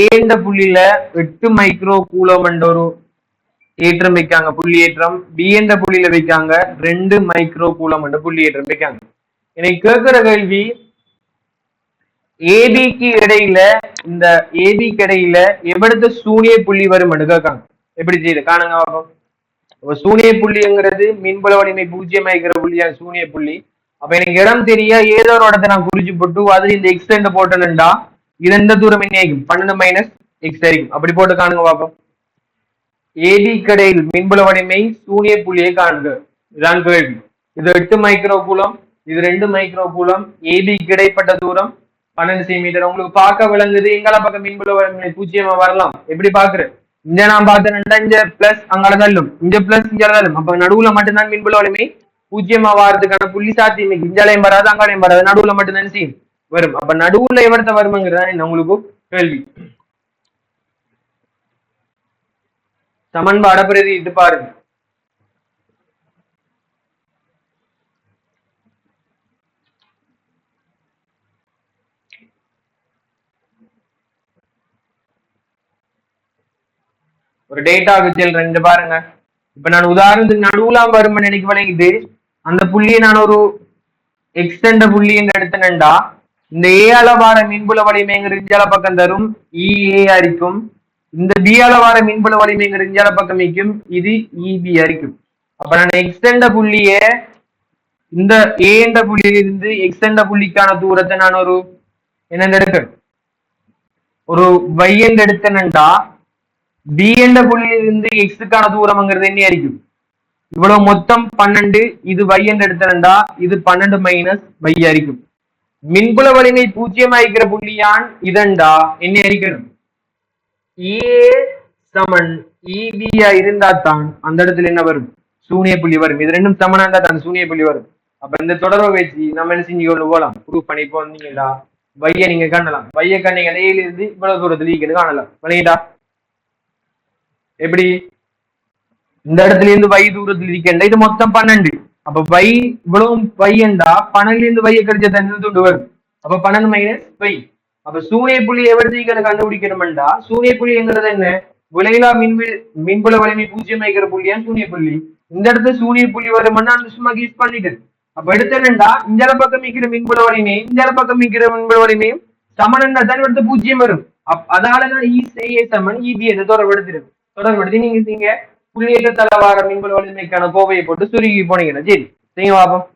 ஏந்த புள்ளியில 8 மைக்ரோ கூலம் என்ற ஒரு ஏற்றம் வைக்காங்க, புள்ளி ஏற்றம். பி என்ற புள்ளியில வைக்காங்க 2 மைக்ரோ கூலம் என்ற புள்ளி ஏற்றம் வைக்காங்க. எனக்கு கேட்கிற கேள்வி, ஏபிக்கு இடையில இந்த ஏபிக்கு இடையில எவ்வளவு சூனிய புள்ளி வரும் கேட்காங்க. எப்படி செய்யுது காணுங்க பார்ப்போம். சூனிய புள்ளிங்கிறது மின்புல வலிமை 0 ஆகிக்கிற புள்ளியா சூனிய புள்ளி. அப்ப எனக்கு இடம் தெரிய ஏதோ ஒரு இடத்த நான் குறிச்சு போட்டு அது இந்த எக்ஸ் என்ற போட்டலண்டா இது எந்த தூரம் என்ன ஆகும்? 12 - x ஆகும். அப்படி போட்டு காணுங்க பார்ப்போம். ஏபி கடையில் மின்புல வலிமை சூனிய புள்ளியை காண்க, இதான் கேள்வி. இது 8 மைக்ரோ கூலம், இது 2 மைக்ரோ கூலம். ஏபி கிடைப்பட்ட தூரம் 12 சென்டிமீட்டர். உங்களுக்கு பார்க்க விளங்குது. எங்கால பக்கம் மின்புல வலிமை 0 வரலாம். எப்படி பாக்குறேன்? இங்க நான் பார்த்தேன்னா இங்க பிளஸ் அங்கால தள்ளும், இங்க பிளஸ் இங்க தள்ளும். அப்ப நடுவுல மட்டும்தான் மின்புல வலிமை 0 வாரதுக்கான புள்ளி சாத்தியம். இஞ்சாலையும் வராது, அங்காலையும் வராது, நடுவுல மட்டும்தான் செய்யும் வரும். அப்ப நடுவுல எவரத்த வருமாங்கிறதா உங்களுக்கு கேள்வி. சமன்பாட பிரதிட்டு பாருங்க. ஒரு டேட்டா செல் 2 பாருங்க. இப்ப நான் உதாரணத்துக்கு நடுவுலாம் வரும்னு நினைக்க வழங்கிட்டு அந்த புள்ளியை நான் ஒரு எக்ஸ்டெண்ட புள்ளி என்று எடுத்தனண்டா இந்த ஏ அளவார மின்புல வலிமைங்கிற இஞ்சால பக்கம் தரும் இஏ அரிக்கும். இந்த பி அளவார மின்புல வலிமைங்கிற இஞ்சால பக்கம் வைக்கும் இது இபி அரிக்கும். அப்ப நான் எக்ஸ்டெண்ட புள்ளிய இந்த ஏ என்ற புள்ளியிலிருந்து எக்ஸ்டெண்ட புள்ளிக்கான தூரத்தை நான் ஒரு என்ன எடுக்கணும், ஒரு y என்று எடுத்தனண்டா பி என்ற புள்ளியிலிருந்து எக்ஸுக்கான தூரம்ங்கிறது என்ன ஆയിരിക്കും, இவ்வளவு மொத்தம் 12, இது y என்று எடுத்தனண்டா இது 12 மைனஸ் y ஆയിരിக்கும். மின்புல வலிமை 0 ஆகிக்கிற புள்ளியான் இதண்டா என்ன ஆയിരിக்கணும், ஏ சமன் இபியா இருந்தா தான் அந்த இடத்துல என்ன வரும், சூனிய புள்ளி வரும். இது ரெண்டும் சமனா இருந்தா தான் சூனிய புள்ளி வரும். அப்ப இந்த தொடர்பை வச்சு நம்ம என்ன செஞ்சு கொண்டு போகலாம், ப்ரூவ் பண்ணி போனீங்களா வைய நீங்க காணலாம். வைய கண்ணிங்க இடையில இருந்து இவ்வளவு தூரத்துல ஈக்குன்னு காணலாம். வணங்கிட்டா எப்படி இந்த இடத்துல இருந்து வை தூரத்துல இருக்கேன், இது மொத்தம் 12. அப்ப வை இவ்வளவு வையண்டா 12 இருந்து வைய கடிச்ச தண்ணி துண்டு வரும். அப்ப 12 மைனஸ் வை. அப்ப சூனிய புள்ளி எவ்வளவு கண்டுபிடிக்கணும்டா, சூனிய புள்ளிங்கிறது என்ன, விளையிலா மின்புல வலிமை 0 ஆகிக்கிற புள்ளியான் சூனிய புள்ளி. இந்த இடத்துல சூனிய புள்ளி வரும்னா அந்த சும்மா கீஸ் பண்ணிட்டு அப்ப எடுத்து என்னண்டா இஞ்சால பக்கம் மிக்கிற மின்புல வலிமையும் இஞ்சால பக்கம் மிக்கிற மின்புல வலிமையும் சமனண்டா தான் எடுத்து 0 வரும். அதனாலதான் இ சமன் இபி என்று தொடர்படுத்தி நீங்க புள்ளியற்ற தளவார மின்புல வலிமைக்கான கோவையை போட்டு சுருகி போனீங்கன்னா சரி செய்ய பாப்போம்.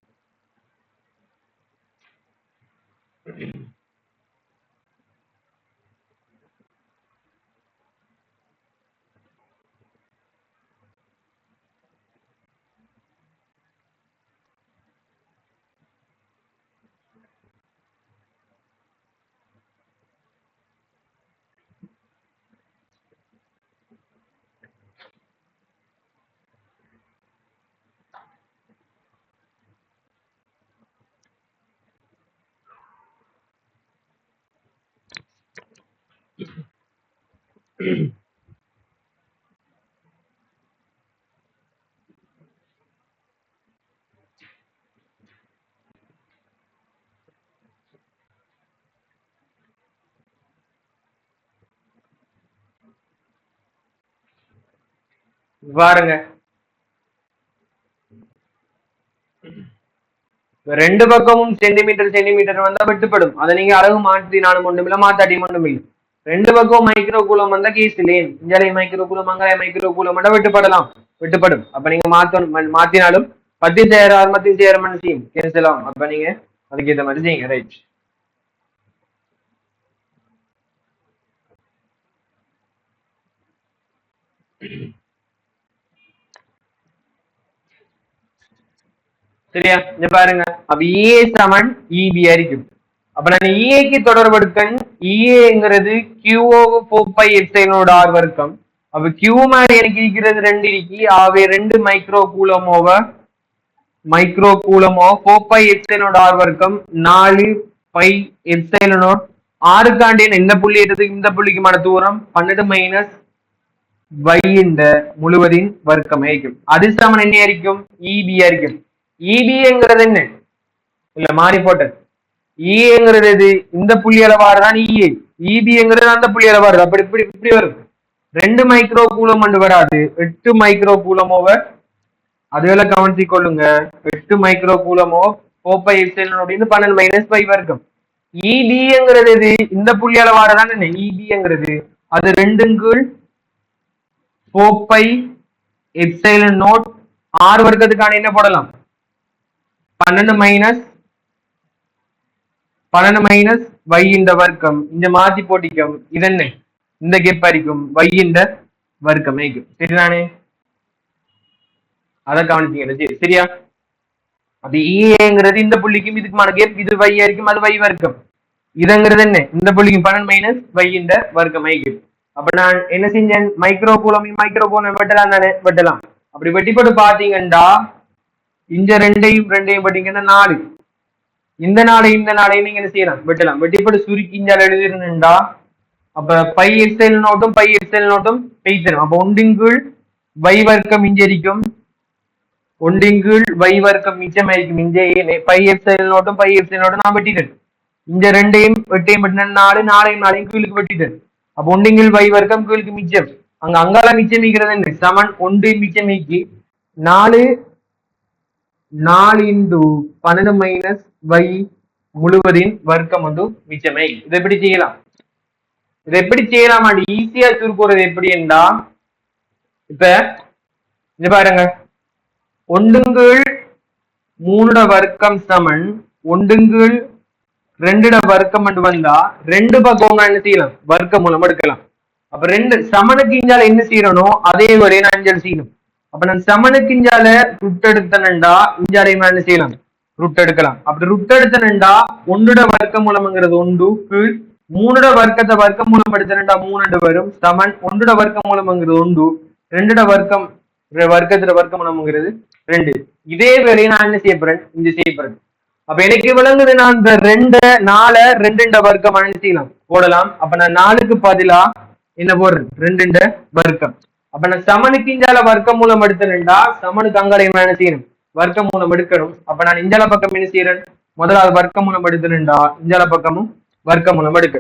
பாருங்க ரெண்டு பக்கமும் சென்டிமீட்டர் வந்தா வெட்டுப்படும். அதை நீங்க அளவு மாற்றினாலும் ஒன்றுமில்ல, மாத்தாட்டியும் ஒன்றுமில்லை. ரெண்டு பக்கம் மைக்ரோ கூலம் வந்தா கேஸ் இல்லையே, இஞ்சாலை மைக்ரோ கூலம் அங்காய மைக்ரோ கூலம் வெட்டுப்படும். அப்ப நீங்க மாத்தினாலும் 10 சேரார் 10 சேரமன்னு செய்யும் கேன்சல் ஆகும். அப்ப நீங்க அதுக்கு ஏற்ற மாதிரி செய்யுங்க. ரைட். சரியா, இங்க பாருங்க. அப்ப ஏ சமன் இபி ஆയിരിக்கும். அப்ப நான் ஏக்கு தொடர்படுத்தன் ஏங்கிறது கியூஓ 4πε0r வர்க்கம். அப்ப கியூ மாதிரி எனக்கு இருக்கிறது 2 இருக்கு. ஆவே 2 மைக்ரோ கூலமோ 4πε0r வர்க்கம் 4πε0 ஆறுக்காண்டி இந்த புள்ளி எடுத்து இந்த புள்ளிக்குமான தூரம் 12 மைனஸ் y இந்த முழுவதின் வர்க்கம் ஆയിരിக்கும். அது சமன் என்ன ஆയിരിக்கும், இபி ஆയിരിக்கும். இபிங்கிறது என்ன இல்ல மாறி போட்டது, இங்கிறது எது, இந்த புள்ளி அளவாறுதான் இஏ, இபிங்கிறது அந்த புள்ளி அளவாறு. அப்படி இப்படி வரும். 2 மைக்ரோ கூலம் கொண்டு வராது, 8 மைக்ரோ கூலமோ அதுவெல்லாம் கவனிச்சு கொள்ளுங்க. 8 மைக்ரோ கூலமோ 4πε0 12 மைனஸ் 5 வர்க்கம். இபிங்கிறது எது, இந்த புள்ளி அளவாறுதான் என்ன இபிங்கிறது, அது 2 4πε0 6 வர்க்கத்துக்கான என்ன போடலாம் 12 மைனஸ் y இந்த வர்க்கம் இந்த மாத்தி போட்டிக்கும். இதென்ன இந்த கெப் அரிக்கும் y இந்த வர்க்கம் ஆயிக்கும். சரிதானே, அதை கவனிச்சீங்க. சரியா, அது ஏங்கிறது இந்த புள்ளிக்கும் இதுக்குமான கேப், இது y ஆയിരിக்கும், அது y வர்க்கம். இதுங்கிறது என்ன இந்த புள்ளிக்கும் 12 மைனஸ் y இந்த வர்க்கம் ஆயிக்கும். அப்ப நான் என்ன செஞ்சேன், மைக்ரோ கூலம் வெட்டலாம் தானே, வெட்டலாம். அப்படி வெட்டி போட்டு பாத்தீங்கன்னா இந்த ரெண்டையும் பாத்தீங்கன்னா 4, இந்த நாளையும் நீங்க என்ன செய்யலாம் வெட்டலாம். வெட்டிப்பட்டு சுருக்கி இஞ்சால் எழுதிருந்தா அப்ப πε0 பெய்தரும். அப்ப 1 y வர்க்கம் இஞ்சரிக்கும், 1 y வர்க்கம் மிச்சமாയിരിக்கும். இஞ்ச πε0 நான் வெட்டிட்டேன். இந்த ரெண்டையும் வெட்டினா 4 கீழுக்கு வெட்டிட்டேன். அப்ப 1 y வர்க்கம் கீழுக்கு மிச்சம். அங்கால மிச்சம் மீக்கிறது என்ன சமன் 1 மிச்சம் மீக்கி 4 4 இன்டு 12 மைனஸ் y முழுவதின் வர்க்கம் வந்து மிச்சமை. இதை எப்படி செய்யலாம்? இதை எப்படி செய்யலாம்? ஈஸியா சுருக்குறது எப்படி என்றா, இப்ப இது பாருங்க, 1/3 வர்க்கம் சமன் 1/2 வர்க்கம் வந்தா 2 பக்கம் என்ன செய்யலாம்? வர்க்கம் மூலம் எடுக்கலாம். அப்ப 2 சமனுக்கு இஞ்சால என்ன செய்யணும்? அதே ஒரே அஞ்சல் செய்யணும். அப்ப நான் சமனுக்கு இஞ்சால ருட் எடுத்தனண்டா இஞ்சால என்ன செய்யலாம்? ருட் எடுக்கலாம். அப்படி ருட் எடுத்தனண்டா 1 வர்க்க மூலம்ங்கிறது 1 கீழ் 3 வர்க்கத்தை வர்க்க மூலம் எடுத்தனண்டா 3 வரும் சமன் 1 வர்க்க மூலம்ங்கிறது 1 2 வர்க்கம் வர்க்கத்துல வர்க்க மூலம்ங்கிறது 2. இதே வேலையை நான் என்ன செய்யப்படுறேன்? இங்க செய்யப்படுறேன். அப்ப எனக்கு விளங்குது, நான் இந்த 4 2 வர்க்கம் என்ன செய்யலாம்? போடலாம். அப்ப நான் 4க்கு பதிலா என்ன போடுறேன்? 2 வர்க்கம். அப்ப நான் சமனுக்கு இஞ்சால வர்க்க மூலம் எடுத்தேன்டா சமனுக்கு அங்கால என்ன செய்யணும்? வர்க்க மூலம் எடுக்கணும். அப்ப நான் இஞ்சால பக்கம் என்ன செய்யறேன்? முதலாவது வர்க்க மூலம் எடுத்தேன்டா இஞ்சால பக்கமும் வர்க்க மூலம் எடுக்க.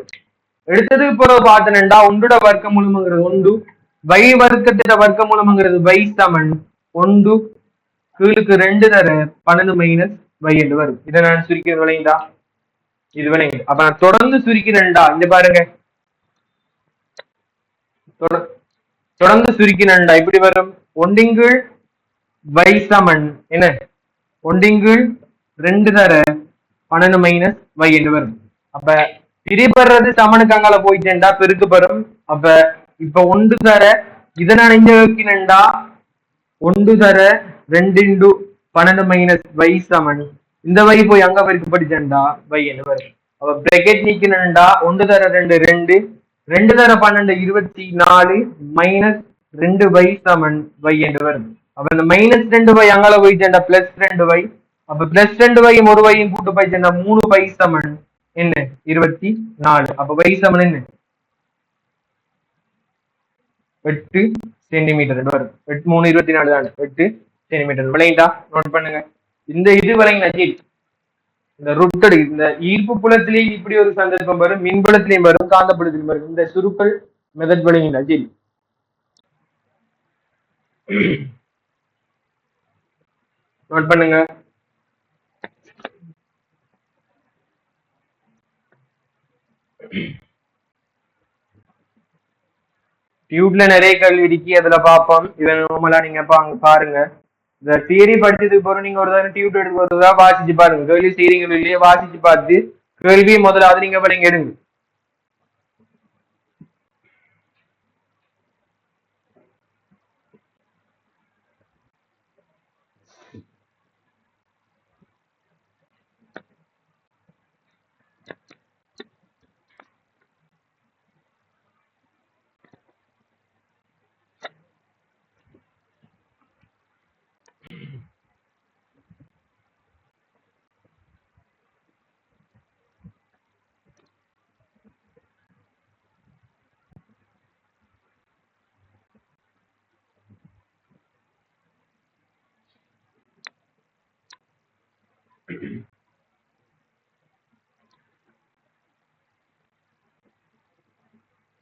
எடுத்தது பிறகு பார்த்தனண்டா 1 வர்க்க மூலம்ங்கிறது 1 y வர்க்கத்திட்ட வர்க்க மூலம்ங்கிறது y சமன் 1 கீழுக்கு 2 தர 12 மைனஸ் y என்று வரும். இதை நான் சுருக்கிறது விளையுண்டா? இது விளையுது. அப்ப நான் தொடர்ந்து சுருக்கிறேன்டா, இங்க பாருங்க, தொடர்ந்து சுருக்கினண்டா இப்படி வரும். 1 y சமன் என்ன? 1/2 தர 12 மைனஸ் y என்று வரும். அப்ப பிரிபடுறது சமனுக்கு அங்கால போயிட்டேன்டா பெருக்கு பெறும். அப்ப இப்ப 1 தர இதை நான் இங்க வைக்கினண்டா 1 தர 2 × 12 மைனஸ் y சமன் இந்த y போய் அங்க பெருக்கு படிச்சேன்டா y என்று வரும். அப்ப பிராக்கெட் நீக்கினண்டா 1 தர 2 2 2 தர 12 24 மைனஸ் 2y சமன் y என்று வரும். அப்ப இந்த மைனஸ் 2y அங்கால போயிட்டேன்டா பிளஸ் 2y. அப்ப பிளஸ் 2y ஒரு வையும் கூட்டு போயிட்டேன்டா 3y சமன் என்ன? 24. அப்ப y சமன் என்ன? 8 சென்டிமீட்டர் வரும். 8 3 24 தான், 8 சென்டிமீட்டர். விளையுண்டா? நோட் பண்ணுங்க. இந்த இது விளையுங்க. இந்த ருட்டடு இந்த ஈர்ப்பு புலத்திலேயே இப்படி ஒரு சந்தர்ப்பம் வரும், மின்புலத்திலையும் வரும், காந்தப்புலத்திலையும் வரும். இந்த சுருக்கள் மெதட் விளையுண்டா? சரி, நோட் பண்ணுங்க. டியூப்ல நிறைய கல்வி இருக்கு, அதுல பார்ப்போம். இதை நார்மலா நீங்க பாருங்க. இந்த தியரி படிச்சதுக்கு போற நீங்க ஒரு தடவை டியூப் எடுத்து போறதா வாசிச்சு பாருங்க. கேள்வி செய்றீங்களோ இல்லையே வாசிச்சு பார்த்து கேள்வியை முதலாவது நீங்க விளங்க எடுங்க.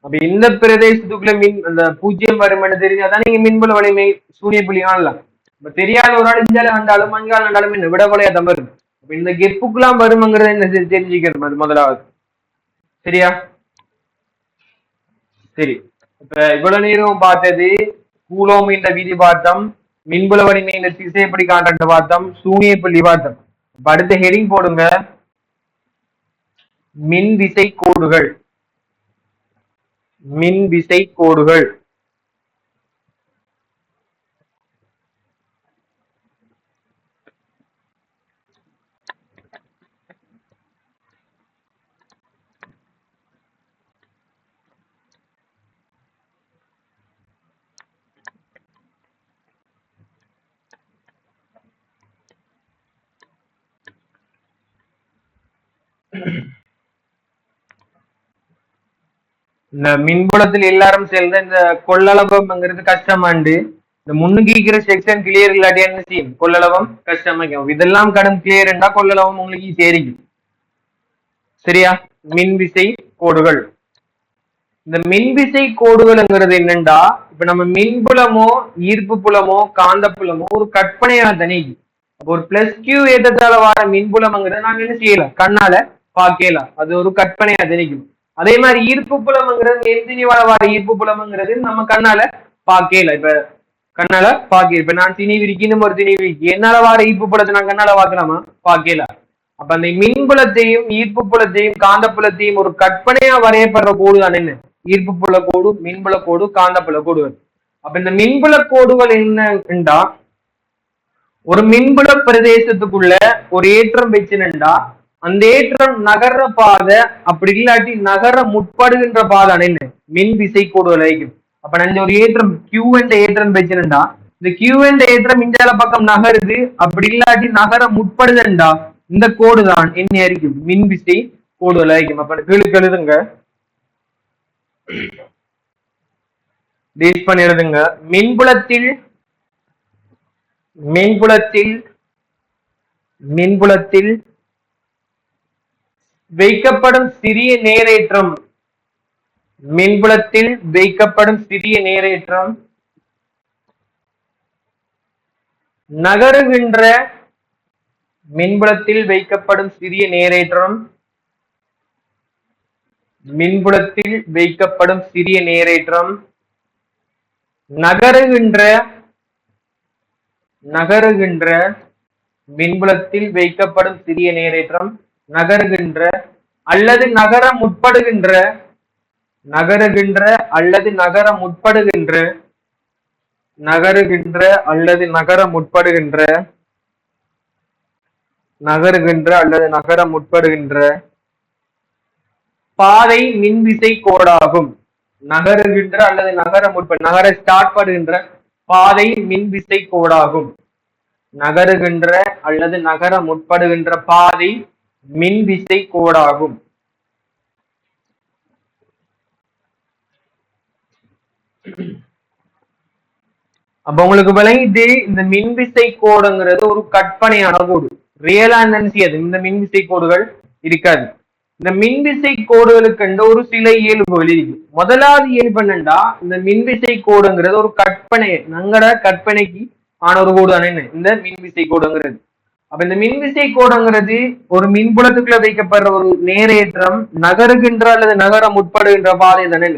அப்ப இந்த பிரதேசத்துக்குள்ள மின் அந்த 0 வரும் தெரிஞ்சாதான் நீங்க மின்புல வலிமை சூரிய புள்ளி காணலாம். இப்ப தெரியாத ஒரு ஆள் இஞ்சால கண்டாலும் மண்கால் கண்டாலும் என்ன விட கொலையா தான் வரும். அப்ப இந்த கெப்புக்குலாம் வரும்ங்கிறத என்ன தெரிஞ்சுக்கணும், அது முதலாவது. சரியா? சரி, இப்ப இவ்வளவு நேரம் பார்த்தது கூலோம் என்ற விதி பார்த்தோம், மின்புல வலிமை இந்த திசைப்படி கான்ட்ராக்ட் பார்த்தோம், சூரிய புள்ளி பார்த்தோம். இப்ப அடுத்த ஹெடிங் போடுங்க, மின் விசை கோடுகள். மின் விசை கோடுகள். இந்த மின்புலத்தில் எல்லாரும் சேர்ந்த இந்த கொள்ளளவம்ங்கிறது கஷ்டமாண்டு இந்த முன்னுக்கிற செக்ஷன் கிளியர் இல்லாட்டி என்ன செய்யும்? கொள்ளளவம் கஷ்டமாக்கும். இதெல்லாம் கடும் கிளியர்ண்டா கொள்ளளவம் உங்களுக்கு சேரிக்கும். சரியா? மின் விசை கோடுகள். இந்த மின்விசை கோடுகள்ங்கிறது என்னண்டா, இப்ப நம்ம மின்புலமோ ஈர்ப்பு புலமோ காந்த புலமோ ஒரு கற்பனையா தானே. ஒரு பிளஸ் கியூ ஏற்றத்தால வர மின்புலம்ங்கிறத நாங்க என்ன செய்யலாம், கண்ணால பாக்கலாம், அது ஒரு கற்பனையா தெரிக்கும். அதே மாதிரி ஈர்ப்பு புலம்ங்கிறது எந்தினிவால வர ஈர்ப்பு புலம்ங்கிறது நம்ம கண்ணால பாக்கலாம். இப்ப கண்ணால பாக்க, இப்ப நான் திணிவிரிக்கின்னு ஒரு திணிவிரிக்கு என்னால வர ஈர்ப்பு புலத்தை நான் கண்ணால பாக்கலாமா, பாக்கலாம். அப்ப அந்த மின்புலத்தையும் ஈர்ப்பு புலத்தையும் காந்த புலத்தையும் ஒரு கற்பனையா வரையப்படுற கோடு தான் என்ன, ஈர்ப்பு புல கோடு, மின்புல கோடு, காந்த புல கோடுகள். அப்ப இந்த மின்புல கோடுகள் என்னண்டா, ஒரு மின்புல பிரதேசத்துக்குள்ள ஒரு ஏற்றம் வச்சுனண்டா அந்த ஏற்றம் நகர்ற பாதை, அப்படி இல்லாட்டி நகர முற்படுகின்ற பாதை என்ன, மின் விசை கோடுகள் வைக்கும். அப்ப நான் ஒரு ஏற்றம் கியூ என்ற ஏற்றம் வச்சுனண்டா இந்த கியூ என்ற ஏற்றம் இந்தியால பக்கம் நகருது, அப்படி இல்லாட்டி நகர முற்படுதண்டா இந்த கோடு தான் என்ன அறிக்கும், மின் விசை கோடுகள் வைக்கும். அப்ப கீழுக்கு எழுதுங்க, டேஸ் பண்ணி எழுதுங்க. மின்புலத்தில் மின்புலத்தில் மின்புலத்தில் வைக்கப்படும் சிறிய நேரேற்றம், மின்புலத்தில் வைக்கப்படும் சிறிய நேரேற்றம் நகருகின்ற, மின்புலத்தில் வைக்கப்படும் சிறிய நேரேற்றம், மின்புலத்தில் வைக்கப்படும் சிறிய நேரேற்றம் நகருகின்ற நகருகின்ற மின்புலத்தில் வைக்கப்படும் சிறிய நேரேற்றம் நகருகின்ற அல்லது நகர முற்படுகின்ற, நகருகின்ற அல்லது நகர முற்படுகின்ற, நகருகின்ற அல்லது நகர முற்படுகின்ற, நகருகின்ற அல்லது நகர முற்படுகின்ற பாதை மின்விசை கோடாகும். நகருகின்ற அல்லது நகர ஸ்டார்ட் படுகின்ற பாதை மின்விசை கோடாகும். நகருகின்ற அல்லது நகர முற்படுகின்ற பாதை மின்விசை கோடாகும். அப்ப உங்களுக்கு விளங்கிட்டு, இந்த மின்விசை கோடுங்கிறது ஒரு கற்பனையான கோடு, ரியலா அது இந்த மின்விசை கோடுகள் இருக்காது. இந்த மின்விசை கோடுகளுக்கு ஒரு சில இயல்புகள் இருக்கு. முதலாவது இயல்பு என்னண்டா, இந்த மின்விசை கோடுங்கிறது ஒரு கற்பனை, நங்கட கற்பனைக்கு ஆன ஒரு கோடு தானே இந்த மின்விசை கோடுங்கிறது. அப்ப இந்த மின்விசை கோடுங்கிறது ஒரு மின்புலத்துக்குள்ள வைக்கப்படுற ஒரு நேரேற்றம் நகருகின்ற அல்லது நகர முற்படுகின்ற பாதை தானே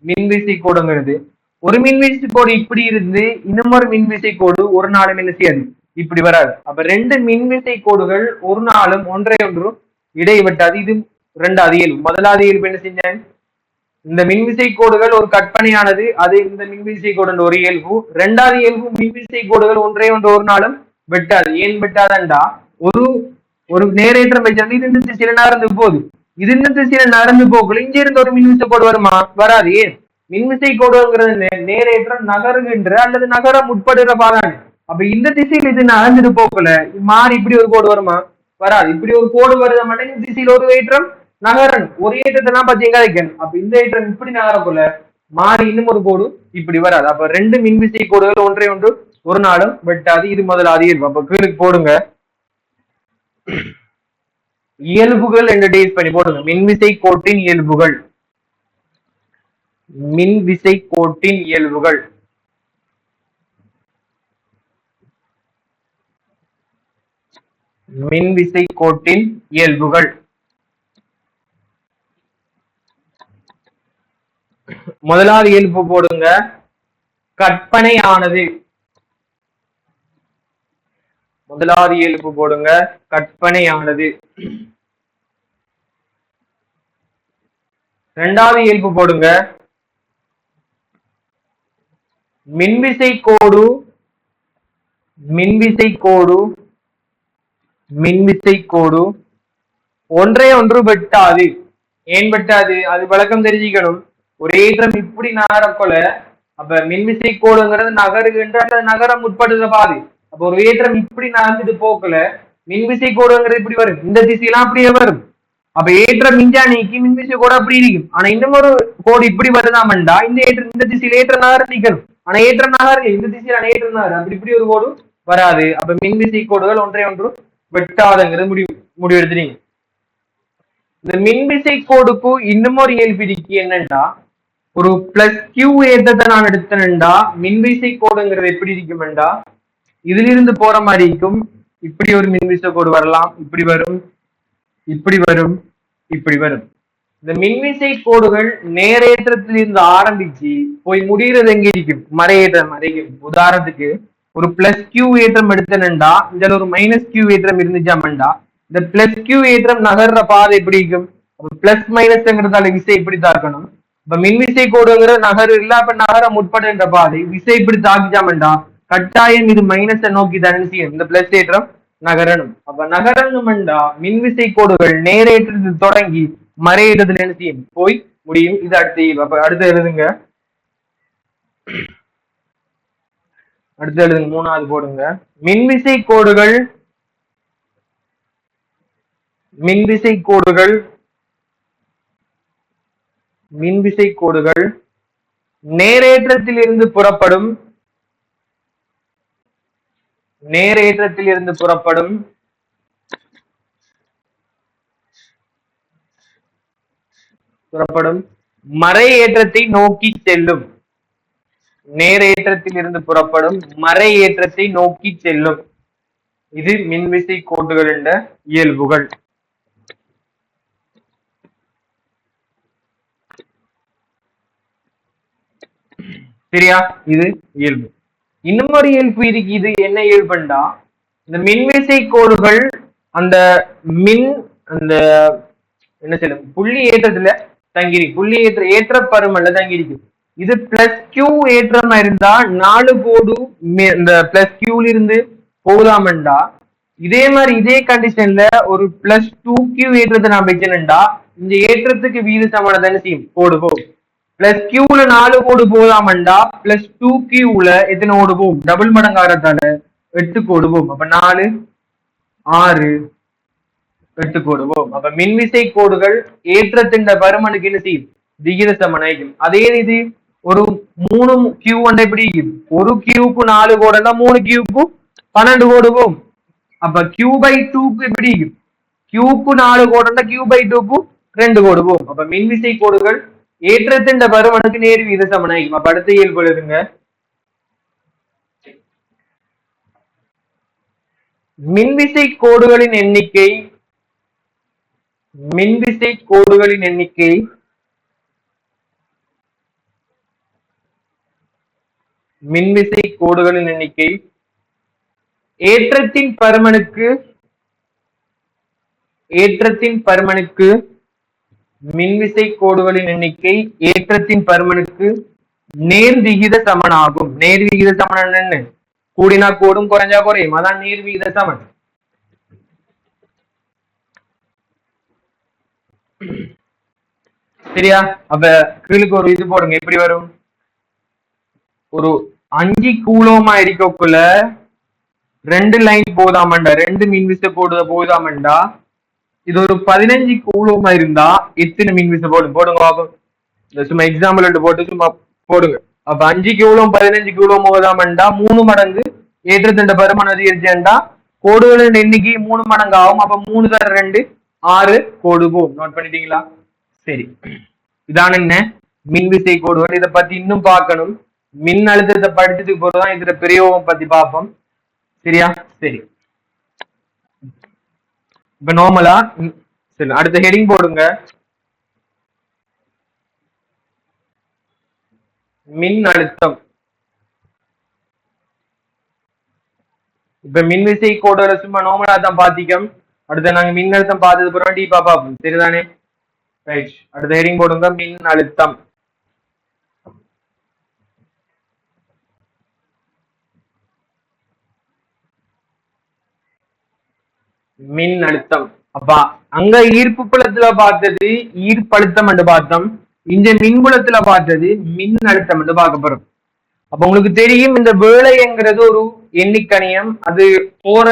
மின்விசை கோடுங்கிறது. ஒரு மின்விசை கோடு இப்படி இருந்து இன்னும் மின்விசை கோடு ஒரு நாளும் என்ன செய்யாது, இப்படி வராது. அப்ப ரெண்டு மின்விசை கோடுகள் ஒரு நாளும் ஒன்றை ஒன்று இடைவிட்டாது. இது ரெண்டாவது இயல்பு. முதலாவது இயல்பு என்ன செஞ்சேன், இந்த மின்விசை கோடுகள் ஒரு கற்பனையானது, அது இந்த மின்விசை கோடு ஒரு இயல்பு. ரெண்டாவது இயல்பு, மின்விசை கோடுகள் ஒன்றை ஒன்று ஒரு நாளும் வெட்டாது. ஏன் வெட்டாதண்டா, ஒரு ஒரு நேரேற்றம் வச்சாலும் இது இந்த திசையில நடந்து போகுது, இது இந்த திசையில நடந்து போகல இங்க இருந்து ஒரு மின்விசை கோடு வருமா, வராது. ஏன், மின்விசை கோடுங்கிறது நேரேற்றம் நகருகின்ற அல்லது நகர முற்படுகிற பாதானு. அப்ப இந்த திசையில இது நடந்துட்டு போகல மாறி இப்படி ஒரு கோடு வருமா, வராது. இப்படி ஒரு கோடு வருத மாட்டேன், இந்த திசையில ஒரு ஏற்றம் நகரன், ஒரு ஏற்றத்தை தான் பத்தி எங்க வைக்கணும். அப்ப இந்த ஏற்றம் இப்படி நகரக்குள்ள மாறி இன்னும் ஒரு கோடு இப்படி வராது. அப்ப ரெண்டு மின்விசை கோடுகள் ஒன்றை ஒன்று ஒரு நாளும் வெட்டாது. இது முதலாவது இயல்பு. அப்ப கீழே போடுங்க, இயல்புகள் என்று டேஸ் பண்ணி போடுங்க. மின்விசை கோட்டின் இயல்புகள், மின்விசை கோட்டின் இயல்புகள். மின்விசை கோட்டின் இயல்புகள். முதலாவது இயல்பு போடுங்க, கற்பனையானது. முதலாவது இயல்பு போடுங்க, கற்பனையானது. இரண்டாவது இயல்பு போடுங்க, மின்விசை கோடு, மின்விசை கோடு, மின்விசை கோடு ஒன்றே ஒன்று வெட்டாது. ஏன் வெட்டாது, அது வழக்கம் தெரிஞ்சுக்கணும். ஒரு ஏற்றம் இப்படி நகரப்போல, அப்ப மின்விசை கோடுங்கிறது நகருகின்ற நகர முற்படுகிற பாதை. அப்ப ஒரு ஏற்றம் இப்படி நகர்ந்துட்டு போக்கல மின்விசை கோடுங்கிறது இப்படி வரும், இந்த திசையெல்லாம் அப்படியே வரும். அப்ப ஏற்றம் மிஞ்சா நீக்கி மின்விசை கோடு அப்படி இருக்கும். ஆனா இன்னும் ஒரு கோடு இப்படி வருதாமண்டா இந்த ஏற்றம் இந்த திசையில ஏற்ற நகர நிக்கணும். ஆனா ஏற்றம் நகர் இந்த திசையில ஏற்றம் நகர் அப்படி இப்படி ஒரு கோடு வராது. அப்ப மின்விசை கோடுகள் ஒன்றை ஒன்று வெட்டாதங்கிறது முடிவெடுத்துறீங்க. இந்த மின்விசை கோடுக்கு இன்னும் ஒரு இயல்பு இருக்கு. என்னன்னா, ஒரு பிளஸ் கியூ ஏற்றத்தை நான் எடுத்தேன்டா மின்விசை கோடுங்கிறது எப்படி இருக்குமெண்டா இதுல இருந்து போற மாதிரி இருக்கும். இப்படி ஒரு மின்விசை கோடு வரலாம், இப்படி வரும், இப்படி வரும், இப்படி வரும். இந்த மின்விசை கோடுகள் நேரேற்றத்தில் இருந்து ஆரம்பிச்சு போய் முடிகிறது எங்க இருக்கும்? மறையேற்றம் வரைக்கும். உதாரணத்துக்கு ஒரு பிளஸ் கியூ ஏற்றம் எடுத்தனண்டா இதுல ஒரு மைனஸ் கியூ ஏற்றம் இருந்துச்சாமண்டா இந்த பிளஸ் கியூ ஏற்றம் நகர்ற பாதை எப்படி இருக்கும்? பிளஸ் மைனஸ்ங்கிறதால விசை இப்படி தாக்கணும். இப்ப மின்விசை கோடுங்கிற நகர் இல்ல, அப்ப நகர முற்படுகின்ற பாதை விசை இப்படி தாக்கிச்சாமண்டா கட்டாயம் இது மைனஸை நோக்கி தானே செய்யும். இந்த பிளஸ் ஏற்றம் நகரணும். அப்ப நகரணும்டா மின்விசை கோடுகள் நேரேற்றத்தில் தொடங்கி மறையிறதுல என்ன செய்யும்? போய் முடியும். இது அடுத்த இயல்பு. அப்ப அடுத்து எழுதுங்க, அடுத்து எழுதுங்க, மூணாவது போடுங்க. மின்விசை கோடுகள் மின்விசை கோடுகள் மின்விசை கோடுகள் நேரேற்றத்தில் இருந்து புறப்படும் நேரேற்றத்தில் இருந்து புறப்படும் புறப்படும் மறை ஏற்றத்தை நோக்கி செல்லும். நேரேற்றத்தில் இருந்து புறப்படும் மறை ஏற்றத்தை நோக்கி செல்லும். இது மின்விசை கோடுகள் என்ற இயல்புகள். சரியா? இது இயல்பு. இன்னும் ஒரு இயல்பு இருக்கு. இது என்ன இயல்புண்டா இந்த மின்விசை கோடுகள் அந்த மின் அந்த என்ன சொல்லும் புள்ளி ஏற்றத்துல தங்கிருக்கு. புள்ளி ஏற்ற பருமல்ல தங்கிருக்கு. இது பிளஸ் கியூ ஏற்றமா இருந்தா 4 கோடு இந்த பிளஸ் கியூல இருந்து போகுதாமண்டா இதே மாதிரி இதே கண்டிஷன்ல ஒரு பிளஸ் 2Q ஏற்றத்தை நான் வைக்கணும்டா இந்த ஏற்றத்துக்கு வீத சமணம் செய்யும் கோடு போகும். பிளஸ் கியூல 4 கோடு போதாமண்டா பிளஸ் 2Qல எத்தனை கோடு போகும்? டபுள் மடங்காரத்தால 8 கோடு போகும். அப்ப 4 6 8 கோடு போகும். அப்ப மின்விசை கோடுகள் ஏற்றத்தின் பருமனுக்கு என்ன செய்யும்? விகித சமனாகும். அதே இது ஒரு 3Q எப்படி ஒரு கியூக்கு 4 கோடுன்னா 3Qக்கு 12 கோடு போகும். அப்ப Q/2க்கு எப்படி Qக்கு 4 கோடுன்னா Q/2க்கு 2 கோடு போகும். அப்ப மின்விசை கோடுகள் ஏற்றத்தின் பருமனுக்கு நேர் விகித சமனாகும். அப்ப அடுத்த இயல்பு எழுதுங்க. மின்விசை கோடுகளின் எண்ணிக்கை மின்விசை கோடுகளின் எண்ணிக்கை மின்விசை கோடுகளின் எண்ணிக்கை ஏற்றத்தின் பருமனுக்கு மின்விசை கோடுகளின் எண்ணிக்கை ஏற்றத்தின் பருமனுக்கு நேர்விகித சமனாகும். நேர்விகித சமன் என்ன? கூடினா கூடும், குறைஞ்சா குறையும். அதான் நேர்விகித சமன். சரியா? அப்ப கீழுக்கு ஒரு இது போடுங்க. எப்படி வரும்? ஒரு 5 கூலோமா இருக்கக்குள்ள 2 லைன் போதாமண்டா 2 மின்விசை கோடு போதாமண்டா இது ஒரு 15 கூலோமா இருந்தா எத்தனை மின்விசை போடுங்க பாப்போம். சும்மா எக்ஸாம்பிள் போட்டு சும்மா போடுங்க. அப்ப 5 கூலோம் 15 கூலோம் போதாமண்டா 3 மடங்கு ஏற்றத்தின் பருமன் அதிகரிச்சேன்டா கோடுகளின் எண்ணிக்கை 3 மடங்கு ஆகும். அப்ப 3 தர 2 6 கோடு போகும். நோட் பண்ணிட்டீங்களா? சரி, இதான் என்ன மின்விசை கோடுகள். இதை பத்தி இன்னும் பார்க்கணும். மின் அழுத்தத்தை படிச்சதுக்கு போறதுதான் இதுல பிரயோகம் பத்தி பார்ப்போம். சரியா? சரி, இப்ப நார்மலா சரி அடுத்த ஹெடிங் போடுங்க. மின் அழுத்தம். இப்ப மின்விசை கோடுகளை சும்மா நார்மலா தான் பாத்திக்கம். அடுத்த நாங்க மின் அழுத்தம் பார்த்தது பிறகு டீப்பா பார்ப்போம். சரிதானே? ரைட், அடுத்த ஹெடிங் போடுங்க. மின் அழுத்தம். மின் அழுத்தம். அப்ப அங்க ஈர்ப்பு புலத்துல பார்த்தது ஈர்ப்பழுத்தம் என்று பார்த்தோம். இந்த மின்புலத்துல பார்த்தது மின் அழுத்தம் என்று பார்க்க போறோம். அப்ப உங்களுக்கு தெரியும் இந்த வேலைங்கிறது ஒரு எண்ணிக்கணியம். அது போற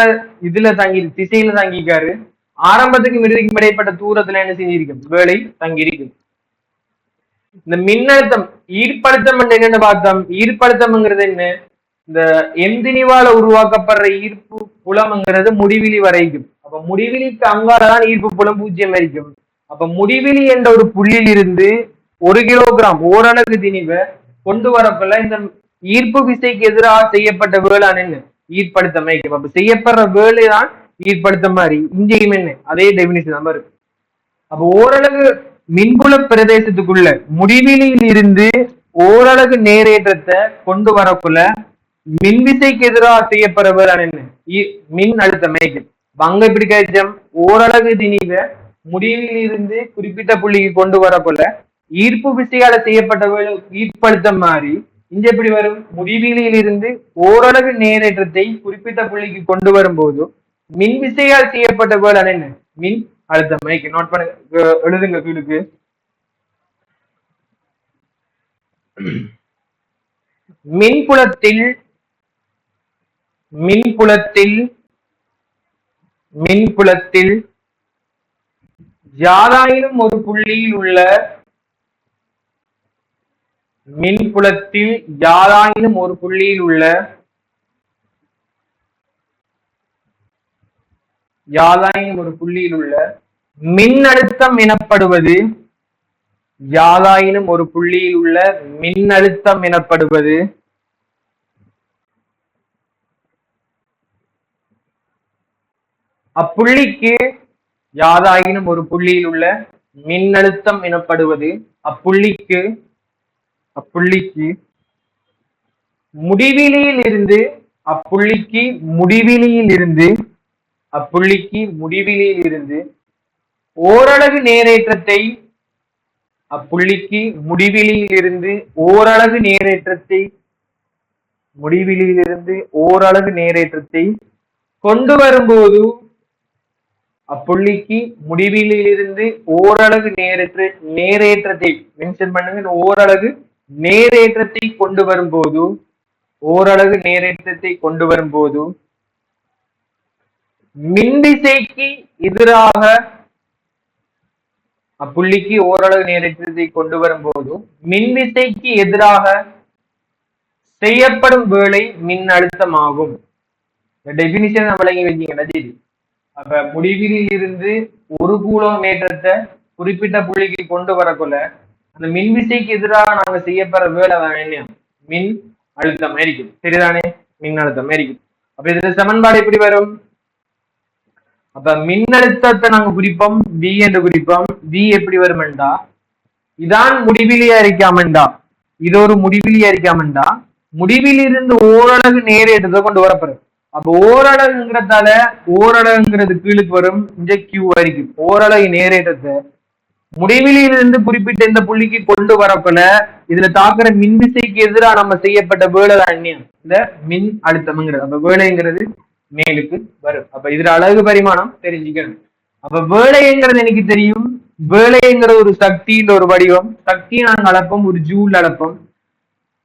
இதுல தங்கி திசையில தங்கிக்காரு. ஆரம்பத்துக்கு இறுதிக்கும் இடைப்பட்ட தூரத்துல என்ன செஞ்சிருக்கும்? வேலை தங்கி இருக்கும். இந்த மின்னழுத்தம் ஈர்ப்பழுத்தம் என்னன்னு பார்த்தோம். ஈர்ப்பழுத்தம்ங்கிறது என்ன? இந்த எந்தினிவால உருவாக்கப்படுற ஈர்ப்பு புலம்ங்கிறது முடிவிலி வரைக்கும். அப்ப முடிவிலிக்கு அங்காலதான் ஈர்ப்பு புலம் 0 வரைக்கும். அப்ப முடிவிலி என்ற ஒரு புள்ளியில் இருந்து 1 கிலோகிராம் ஓரளவு திணிவை கொண்டு வரக்குள்ள இந்த ஈர்ப்பு விசைக்கு எதிராக செய்யப்பட்ட வேளாண் என்ன ஈர்ப்படுத்தமை. அப்ப செய்யப்படுற வேலைதான் ஈர்ப்படுத்த மாதிரி இங்கேயும் என்ன அதே டெபினிஷன் நம்பர். அப்ப ஓரளவு மின்புல பிரதேசத்துக்குள்ள முடிவிலியில் இருந்து ஓரளவு நேரேற்றத்தை கொண்டு வரக்குள்ள மின்விசைக்கு எதிராக செய்யப்படுற வேளாண் என்ன மின் அழுத்தமைக்கு. அங்க இப்படி கழிச்சம் ஓரளவு திணிவை முடிவில் இருந்து குறிப்பிட்ட புள்ளிக்கு கொண்டு வரக்குள்ள ஈர்ப்பு விசையால செய்யப்பட்ட ஈர்ப்பழுத்தம் மாறி இங்க எப்படி வரும் முடிவிலியில் இருந்து ஓரளவு நேரேற்றத்தை குறிப்பிட்ட புள்ளிக்கு கொண்டு வரும்போது மின் விசையால் செய்யப்பட்ட வேளாண் என்ன மின் அழுத்தம். மைக்கு நோட் பண்ண எழுதுங்க கீழுக்கு. மின்புலத்தில் மின்புலத்தில் மின்புலத்தில் யாதாயினும் ஒரு புள்ளியில் உள்ள மின்புலத்தில் யாதாயினும் ஒரு புள்ளியில் உள்ள யாதாயினும் ஒரு புள்ளியில் உள்ள மின்னழுத்தம் எனப்படுவது யாதாயினும் ஒரு புள்ளியில் உள்ள மின்னழுத்தம் எனப்படுவது அப்புள்ளிக்கு யாதாயினும் ஒரு புள்ளியில் உள்ள மின்னழுத்தம் எனப்படுவது அப்புள்ளிக்கு முடிவிலியில் இருந்து அப்புள்ளிக்கு முடிவிலியில் இருந்து ஓரளவு நேரேற்றத்தை அப்புள்ளிக்கு முடிவிலியில் இருந்து ஓரளவு நேரேற்றத்தை கொண்டு வரும்போது அப்புள்ளிக்கு முடிவிலில் இருந்து ஓரளவு நேரேற்றத்தை மென்ஷன் பண்ணுங்க. ஓரளவு நேரேற்றத்தை கொண்டு வரும்போது மின்விசைக்கு எதிராக அப்புள்ளிக்கு ஓரளவு நேரேற்றத்தை கொண்டு வரும்போது மின்விசைக்கு எதிராக செய்யப்படும் வேலை மின் அழுத்தமாகும். டெபினிஷன் விளங்கி வச்சீங்க. அப்ப முடிவிலில் இருந்து ஒரு கூலம் ஏற்றத்தை குறிப்பிட்ட புள்ளிக்கு கொண்டு வரக்குள்ள அந்த மின்விசைக்கு எதிராக நாங்க செய்யப்படுற வேலை என்ன மின் அழுத்தம் இருக்கும். சரிதானே மின் அழுத்தம் இருக்கும். அப்ப இதுல சமன்பாடு எப்படி வரும்? அப்ப மின்னழுத்தத்தை நாங்க குறிப்போம் V என்று குறிப்போம். V எப்படி வருமெண்டா இதான் முடிவிலியா இருக்காமண்டா இது ஒரு முடிவிலியா இருக்காமண்டா முடிவிலிருந்து ஓரளவு நேரேற்றத்தை கொண்டு வரப்படுறது. அப்ப ஓரளவுங்கிறதால ஓரளவுங்கிறது கீழுக்கு வரும் இந்த Q வரைக்கும் ஓரளவு நேரேற்றத்தை முடிவிலிருந்து குறிப்பிட்ட இந்த புள்ளிக்கு கொண்டு வரப்போல இதுல தாக்குற மின்விசைக்கு எதிராக நம்ம செய்யப்பட்ட வேலை தான் இந்த மின் அழுத்தம்ங்கிறது. அப்ப வேலைங்கிறது மேலுக்கு வரும். அப்ப இதுல அழகு பரிமாணம் தெரிஞ்சுக்கணும். அப்ப வேலைங்கிறது எனக்கு தெரியும். வேலைங்கிற ஒரு சக்தியின் ஒரு வடிவம். சக்தியை நாங்கள் அளப்போம் ஒரு ஜூல் அளப்போம்.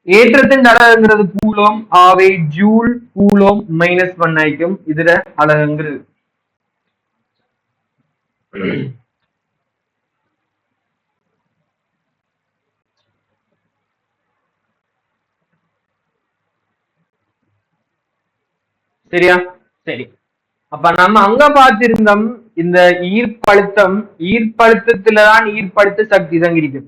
ஏற்றத்தின் அலகுங்கிறது கூலோம். ஆவை ஜூல் கூலோம் -1 ஆயிக்கும் இதுல அலகுங்கிறது. சரியா? சரி. அப்ப நம்ம அங்க பார்த்திருந்தோம் இந்த ஈர்ப்பழுத்தத்துலதான் ஈர்ப்பழுத்த சக்தி தங்கிருக்கு.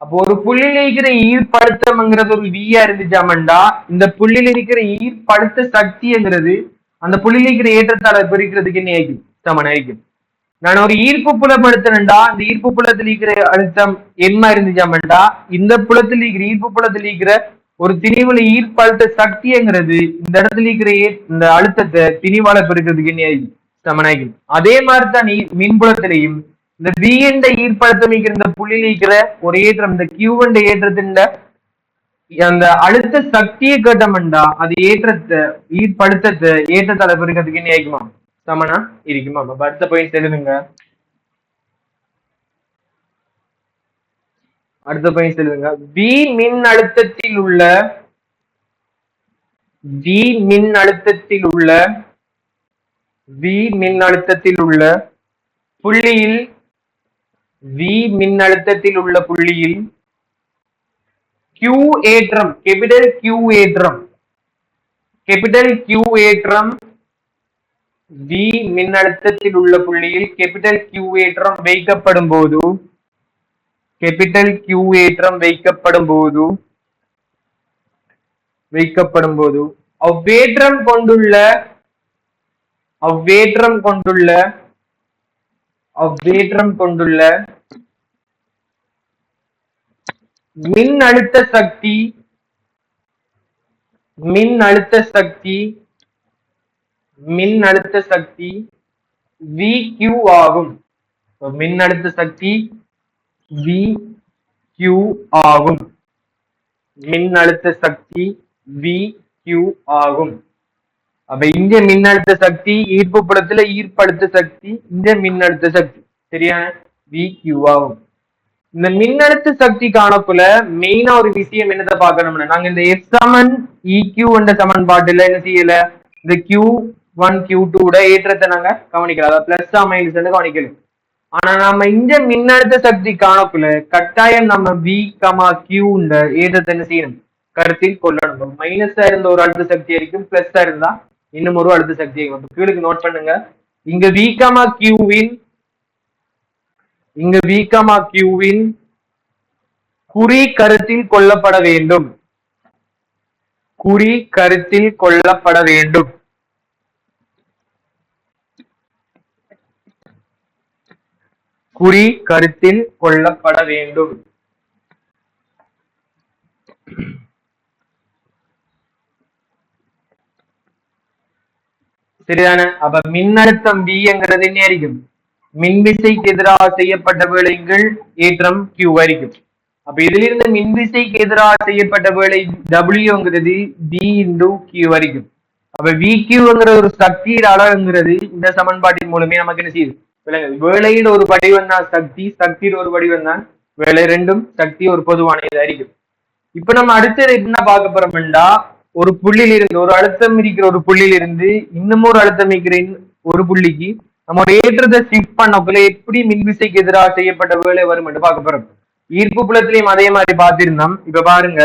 அப்போ ஒரு புள்ளியில் இருக்கிற ஈர்ப்பழுத்தம்ங்கிறது ஒரு வியா இருந்துச்சாமண்டா இந்த புள்ளியில் இருக்கிற ஈர்ப்பழுத்த சக்திங்கிறது அந்த புள்ளியில் இருக்கிற ஏற்றத்தால பிரிக்கிறதுக்கு என்ன ஆயிக்கும் சமன் ஆயிக்கும். நான் ஒரு ஈர்ப்பு புலப்படுத்தினேன்டா இந்த ஈர்ப்பு புலத்தில் இருக்கிற அழுத்தம் என்ன இருந்துச்சாமண்டா இந்த புலத்தில் இருக்கிற ஈர்ப்பு புலத்தில் இருக்கிற ஒரு திணிவுல ஈர்ப்பழுத்த சக்திங்கிறது இந்த இடத்துல இருக்கிற இந்த அழுத்தத்தை திணிவால பெருக்கிறதுக்கு என்ன ஆயிக்கும் சமனாயிக்கும். அதே மாதிரிதான் மின்புலத்திலையும் இந்த V என்ற ஈர்ப்பழுத்தம் இந்த புள்ளியில் இருக்கிற ஒரு ஏற்றம் இந்த Q என்ற ஏற்றத்தின் அந்த அழுத்த சக்தியை கேட்டோம்டா அது ஏற்றத்தை ஈர்ப்பழுத்தத்தை ஏற்றத்தால பெருக்கிறதுக்கு என்ன ஆயிக்குமா சமனா இருக்குமா. அடுத்த பாயிண்ட் எழுதுங்க. அடுத்த பாயிண்ட் எழுதுங்க. V மின்னழுத்தத்தில் உள்ள புள்ளியில் Q ஏற்றம் கேபிட்டல் Q ஏற்றம் V மின்னழுத்தத்தில் உள்ள புள்ளியில் கேபிட்டல் Q ஏற்றம் வைக்கப்படும் போது கேபிட்டல் கியூ ஏற்றம் வைக்கப்படும் போது அவ்வேற்றம் கொண்டுள்ள அவ்வேற்றம் கொண்டுள்ள அவ்வேற்றம் கொண்டுள்ள மின்னழுத்த சக்தி மின்னழுத்த சக்தி மின்னழுத்த சக்தி VQ ஆகும். மின்னழுத்த சக்தி VQ ஆகும். மின்னழுத்த சக்தி VQ ஆகும். அப்ப இங்க மின்னழுத்த சக்தி ஈர்ப்பு புலத்துல ஈர்ப்பழுத்த சக்தி, இந்த மின்னழுத்த சக்தி சரியான VQ ஆகும். இந்த மின்னழுத்த சக்தி காணக்குள்ள மெயினா ஒரு விஷயம் என்னத்தை பார்க்கணும்னா, நாங்க இந்த F சமன் EQ என்ற சமன்பாட்டுல என்ன செய்யல, இந்த Q1 Q2 ஏற்றத்தை நாங்க கவனிக்கலாம், அதாவது பிளஸ் மைனஸ் கவனிக்கணும். ஆனா நம்ம இந்த மின்னழுத்த சக்தி காணக்குள்ள கட்டாயம் நம்ம V Q ஏற்றத்தை என்ன செய்யணும், கருத்தில் கொள்ளணும். மைனஸா இருந்த ஒரு அழுத்த சக்தி இருக்கும், பிளஸ் இருந்தா இன்னும் ஒரு அழுத்த சக்தி இருக்கும். கீழுக்கு நோட் பண்ணுங்க. இங்க V Qவின் இங்கு V Qவின் குறி கருத்தில் கொள்ளப்பட வேண்டும். குறி கருத்தில் கொள்ளப்பட வேண்டும். குறி கருத்தில் கொள்ளப்பட வேண்டும். சரிதானே? அப்ப மின்னழுத்தம் V என்கிறது என்ன இருக்கும், மின்விசைக்கு எதிராக செய்யப்பட்ட வேலைகள் ஏற்றம் Q ஆയിരിக்கும். அப்ப இதிலிருந்து மின்விசைக்கு எதிராக செய்யப்பட்ட வேலை Wங்கிறது V into Q வரைக்கும். அப்ப VQங்கிற ஒரு சக்தியின் அளவுங்கிறது இந்த சமன்பாட்டின் மூலமே நமக்கு என்ன செய்யுது, வேலையின் ஒரு வடிவம் தான் சக்தி, சக்தியின் ஒரு வடிவம் தான் வேலை, ரெண்டும் சக்தி ஒரு பொதுவான இதாയിരിக்கும். இப்ப நம்ம அடுத்தது என்ன பார்க்க போறோம்டா, ஒரு புள்ளியில இருந்து ஒரு அழுத்தம் இருக்கிற ஒரு புள்ளியில இருந்து இன்னும் ஒரு அழுத்தம் இருக்கிற ஒரு புள்ளிக்கு நம்ம ஒரு ஏற்றத்தை ஷிஃப்ட் பண்ணக்குள்ள எப்படி மின்விசைக்கு எதிராக செய்யப்பட்ட வேலை வரும் என்று பார்க்க போறோம். ஈர்ப்பு புலத்திலையும் அதே மாதிரி பார்த்திருந்தோம். இப்ப பாருங்க,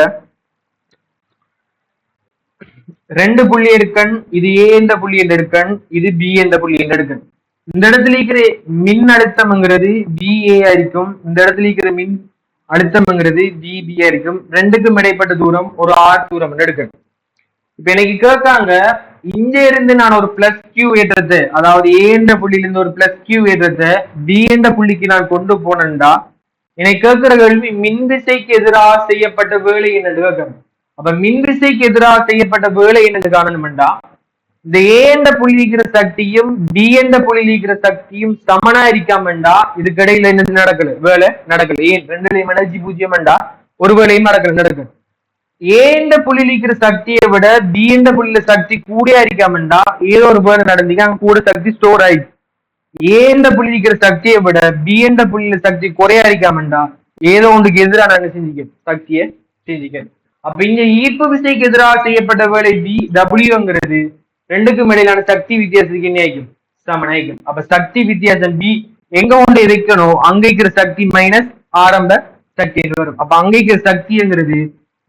ரெண்டு புள்ளி எடுக்கன், இது A என்ற புள்ளி என்று எடுக்கன், இது B என்ற புள்ளி என்று எடுக்கன். இந்த இடத்துல இருக்கிற மின் அழுத்தம்ங்கிறது VA இருக்கும், இந்த இடத்துல இருக்கிற மின் அழுத்தம்ங்கிறது VB இருக்கும். ரெண்டுக்கும் இடைப்பட்ட தூரம் ஒரு R தூரம் என்று எடுக்கணும். இப்ப எனக்கு கேட்காங்க, இங்க இருந்து நான் ஒரு பிளஸ் Q ஏற்றத்தை, அதாவது A என்ற புள்ளியிலிருந்து ஒரு பிளஸ் Q ஏற்றத்தை B என்ற புள்ளிக்கு நான் கொண்டு போனேன்டா, என்னை கேட்கிற கேள்வி மின்விசைக்கு எதிராக செய்யப்பட்ட வேலை என்னன்னு கேட்கணும். அப்ப மின்விசைக்கு எதிராக செய்யப்பட்ட வேலை என்னன்னு காணணும்டா, இந்த A என்ற புள்ளி இருக்கிற சக்தியும் B என்ற புள்ளி இருக்கிற சக்தியும் சமனா இருக்காமண்டா இதுக்கு இடையில என்ன நடக்கல, வேலை நடக்கல. ஏன் ரெண்டுலையும் எனர்ஜி பூஜ்ஜியம்டா, ஒரு வேலையும் நடக்கல. A என்ற புள்ளி இருக்கிற சக்தியை விட B என்ற புள்ளியில சக்தி கூடியா இருக்காமண்டா ஏதோ ஒரு வேலை நடந்தீங்க, அங்க கூட சக்தி ஸ்டோர் ஆயிடுச்சு. A என்ற புள்ளி இருக்கிற சக்தியை விட B என்ற புள்ளியில சக்தி குறையா இருக்காமண்டா ஏதோ ஒன்றுக்கு எதிராக நாங்க செஞ்சுக்கணும், சக்தியை செஞ்சுக்கணும். அப்ப இங்க ஈர்ப்பு விசைக்கு எதிராக செய்யப்பட்ட வேலை Wங்கிறது ரெண்டுக்கும் இடையிலான சக்தி வித்தியாசத்துக்கு என்ன ஆயிக்கும், சமனாயிக்கும். அப்ப சக்தி வித்தியாசம் B எங்க ஒன்று இருக்கணும், அங்க இருக்கிற சக்தி மைனஸ் ஆரம்ப சக்தி வரும். அப்ப அங்க இருக்கிற சக்திங்கிறது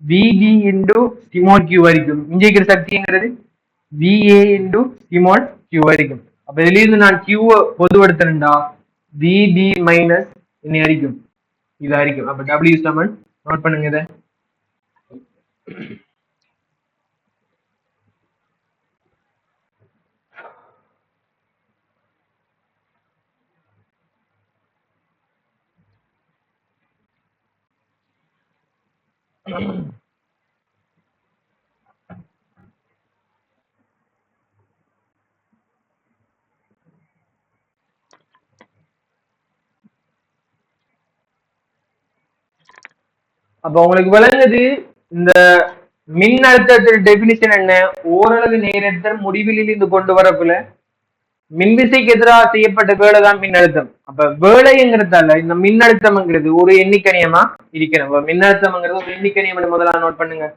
VB into ஸ்மால் Q வரைக்கும், இங்க இருக்கிற சக்திங்கிறது VA into ஸ்மால் Q வரைக்கும். அப்ப இதுல இருந்து நான் Q பொதுப்படுத்தினா VB மைனஸ் என்ன அடிக்கும், இது அடிக்கும். அப்ப W சமன் நோட் பண்ணுங்க இதை. அப்ப உங்களுக்கு விளங்குது இந்த மின் அழுத்தத்தின் டெபினிஷன் என்ன, ஓரளவு நேரத்தில் முடிவில் இருந்து கொண்டு வரக்குள்ள மின்விசைக்கு எதிராக செய்யப்பட்ட வேலை தான் மின் அழுத்தம். அப்ப வேலைங்கிறதால இந்த மின் அழுத்தம்ங்கிறது ஒரு எண்ணிக்கணியமா இருக்கணும். மின் அழுத்தம்ங்கிறது ஒரு எண்ணிக்கணியம் முதல்ல நோட் பண்ணுங்க.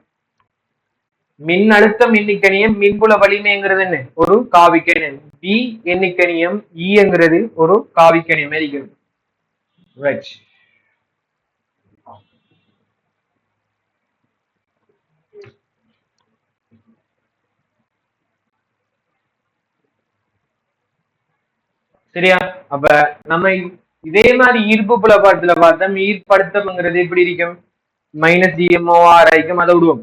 மின் அழுத்தம் எண்ணிக்கணியம், மின்புல வலிமைங்கிறது என்ன, ஒரு காவிக்கணியம். B எண்ணிக்கணியம், Eங்கிறது ஒரு காவிக்கணியம் இருக்கிறது. ரைட். சரியா? அப்ப நம்ம இதே மாதிரி ஈர்ப்பு புலப்பாட்டுல பார்த்தா ஈர்ப்பழுத்தம்ங்கிறது எப்படி இருக்கும்? -gmOr ஆயிக்கும். அதை விடுவோம்.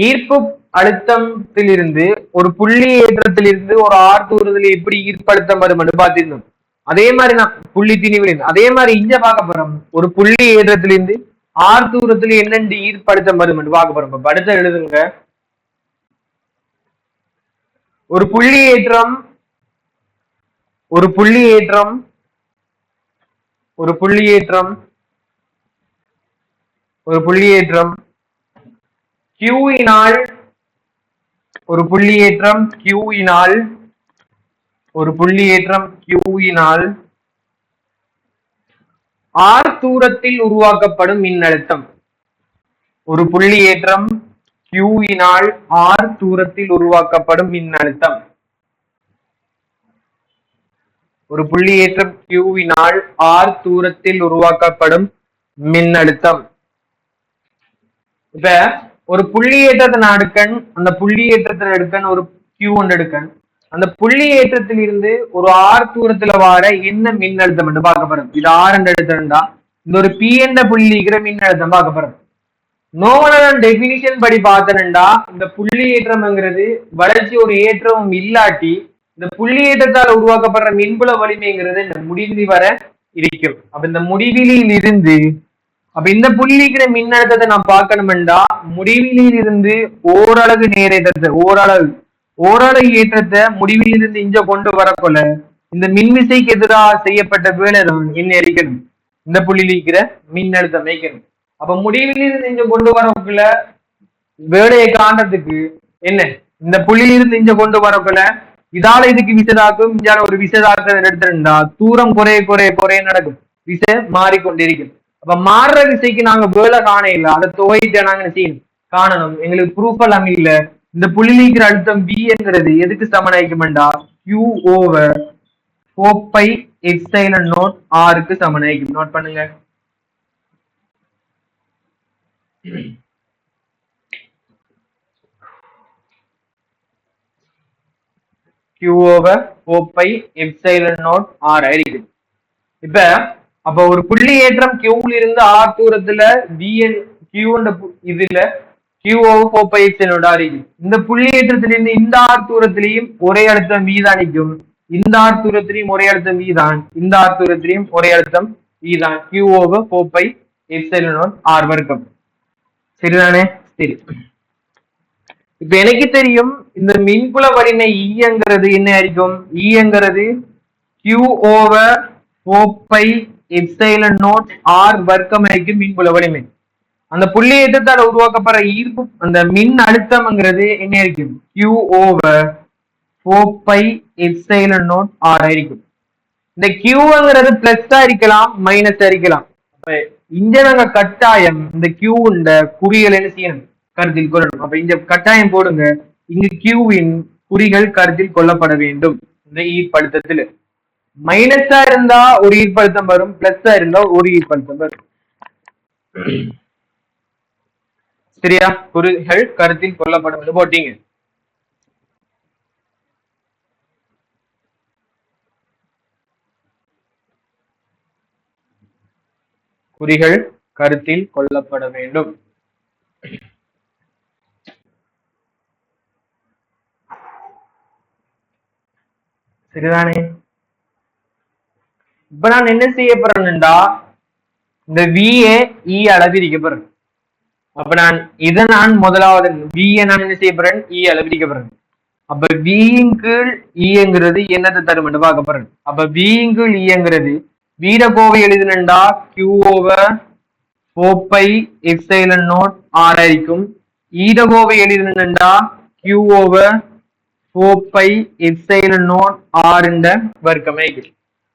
ஈர்ப்பு அழுத்தத்திலிருந்து ஒரு புள்ளி ஏற்றத்திலிருந்து ஒரு ஆர் தூரத்துல எப்படி ஈர்ப்பழுத்தம் வரும்னு பார்த்திருந்தோம். அதே மாதிரி நான் புள்ளி திணிவில் அதே மாதிரி இங்க பார்க்க போறோம். ஒரு புள்ளி ஏற்றத்திலிருந்து ஆர் தூரத்துல என்னென்று ஈர்ப்பழுத்தம் வரும்னு பார்க்க போறோம். படுத்த எழுதுங்க. ஒரு புள்ளி ஏற்றம் ஒரு புள்ளி ஏற்றம் ஒரு புள்ளி ஏற்றம் ஒரு புள்ளி ஏற்றம் கியூவினால் ஒரு புள்ளி ஏற்றம் கியூவினால் ஒரு புள்ளி ஏற்றம் கியூவினால் ஆர் தூரத்தில் உருவாக்கப்படும் மின்னழுத்தம். ஒரு புள்ளி ஏற்றம் கியூவினால் ஆர் தூரத்தில் உருவாக்கப்படும் மின்னழுத்தம். ஒரு புள்ளி ஏற்றம் கியூவினால் ஆர் தூரத்தில் உருவாக்கப்படும் மின்னழுத்தம். இப்ப ஒரு புள்ளி ஏற்றத்தின் அடுக்கன், அந்த புள்ளி ஏற்றத்தின் அடுக்கன் ஒரு கியூ ஒன்று எடுக்கன். அந்த புள்ளி ஏற்றத்தில் இருந்து ஒரு ஆர் தூரத்துல வார என்ன மின்னழுத்தம் என்று பார்க்க போறோம். இது ஆர் என்று எடுத்தா இந்த ஒரு பி என்ற புள்ளிக்கிற மின்னழுத்தம் பார்க்க போறோம். நோவலன் டெபினிஷன் படி பார்த்தனண்டா இந்த புள்ளி ஏற்றம்ங்கிறது வளர்ச்சி ஒரு ஏற்றமும் இல்லாட்டி இந்த புள்ளி ஏற்றத்தால் உருவாக்கப்படுற மின்புல வலிமைங்கிறது இந்த முடிவிலி வர இருக்கும். அப்ப இந்த முடிவிலியில் இருந்து அப்ப இந்த புள்ளிக்கிற மின்னழுத்தத்தை நான் பார்க்கணும்டா முடிவிலில் இருந்து ஓரளவு நேரேற்றத்தை ஓரளவு ஏற்றத்தை முடிவில் இருந்து இங்க கொண்டு வரக்கொள்ள இந்த மின்விசைக்கு எதிராக செய்யப்பட்ட வேலை தான் என்ன அறிக்கணும், இந்த புள்ளியில் இருக்கிற மின்னழுத்தம் வைக்கணும். அப்ப முடிவில் இருந்து இங்க கொண்டு வரக்குள்ள வேலையை காண்றதுக்கு என்ன இந்த புள்ளியிலிருந்து இங்க கொண்டு வரக்குள்ள இதால இதுக்கு விசதாக்கும், இதால ஒரு விசதாக்கம் எடுத்துட்டா தூரம் குறைய குறைய குறைய நடக்கும், விசை மாறிக்கொண்டிருக்கும். அப்ப மாறுற விசைக்கு நாங்க வேலை காண இல்லை, அதை துவையிட்ட நாங்க செய்யணும் காணணும். எங்களுக்கு ப்ரூஃப் எல்லாம் இல்ல. இந்த புள்ளிலிக்கிற அழுத்தம் Vங்கிறது எதுக்கு சமனாய்க்கும்டா Q/4πε0 Rக்கு சமனாய்க்கும். நோட் பண்ணுங்க. Q/4πε0 R ஆயிருக்கு. இப்ப அப்ப ஒரு புள்ளி ஏற்றம் கியூல இருந்து ஆர் தூரத்துல இதுல Q/4πε0 இருக்கு. இந்த புள்ளி ஏற்றத்திலிருந்து இந்த ஆர் தூரத்திலையும் ஒரே அழுத்தம் V தான் நிற்கும். இந்த ஆர் தூரத்திலையும் ஒரே அழுத்தம் V தான். இந்த ஆர் தூரத்திலையும் ஒரே அழுத்தம் V தான். Q/4πε0 R வர்க்கம். சரிதானே? சரி. இப்ப எனக்கு தெரியும் இந்த மின்புல வலிமை ஈங்கிறது என்ன ஆയിരിக்கும்? ஈங்கிறது Q/4πε0 R வர்க்கம் ஆയിരിக்கும் மின்புல வலிமை. அந்த புள்ளி ஏற்றத்தால் உருவாக்கப்படுற ஈர்ப்பு அந்த மின் அழுத்தம்ங்கிறது என்ன ஆയിരിக்கும்? Q/4πε0 R ஆയിരിக்கும். இந்த Qங்கிறது பிளஸ் இருக்கலாம் மைனஸ் இருக்கலாம். இங்க நாங்க கட்டாயம் இந்த Q இந்த குறிகள் என்ன செய்யணும், கருத்தில் கொள்ளணும். அப்ப இந்த கட்டாயம் போடுங்க, இங்கு Qவின் குறிகள் கருத்தில் கொள்ளப்பட வேண்டும். இந்த ஈர்ப்பழுத்தத்துல மைனஸா இருந்தா ஒரு ஈர்ப்பழுத்தம் வரும், பிளஸ்ஸா இருந்தா ஒரு ஈர்ப்பழுத்தம் வரும். சரியா? குறிகள் கருத்தில் கொள்ளப்படும் போட்டீங்க. குறிகள் கருத்தில் கொள்ளப்பட வேண்டும். சரிதானே? இப்ப நான் என்ன செய்ய போறேன்டா இந்த VA அளவிரிக்க போறேன். அப்ப நான் முதலாவது VA நான் என்ன செய்ய போறேன், அளவிரிக்க போறேன். அப்ப Vயின் கீழ் ங்கிறது என்னத்தை தரும் என்று பார்க்க போறேன். அப்ப Vயின் கீழ் ங்கிறது வீரகோவை எழுதினண்டா Q/4πε0 R ஆയിരിக்கும். ஈரகோவை எழுதினண்டா Q/4πε0 R என்ற வர்க்கமே இருக்கு.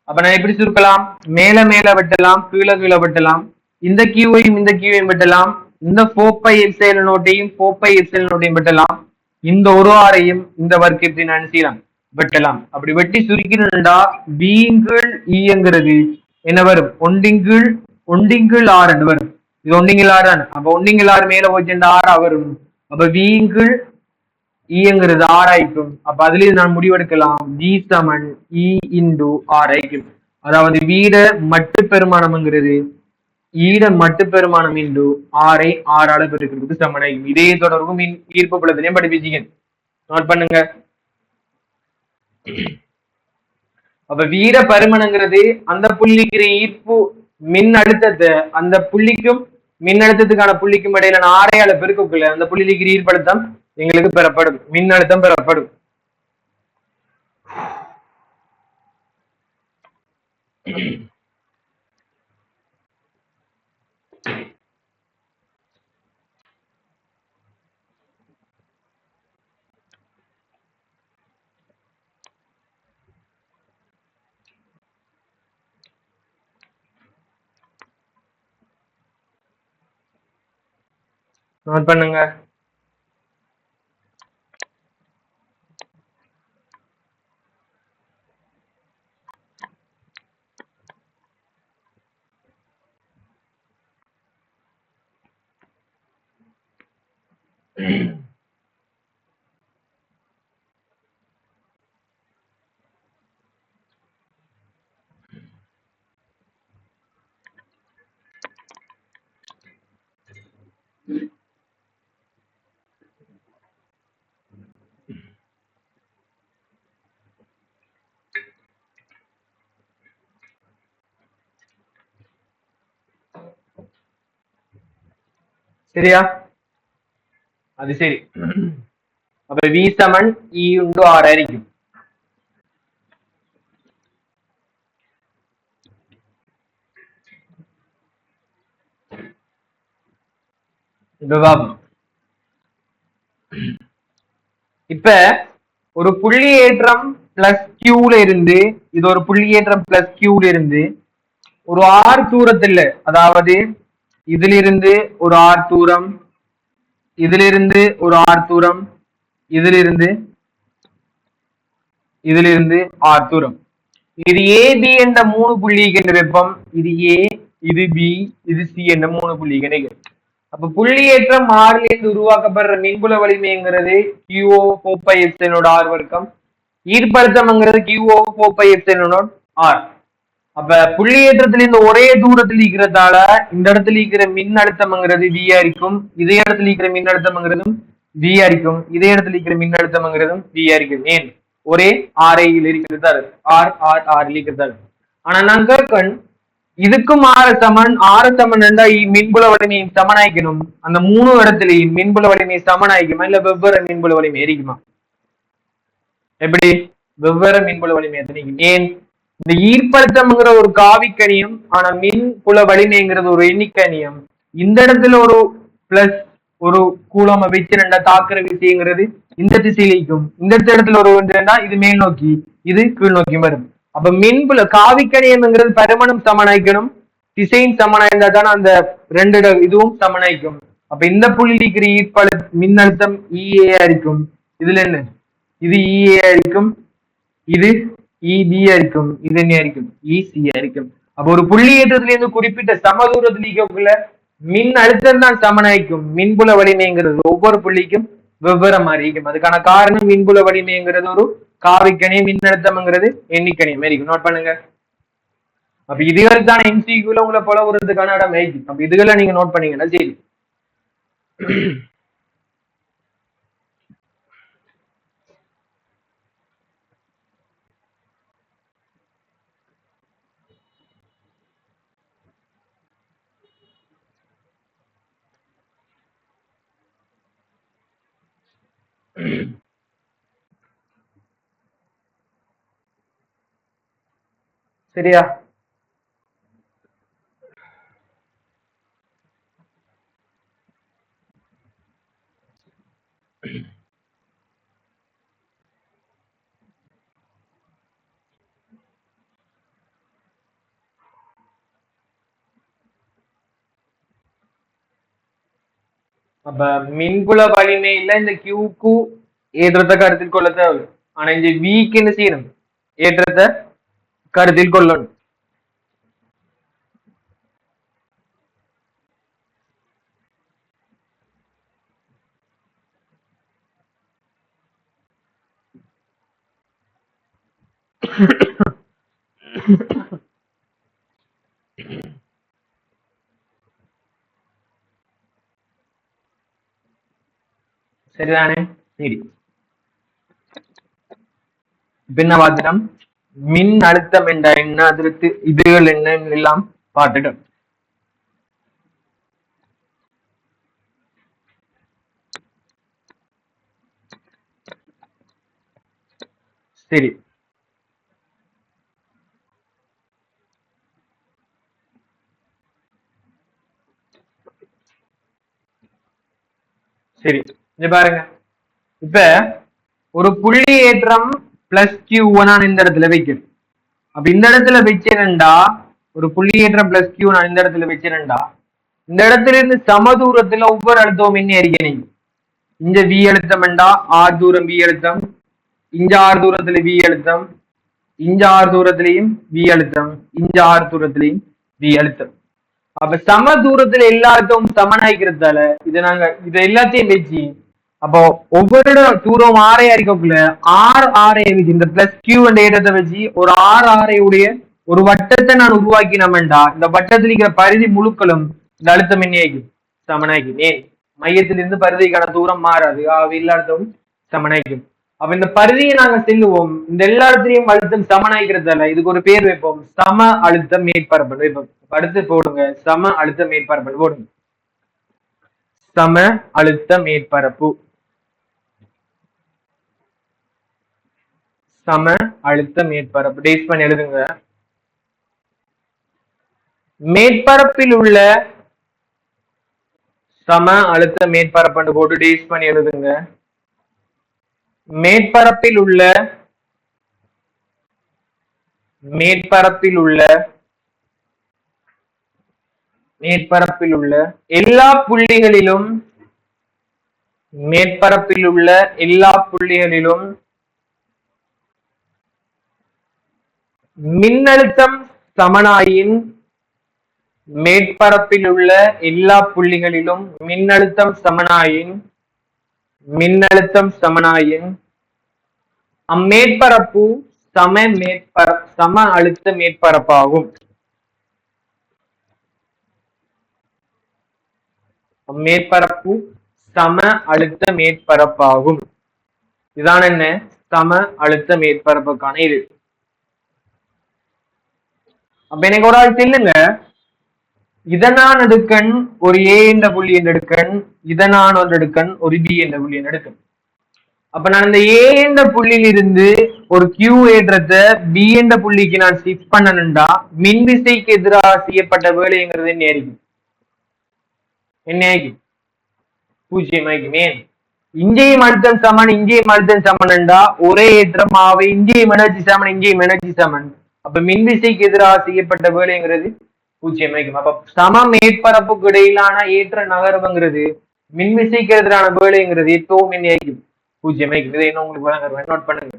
அப்ப நான் எப்படி சுருக்கலாம்? மேல மேல வெட்டலாம், கீழே கீழே வெட்டலாம். இந்த கியூவையும் இந்த கியூவையும் வெட்டலாம். இந்த 4πε0 4πε0 வெட்டலாம். இந்த ஒரு ஆரையும் இந்த வர்க்கத்தை நான் செய்யலாம் வெட்டலாம். அப்படி வெட்டி சுருக்கினா Vங்கு ங்கிறது என்ன வரும்? ஒன்றிங்கு R என்று வரும். இது ஒன்றிங்கு R தான். அப்ப ஒன்றிங்கு R மேல போச்சுண்டா R வரும். அப்ப Vங்கு ங்கிறது R ஆயிக்கும். அப்ப அதுலயும் நான் முடிவெடுக்கலாம் V = E × R ஆயிக்கும். அதாவது வீட மட்டு பெருமானம்ங்கிறது ஈட மட்டு பெருமானம் இன்று ஆரை ஆறால பெருக்கிறதுக்கு சமனாகும். இதே தொடர்பு மின் ஈர்ப்பு புலத்திலையும் படிப்பிச்சீங்க. நோட் பண்ணுங்க. அப்ப வீட பருமனங்கிறது அந்த புள்ளிக்கிற ஈர்ப்பு மின் அழுத்தத்தை அந்த புள்ளிக்கும் மின் அழுத்தத்துக்கான புள்ளிக்கும் இடையிலான ஆரையால பெருக்கக்குள்ள அந்த புள்ளிக்கு ஈர்ப்பழுத்தம் எங்களுக்கு பெறப்படும், மின் அழுத்தம் பெறப்படும். நோட் பண்ணுங்க. சரியா? அது சரி. அப்ப வி சமன் இ உண்டு ஆர் ஆയിരിക്കും. இப்ப ஒரு புள்ளி ஏற்றம் பிளஸ் கியூல இருந்து இது ஒரு புள்ளி ஏற்றம் பிளஸ் கியூல இருந்து ஒரு ஆர் தூரத்துல, அதாவது இதிலிருந்து ஒரு ஆர் தூரம், இதிலிருந்து ஒரு ஆர் தூரம், இதிலிருந்து இதிலிருந்து ஆர் தூரம், இது ஏபி என்ற மூணு புள்ளிக்கு வெப்பம், இது ஏ, இது பி, இது சி என்ற மூணு புள்ளிக்கு. அப்ப புள்ளியேற்றம் ஆறில் இருந்து உருவாக்கப்படுற மின்புல வலிமைங்கிறது கியூஓ போப்பை எப்சிலனோட ஆர் வர்க்கம், ஈர்ப்பழுத்தம்ங்கிறது கியூஓ போப்பை எப்சிலனோட ஆர். அப்ப புள்ளியேற்றத்துல இந்த ஒரே தூரத்தில் இருக்கிறதால இந்த இடத்துல இருக்கிற மின் அழுத்தம்ங்கிறது வியா இருக்கும், இதே இடத்துல இருக்கிற மின் அழுத்தம்ங்கிறதும் வியா இருக்கும், இதே இடத்துல இருக்கிற மின் அழுத்தம்ங்கிறதும் வியா இருக்கும். ஏன்? ஒரே ஆரையில் இருக்கிறதா ஆர் ஆர் ஆறில் இருக்கிறதா. ஆனா நான் கேட்கணும், இதுக்கும் ஆறு சமன் என்றா மின்புல வலிமையை சமனாய்க்கணும். அந்த மூணு இடத்துலயும் மின்புல வலிமையை சமனாய்க்குமா இல்ல வெவ்வேறு மின்புல வலிமை எரிக்குமா? எப்படி வெவ்வேறு மின்புல வலிமை எத்தனைக்கும்? ஏன்? இந்த ஈர்ப்பழுத்தம்ங்கிற ஒரு காவிக்கணியம், ஆனா மின் புல வலிமைங்கிறது ஒரு எண்ணிக்கணியம். இந்த இடத்துல ஒரு பிளஸ் ஒரு கூலம் வச்சு ரெண்டா தாக்குற விஷயங்கிறது இந்த திசையிலிக்கும், இந்த இடத்துல ஒரு ஒன்றுனா இது மேல் நோக்கி இது கீழ் நோக்கி வரும். அப்ப மின்புல காவிக்கணியம்ங்கிறது பருமனும் சமனாய்க்கணும், திசையும் சமனாயிருந்தா தானே அந்த ரெண்டு இதுவும் சமனாய்க்கும். அப்ப இந்த புள்ளி இருக்கிற ஈர்ப்பழு மின்னழுத்தம் இஏ இருக்கும். இதுல என்ன? இது இஏ இருக்கும், இது இபி இருக்கும், இது என்ன இருக்கும்? இசி இருக்கும். அப்ப ஒரு புள்ளி ஏற்றத்துல இருந்து குறிப்பிட்ட சமதூரத்தில் இருக்கக்குள்ள மின் அழுத்தம் தான் சமனாய்க்கும். மின்புல வலிமைங்கிறது ஒவ்வொரு புள்ளிக்கும் வெவ்வேறு மாதிரி இருக்கும். அதுக்கான காரணம் மின்புல வலிமைங்கிறது ஒரு காவிக்கணி, மின்னழுத்தம்ங்கிறது எண்ணிக்கணியம் இருக்கும். நோட் பண்ணுங்க. அப்ப இதுகளுக்கான எம்சிக்யூல உங்களை போல வருதுக்கான இடம் இருக்கும். அப்ப இதுகளை நீங்க நோட் பண்ணீங்கன்னா சரி. சரியா? அப்ப மின்புல வலிமையில இந்த கியூக்கு ஏற்றத்தை கருத்தில் கொள்ள தேவை. ஆனா இந்த விக்கு என்ன செய்யணும்? ஏற்றத்தை கருத்தில் கொள்ளணும். சரிதானே? சரி, பின்ன பாத்திரம் மின் அழுத்தம் என்ற என்ன, அதற்கு இதுகள் என்ன எல்லாம் பார்த்துட்டோம். சரி, சரி, இங்க பாருங்க. இப்ப ஒரு புள்ளி ஏற்றம் பிளஸ் கியூ நான் இந்த இடத்துல வைக்கிறேன். அப்ப இந்த இடத்துல வச்சிருந்தா ஒரு புள்ளி ஏற்றம் பிளஸ் கியூ நான் இந்த இடத்துல வச்சிருந்தா இந்த இடத்துல இருந்து சம தூரத்துல ஒவ்வொரு அழுத்தமும் என்ன இருக்கீங்க. இந்த வி அழுத்தம் என்றா ஆர் தூரம் வி அழுத்தம், இந்த ஆர் தூரத்துல வி அழுத்தம், இந்த ஆர் தூரத்திலையும் வி அழுத்தம், இந்த ஆர் தூரத்திலையும் வி அழுத்தம். அப்ப சம தூரத்துல எல்லாத்தையும் சமனாய்க்கிறதால இதை எல்லாத்தையும் வச்சு அப்போ ஒவ்வொரு தூரம் ஆரையா இருக்கக்குள்ள ஆரையை வச்சு இந்த பிளஸ் கியூ என்ற இடத்தை வச்சு ஒரு ஆரையுடைய ஒரு வட்டத்தை நான் உருவாக்கினோம்டா இந்த வட்டத்தில் இருக்கிற பரிதி முழுக்களும் இந்த அழுத்தம் என்னையாக்கி சமனாக்கி. ஏன் மையத்திலிருந்து பரிதிக்கான தூரம் மாறாது, எல்லா அழுத்தமும் சமனாய்க்கும். அப்ப இந்த பரிதியை நாங்க செல்லுவோம், இந்த எல்லா இடத்துலையும் அழுத்தம் சமனாய்க்கிறதால இதுக்கு ஒரு பேர் வைப்போம், சம அழுத்த மேற்பரப்பு வைப்போம். அடுத்து போடுங்க, சம அழுத்த மேற்பரப்பு போடுங்க. சம அழுத்த மேற்பரப்பு, சம அழுத்த மேற்பரப்பு டேஸ் பண்ணி எழுதுங்க. மேற்பரப்பில் உள்ள சம அழுத்த மேற்பரப்பு போட்டு டேஸ் பண்ணி எழுதுங்க. மேற்பரப்பில் உள்ள எல்லா புள்ளிகளிலும் மின்னழுத்தம் சமனாயின் மேற்பரப்பில் உள்ள எல்லா புள்ளிகளிலும் மின்னழுத்தம் சமனாயின் அம்மேற்பரப்பு சம அழுத்த மேற்பரப்பாகும். மேற்பரப்பு சம அழுத்த மேற்பரப்பாகும். இதான் என்ன, சம அழுத்த மேற்பரப்புக்கான இது. அப்ப எனக்கு ஒரு ஆள் சொல்லுங்க, இதனான் எடுக்கண் ஒரு ஏ என்ற புள்ளி என்று எடுக்கண், இதனான் ஒன்று எடுக்கண் ஒரு பி என்ற புள்ளி என்று எடுக்கண். அப்ப நான் இந்த ஏ என்ற புள்ளியில் இருந்து ஒரு கியூ ஏற்றத்தை பி என்ற புள்ளிக்கு நான் ஷிஃப்ட் பண்ணணும்டா மின் விசைக்கு எதிராக செய்யப்பட்ட வேலைங்கிறது என்ன ஆയിരിക്കും? பூஜ்ஜியம் ஆகிக்கும். ஏன் இங்கேயும் அழுத்தம் சமன் இங்கேயும் அழுத்தம் சமன்டா ஒரே ஏற்றம் ஆவை, இங்கேயும் எனர்ஜி சமன் இங்கேயும் எனர்ஜி சமன். அப்ப மின்விசைக்கு எதிராக செய்யப்பட்ட வேலைங்கிறது பூஜ்ஜியம் ஆகிக்கும். அப்ப சம மேற்பரப்புக்கு இடையிலான ஏற்ற நகர்வுங்கிறது மின்விசைக்கு எதிரான வேலைங்கிறது எப்பவும் என்ன ஆகிக்கும்? பூஜ்ஜியம் ஆகிக்கும். இதை என்ன உங்களுக்கு வழங்குறேன், நோட் பண்ணுங்க.